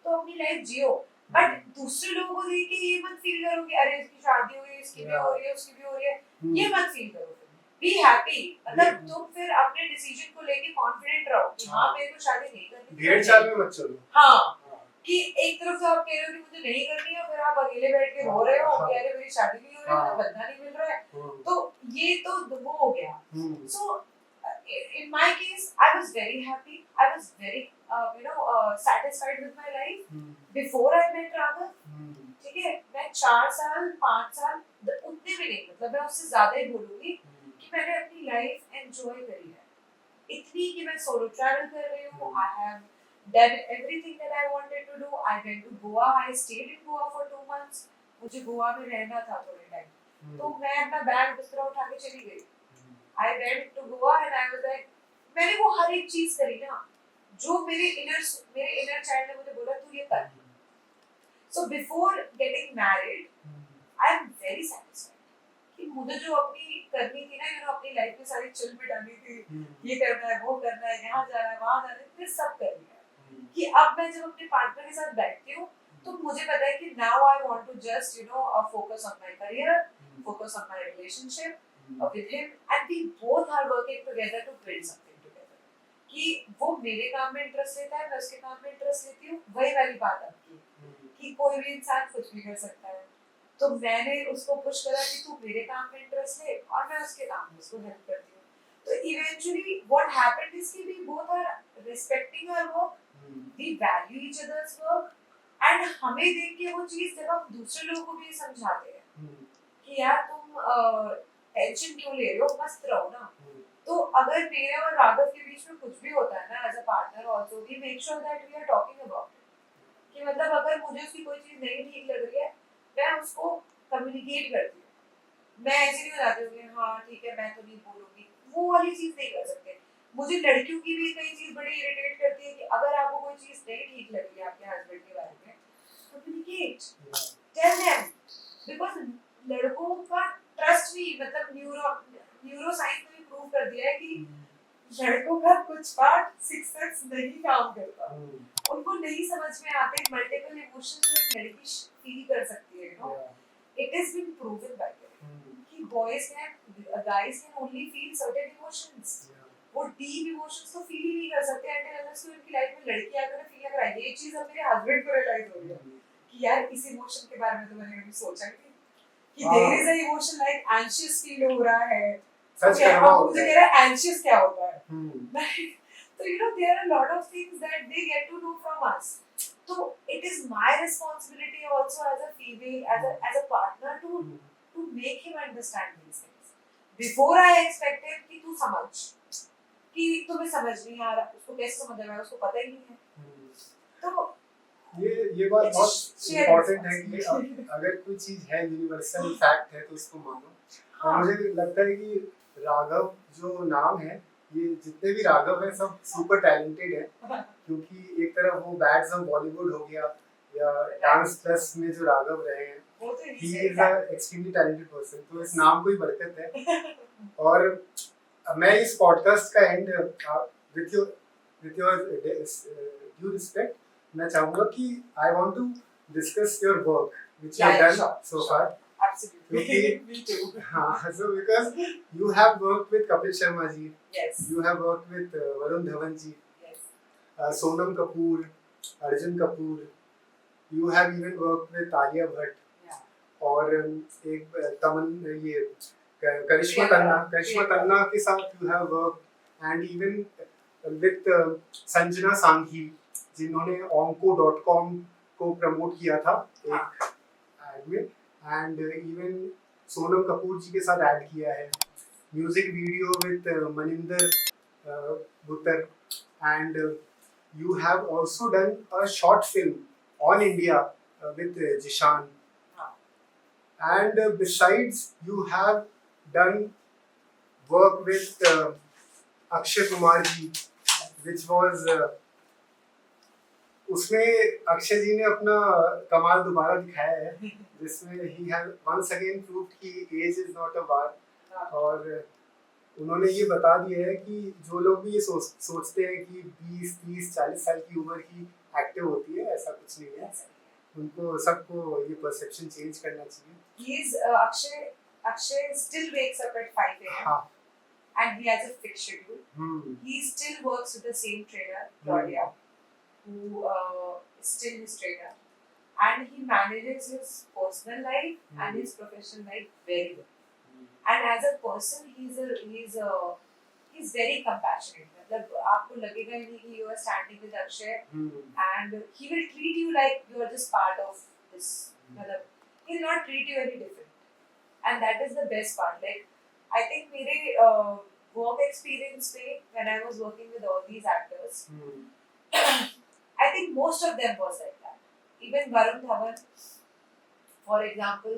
तो अपनी लाइफ जियो बट दूसरे लोगों को देख के ये मत फील करो कि अरे इसकी शादी हो रही है इसकी भी हो रही है उसकी भी हो रही है ये मत फील करो बी हैप्पी मतलब तुम फिर अपने डिसीजन को लेके कॉन्फिडेंट रहो कि हाँ मेरे को शादी नहीं करनी डेढ़ साल में मत चलो हाँ कि एक तरफ तो आप कह रहे हो कि मुझे नहीं करनी है फिर आप अकेले बैठ के रो रहे हो कि अरे मेरी शादी नहीं हो रही है मुझे बंदा नहीं मिल रहा है तो ये तो वो हो गया सो in my case I was very happy I was very satisfied with my life before I met Raghav ठीक है मैं 4 साल 5 साल उतने भी नहीं मतलब मैं उससे ज्यादा ही बोलूंगी कि मैंने अपनी लाइफ एंजॉय करी है इतनी कि मैं सोलो ट्रैवल कर रही हूँ I have done everything that I wanted to do I went to Goa I stayed in Goa for 2 months मुझे गोवा में रहना था थोड़े टाइम तो मैं अपना बैग बिस्तर उठा के चली गई I went to Goa and I was like मैंने वो हर एक चीज करी ना जो मेरे इनर चाइल्ड ने मुझे बोला तू ये कर so before getting married I am very satisfied कि मुझे जो अपनी करनी थी ना अपनी लाइफ में सारी चिल बिठानी थी ये करना है वो करना है यहाँ जाना है वहाँ जाना है फिर सब कर लिया कि अब मैं जब अपने पार्टनर के साथ बैठती हूँ तो मुझे पता है कि now I want to just focus on my career focus on my relationship with him, and we both are working together to build something together. कि वो मेरे काम में इंटरेस्ट लेता है, मैं उसके काम में इंटरेस्ट लेती हूँ, वही वाली बात आपकी कि कोई भी इंसान कुछ भी कर सकता है। तो मैंने उसको पुश करा कि तू मेरे काम में इंटरेस्ट ले और मैं उसके काम में उसको हेल्प करती हूँ। तो इवेंचुअली व्हाट हैपेंड इज कि we both are respecting our work, we value each other's work, and हमें देख के वो चीज जब हम दूसरे लोगों को भी समझाते हैं कि यार तुम टेंशन क्यों ले रहे हो, मस्त रहो ना। तो अगर मेरे और राघव के बीच में कुछ भी होता है ना as a partner also, we make sure that we are talking about it, कि मतलब अगर मुझे उसकी कोई चीज नहीं ठीक लग रही है मैं उसको कम्युनिकेट करती हूँ। मैं ऐसे नहीं बताती हूँ कि हाँ ठीक है मैं तो नहीं बोलूंगी, वो वाली चीज नहीं कर सकते। मुझे लड़कियों की भी कई चीज बड़ी इरिटेट करती है कि अगर आपको कोई चीज नहीं ठीक लग रही है आपके हस्बैंड के बारे में, कम्युनिकेट, टेल देम, बिकॉज लड़कों का ट्रस्ट भी मतलब न्यूरो साइंस ने भी प्रूव कर दिया है कि लड़कों का कुछ पार्ट सिक्स सेंस नहीं काम करता, उनको नहीं समझ में आते मल्टीपल इमोशंस जो एक लड़की फील कर सकती है, you know it is been proven by कि guys can only feel certain emotions, वो डीप इमोशंस तो फील ही नहीं कर सकते एंड अनलेस तो उनकी लाइफ में लड़की आकर फील कर रहा है। ये चीज अब मेरे हस्बैंड को रियलाइज हो रही है कि यार इस इमोशन के बारे में तो मैंने कभी सोचा ही नहीं कि there is a emotion like anxious feel हो रहा है। सच क्या करना मुझे कह रहा है एंशियस क्या होता है, तो you know there are a lot of things that they get to know from us, so it is my responsibility also as a female, as a partner to make him understand these things before I expect him कि तू समझ, कि तुम्हें समझ नहीं आ रहा, उसको कैसे समझ आएगा, उसको पता ही नहीं है। तो ये बात बहुत इम्पोर्टेंट है कि अगर कोई चीज है यूनिवर्सल फैक्ट है तो उसको मानो। और मुझे लगता है कि राघव जो नाम है, ये जितने भी राघव है सब सुपर टैलेंटेड है, क्योंकि एक तरफ वो बैड्स ऑफ बॉलीवुड हो गया या डांस प्लस में जो राघव रहे हैं, ही is a extremely talented person, तो इस नाम को ही बरकत है। और मैं इस पॉडकास्ट का end with your due respect मैं चाहूंगा कि I want to discuss your work which you have done so far. Absolutely. Me too. So because you have worked with Kapil Sharma ji, Yes. you have worked with Varun Dhawan ji, Yes. Sonam Kapoor, Arjun Kapoor, you have even worked with Alia Bhatt, Yeah. और एक ये करिश्मा तन्ना के साथ you have worked, and even with Sanjana Sanghi जिन्होंने onco.com को promote किया था एक एड में, एंड इवन सोनम कपूर जी के साथ ऐड किया है, music video with Maninder Buttar, and you have also done a short film on India with Zeeshan, and besides you have done work with Akshay Kumar ji which was उसमें अक्षय जी ने अपना कमाल दोबारा दिखाया है, जिसमें he have once again proved कि age is not a bar, और उन्होंने ये बता दिया है कि जो लोग भी ये सोचते हैं कि 20, 30, 40 साल की उम्र की एक्टिव होती है, ऐसा कुछ नहीं है। उनको सबको ये परसेप्शन चेंज करना चाहिए। Akshay still wakes up at 5 a.m. and he has a fixed schedule. He still works with the same trainer, Claudia, who is still his trainer, and he manages his personal life and his professional life very well. And as a person, he's very compassionate. मतलब आपको लगेगा ही नहीं कि you are standing with Akshay, and he will treat you like you are just part of this. मतलब he will not treat you any different, and that is the best part. Like I think मेरे work experience में when I was working with all these actors, I think most of them was like that. Even Varun Dhawan, for example,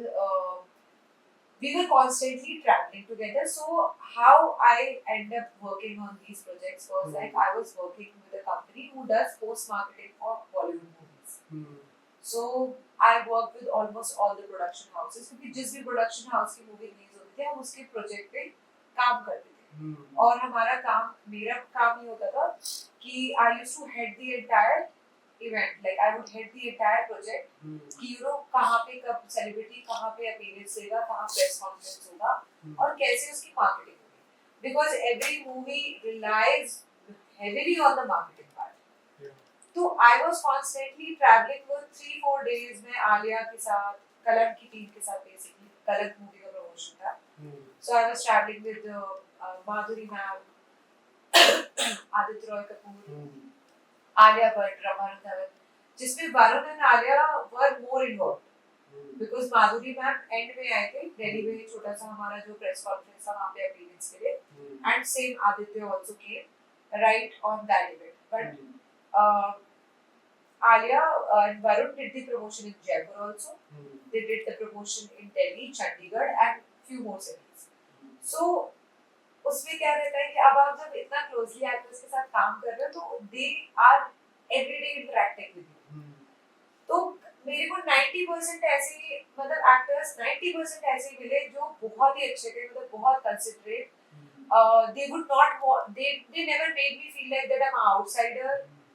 we were constantly traveling together. So how I end up working on these projects was like I was working with a company who does post marketing for Bollywood movies. So I worked with almost all the production houses, क्योंकि जिस भी production house की movie release होती थी हम उसके project पे काम करते थे, और मेरा काम ये होता था कि I used to head the entire event. Like I would head the entire project. कि you know कहाँ पे कब celebrity कहाँ पे appearance देगा, कहाँ press conference होगा और कैसे उसकी marketing होगी. Because every movie relies heavily on the marketing part. तो I was constantly traveling for 3-4 days में आलिया के साथ, कलर की टीम के साथ basically, कलर मूवी का प्रमोशन था. So I was traveling with Madhuri ma'am, Aditya Roy Kapur, Alia Bhatt, Rama Randhawa, जिसमें Varun and Alia were more involved. Because Madhuri ma'am end में आए थे दिल्ली में छोटा सा हमारा जो प्रेस कॉन्फ्रेंस था वहाँ पे अपीयरेंस के लिए and same Aditya also came right on that event but Alia and Varun did the promotion in Jaipur also. They did the promotion in Delhi, Chandigarh and few more cities. So उसमें क्या रहता है कि अब आप जब इतना क्लोजली एक्टर्स के साथ काम कर रहे हो तो they are everyday interacting with you. तो मेरे को 90% ऐसे मतलब एक्टर्स 90% ऐसे मिले जो बहुत ही अच्छे थे, मतलब बहुत considerate. They would not they never made me feel like that I'm an outsider.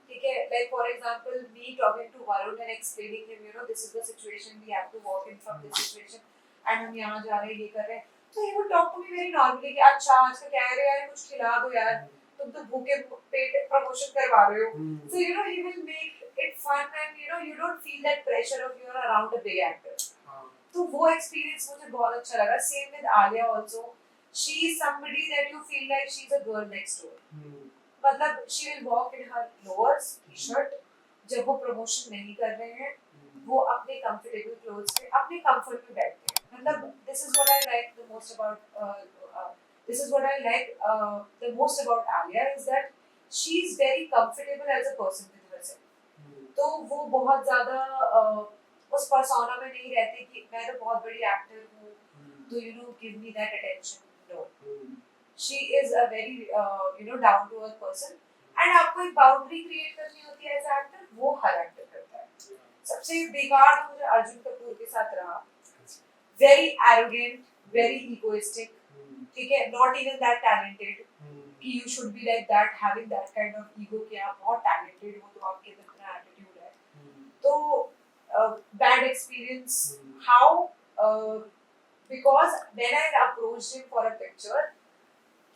ठीक है, like for example me talking to Varun and explaining him, you know, this is the situation, we have to walk in from this situation and हम यहाँ जा रहे हैं, ये कर रहे हैं. So he would talk to me very normally कि अच्छा आज का क्या है यार, कुछ खिला दो यार, तुम तो भूखे पेट प्रमोशन करवा रहे हो. So you know he will make it fun and you know you don't feel that pressure of you're around a big actor. तो वो experience मुझे बहुत अच्छा लगा. Same with Alia also. She is somebody that you feel like she's a girl next door. मतलब she will walk in her lowers t-shirt जब वो promotion नहीं कर रहे हैं, वो अपने comfortable clothes में अपने comfort में बैठते हैं. मतलब this is what I like the most about Alia is that she is very comfortable as a person with herself. तो वो बहुत ज़्यादा उस persona में नहीं रहती कि मैं तो बहुत बड़ी actor हूँ, तो you know give me that attention. No. She is a very down to earth person and आपको एक बाउंड्री क्रिएट करनी होती है एज एक्टर, वो हर एक्टर करता है. सबसे बेकार तो मुझे अर्जुन कपूर के साथ रहा. वेरी एरोगेंट, वेरी इगोइस्टिक, ठीक है, नॉट इवन दैट टैलेंटेड कि you should be like that, having that kind of ego कि आप बहुत टैलेंटेड हो तो आपके अंदर इतना एटीट्यूड है. तो bad experience. How because when I approached him for a picture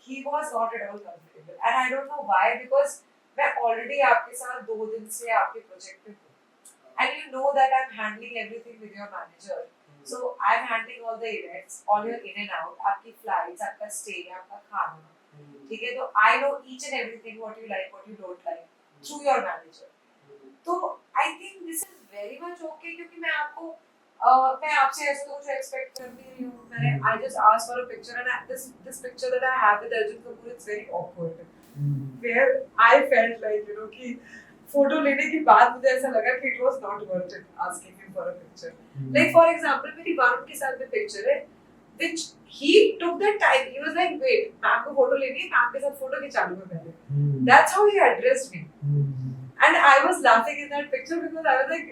he was not at all comfortable and I don't know why because मैं already आपके साथ 2 दिन से आपके प्रोजेक्ट पे हूँ and you know that I'm handling everything with your manager. So I'm handling all the events, all your in and out, आपकी flights, आपका stay, आपका खाना, ठीक है. तो I know each and everything what you like, what you don't like through your manager. तो I think this is very much okay क्योंकि मैं आपको मैं आपसे ऐसा तो कुछ एक्सपेक्ट कर नहीं रही हूँ. मैंने I just asked for a picture and this picture that I have with Arjun Kapoor, it's very awkward. Where I felt like you know कि फोटो लेने के बाद मुझे ऐसा लगा कि it was not worth it asking him for a picture. Like for example मेरी वारुण के साथ में पिक्चर है which he took the time. He was like wait, ma'am को फोटो लेनी है, मैम के साथ फोटो खिंचा लूँ पहले. That's how he addressed me. And I was laughing in that picture because I was like,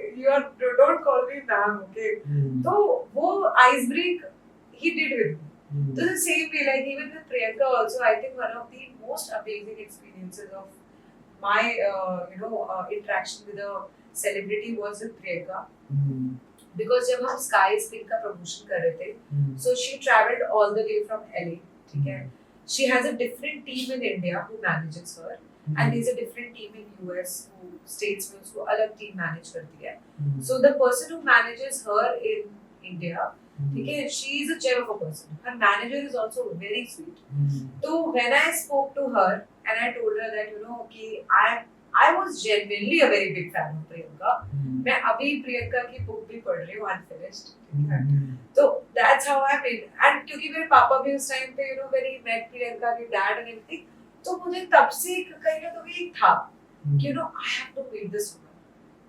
don't call me ma'am, okay? So वो ice break he did with me. So the same way, like even with Priyanka also, I think one of the most amazing experiences of my interaction with a celebrity was with Priyanka. Because जब हम Sky is Pink का promotion कर रहे थे, so she traveled all the way from LA, ठीक है? She has a different team in India who manages her. And there's a different team in US who states में उसको अलग team manage करती है. So the person who manages her in India, ठीक है, she is a gem of a person. Her manager is also very sweet. So when I spoke to her and I told her that you know कि I was genuinely a very big fan of Priyanka. मैं अभी प्रियंका की book भी पढ़ रही हूँ unfinished. तो that's how I made. And क्योंकि मेरे पापा भी उस टाइम पे when he met प्रियंका के dad and everything, तो मुझे तब से कहीं ना कहीं था कि I have to meet this woman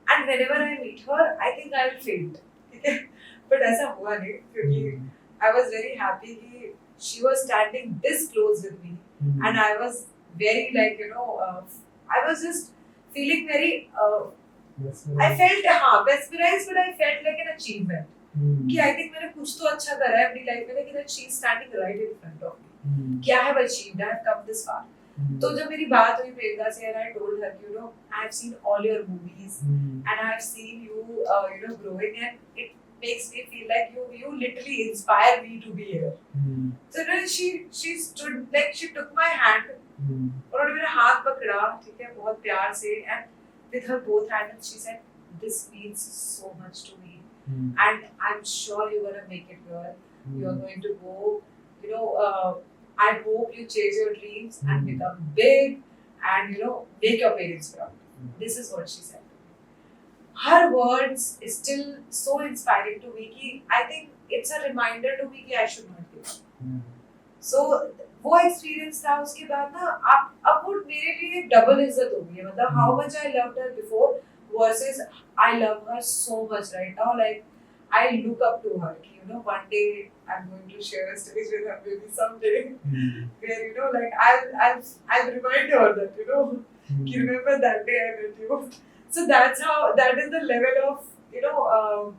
and whenever I meet her I think I will faint, ठीक है. But ऐसा हुआ नहीं क्योंकि I was very happy कि she was standing this close with me and I was very like I was just feeling very I felt mesmerized but I felt like an achievement कि I think मैंने कुछ तो अच्छा करा है अपनी life में, लेकिन she is standing right in front of me कि I have achieved, I have come this far. तो जब मेरी बात हुई प्रियंका से and I told her, you know, I have seen all your movies and I have seen you, you know, growing, and it makes me feel like you literally inspire me to be here. So you know, she stood like she took my hand, उन्होंने मेरा हाथ पकड़ा, ठीक है, बहुत प्यार से, and with her both hands and she said, this means so much to me and I'm sure you're gonna make it, girl. You're going to go, you know, I hope you chase your dreams and become big and, you know, make your parents proud. This is what she said. Her words is still so inspiring to me कि I think it's a reminder to me कि I should not give up. So वो experience था, उसके बाद ना अब वो मेरे लिए डबल इज्जत हो गई है, मतलब how much I loved her before versus I love her so much right now, like I look up to her, you know, one day I'm going to share a stage with her maybe someday, where, you know, like I'll remind her that, you know, you remember that day I met you. So that's how, that is the level of, you know,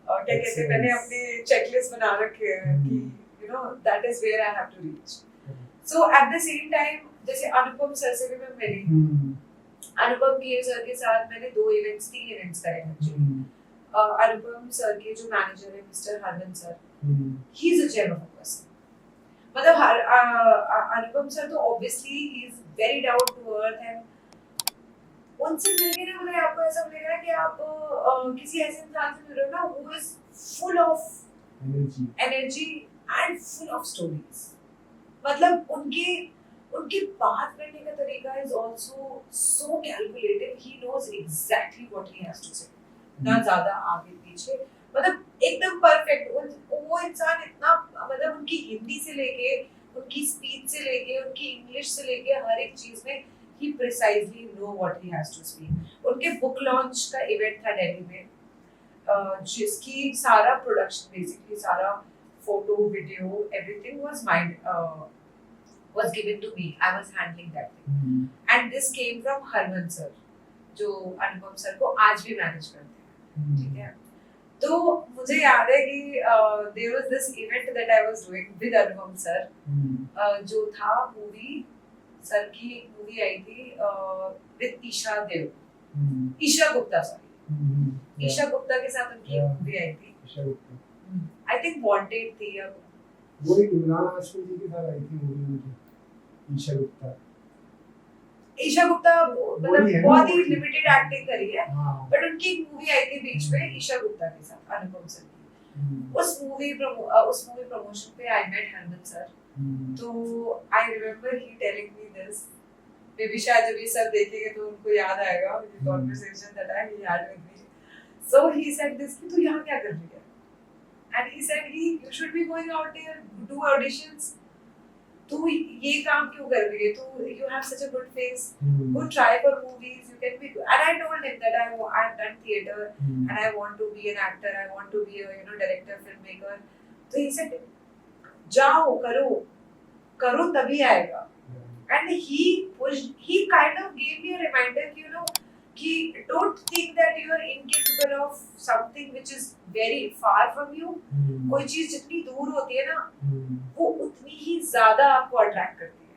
क्या कहते हैं, मैंने अपने checklist बना रखे हैं कि, you know, that is where I have to reach. So at the same time, जैसे अनुपम सर से भी मैं मिली, अनुपम कीर सर के साथ मैंने 3 इवेंट्स करे एक्चुअली। अनुपम सर के जो मैनेजर है mister Harman sir, he is a gem of a person, मतलब अनुपम सर तो obviously he is very down to earth and उनसे मिलके ना मुझे आपको ऐसा लगेगा कि आप किसी ऐसे इंसान से मिल रहे हो ना who is full of energy and full of stories, मतलब उनकी बात करने का तरीका is also so calculative, he knows exactly what he has to say, ना ज्यादा आगे पीछे, मतलब एकदम परफेक्ट। वो इंसान इतना, मतलब उनकी हिंदी से लेके उनकी स्पीच से लेके उनकी इंग्लिश से लेके हर एक चीज में ही precisely know what he has to speak. उनके बुक लॉन्च का इवेंट था दिल्ली में, जिसकी सारा प्रोडक्शन बेसिकली सारा photo video everything was given to me. I was handling that thing. And this came from Harman sir, जो अनुपम सर को आज भी मैनेज करते हैं, ठीक है। तो मुझे याद है कि there was this event that I was doing with Anupam sir, जो था मूवी, सर की मूवी आई थी with ईशा देव, ईशा गुप्ता, सॉरी ईशा गुप्ता के साथ उनकी मूवी आई थी, Esha Gupta, I think Wanted थी, अब वो एक इमरान हाशमी जी के साथ आई थी मूवी उनकी, ईशा गुप्ता मतलब बहुत ही लिमिटेड एक्टिंग करी है, बट उनकी एक मूवी आई थी बीच में ईशा गुप्ता के साथ अनुपम सर की, उस मूवी प्रमोशन पे आई मेट हरमन सर, तो I remember he telling me this, may be शायद जब ये सर देखेंगे तो उनको याद आएगा ये conversation that I had with me, so he said this कि तू यहाँ क्या कर रही है, and he said you should be going out there, do auditions, तू ये काम क्यों कर रही है, तू you have such a good face, go try for movies, you can be, and I told him that I've done theater and I want to be an actor, I want to be a, you know, director, filmmaker, so he said जाओ करो तभी आएगा, and he kind of gave me a reminder कि you know कि don't think that you are incapable of something which is very far from you, कोई चीज जितनी दूर होती है ना वो उतनी ही ज्यादा आपको अट्रैक्ट करती है,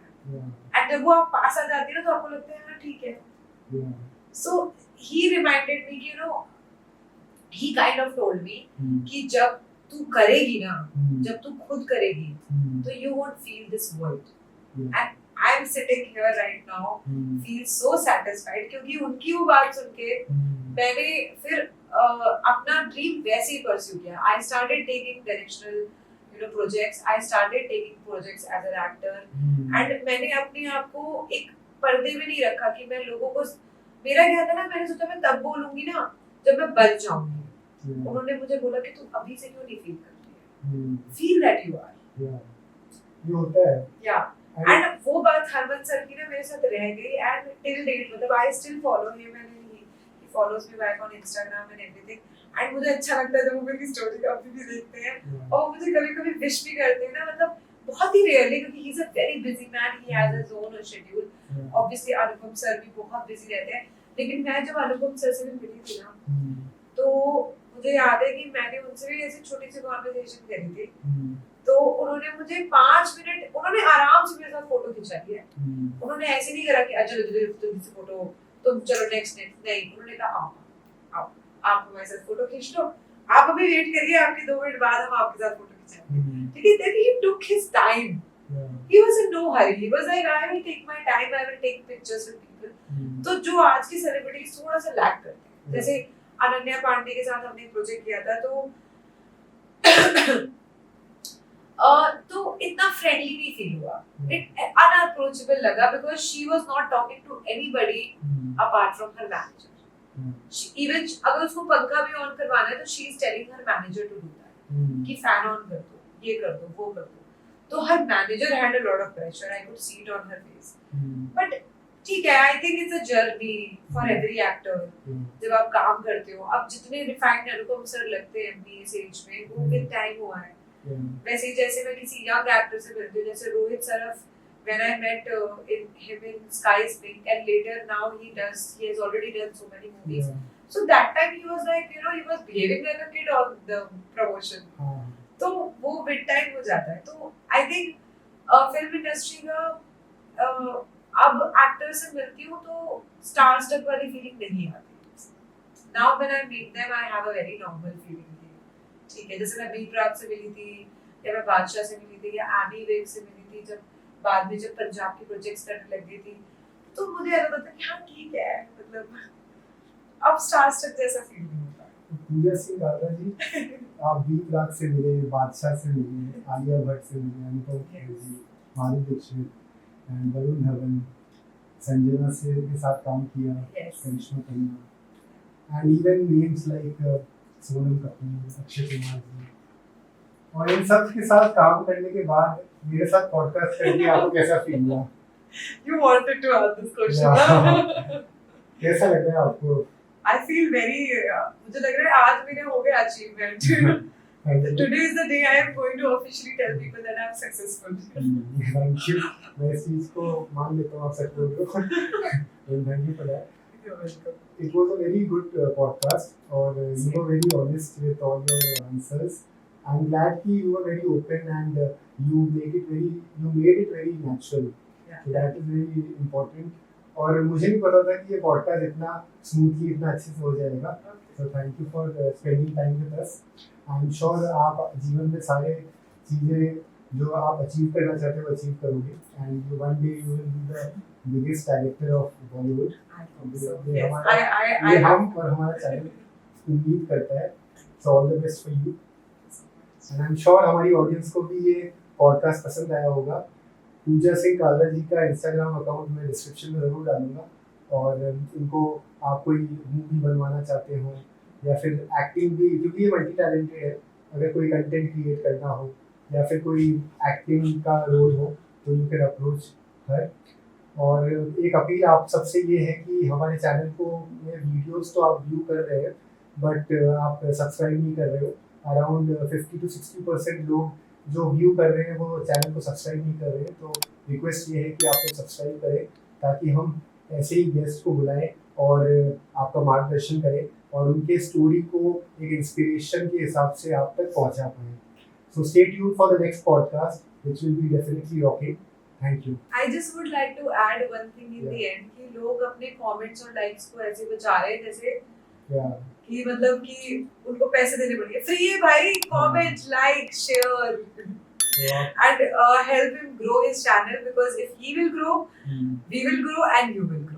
एंड जब वो आप पास आ जाती है ना तो आपको लगता है ना ठीक है, so he reminded me कि you know he kind of told me कि जब तू करेगी ना, जब तू खुद करेगी तो you won't feel this void, and I am sitting here right now, feel so satisfied क्योंकि उनकी वो बात सुन के मैंने फिर अपना ड्रीम वैसे ही परस्यू किया। I started taking directional, you know, projects. I started taking projects as an actor, and मैंने अपने आप को एक पर्दे में नहीं रखा कि मैं लोगों को, मेरा क्या था ना, मैंने सोचा मैं तब बोलूंगी ना जब मैं बच जाऊंगी। उन्होंने मुझे बोला कि तू अभी से क्यों नहीं फील कर रही है, फील दैट यू आर, ये होता है, या एंड वो बात हरमन सर की ना मेरे साथ रह गई, एंड टिल डेट मतलब I still follow him and he follows me back on Instagram and everything, and मुझे अच्छा लगता है जब वो मेरी स्टोरी अभी भी देखते हैं और मुझे कभी-कभी विश भी करते हैं ना, मतलब बहुत ही रेयरली क्योंकि ही is a very busy man, he has his own schedule, obviously Anupam sir भी बहुत बिजी रहते हैं, लेकिन मैं जब अनुपम सर से मिली थी ना तो मुझे याद है कि मैंने उनसे भी ऐसी छोटी सी कॉन्वर्सेशन करी थी, तो उन्होंने मुझे 5 मिनट उन्होंने आराम से मेरे साथ साथ फोटो खिंचाई है। उन्होंने ऐसे नहीं करा कि अच्छा जल्दी से फोटो, तुम चलो नेक्स्ट नहीं, उन्होंने कहा आओ आप हमारे साथ फोटो खींच लो, आप अभी वेट करिए, आपके 2 मिनट बाद हम आपके साथ फोटो खिंचाएंगे। ठीक है, then he took his time. He was in no hurry. He was like, I will take my time. I will take pictures with people. तो जो आज की सेलिब्रिटीज थोड़ा सा लैक करते हैं, जैसे अनन्या पांडे के साथ हमने एक प्रोजेक्ट किया था, तो इतना फ्रेंडली नहीं फील हुआ, इट अनअप्रोचेबल लगा, because she was not talking to anybody apart from her manager. Even अगर उसको पंखा भी ऑन करवाना है तो she is telling her manager to do that, कि फैन ऑन कर दो, ये कर दो, वो कर दो। तो her manager had a lot of pressure, I could see it on her face. But ठीक है, I think it's a journey for every actor. जब आप काम करते हो, अब जितने रिफाइंड अनुपम सर लगते हैं अपनी इस एज में, वो विद टाइम हुआ है। वैसे ही जैसे मैं किसी यंग एक्टर से मिलती हूँ, जैसे Rohit Surf, when I met him in Sky is Pink, and later now he has already done so many movies. So that time he was like, he was behaving like a kid on the promotion. तो वो with time हो जाता है। तो I think film industry का अब actor से मिलती हूँ तो स्टार स्टक वाली फीलिंग नहीं आती। Now when I meet them I have a very normal feeling. ठीक है, जैसे मैं बी प्राक से मिली थी, या मैं बादशाह से मिली थी, या एमी वेग से मिली थी, जब बाद में जब पंजाब की प्रोजेक्ट्स करने लग गई थी, तो मुझे ऐसा लगता था कि हाँ ठीक है, मतलब अब स्टार स्टक जैसा फील नहीं होता। पूजा सिंह कालरा जी, आप बी प्राक से मिले, बादशाह से मिले, आलिया भट्ट से मिले, अनुपम खेर जी, माधुरी दीक्षित एंड वरुण धवन, संजना से के साथ काम किया, Karishma Tanna, and even names like Sonam Kapoor, Akshay Kumar ji. और इन सब के साथ काम करने के बाद मेरे साथ पॉडकास्ट करके आपको कैसा फील हुआ? You wanted to ask this question. कैसा लग रहा है आपको? I feel very मुझे लग रहा है आज मेरा हो गया achievement. Today is the day I am going to officially tell people that I am successful. Thank you. मैं इस चीज को मान लेता हूँ, आप सच बोल रहे हो। Thank you for that. You're welcome. It was a very good podcast, और you were very honest with all your answers. I'm glad कि you were very open and you made it very natural. Yeah. So that is very important. और मुझे नहीं पता था कि ये podcast इतना स्मूथली, इतना अच्छे से हो जाएगा। So thank you for spending time with us. I'm sure आप जीवन में सारे चीजें जो आप अचीव करना चाहते हो अचीव करोगे, and one day you will be the biggest director of Bollywood. I hope so. ये Yes. हमारा, ये हम और हमारा चैनल उम्मीद करता है। So all the best for you. And I'm sure हमारी ऑडियंस को भी ये पॉडकास्ट पसंद आया होगा। पूजा सिंह कालरा जी का इंस्टाग्राम अकाउंट मैं डिस्क्रिप्शन में ज़रूर डालूंगा, और इनको आप कोई मूवी बनवाना चाहते हो या फिर एक्टिंग भी, क्योंकि ये मल्टी टैलेंटेड है, अगर कोई कंटेंट क्रिएट करना हो या फिर कोई एक्टिंग का रोल हो तो यू कैन अप्रोच हर। और एक अपील आप सबसे ये है कि हमारे चैनल को में वीडियोस तो आप व्यू कर रहे हैं, बट आप सब्सक्राइब नहीं कर रहे हो। अराउंड 50 to 60% लोग जो व्यू कर रहे हैं वो चैनल को सब्सक्राइब नहीं कर रहे हैं। तो रिक्वेस्ट ये है कि आप लोग सब्सक्राइब करें, ताकि हम ऐसे ही गेस्ट को बुलाएं और आपका मार्गदर्शन करें और उनके स्टोरी को एक इंस्पिरेशन के हिसाब से आप तक पहुंचा पाएं। So stay tuned for the next podcast which will be definitely rocking. Thank you. I just would like to add one thing in the end, कि लोग अपने कमेंट्स और लाइक्स को ऐसे बचा रहे हैं जैसे कि मतलब कि उनको पैसे देने पड़ेंगे। फ्री है भाई, comment, like, share and help him grow his channel, because if he will grow, we will grow and you will grow.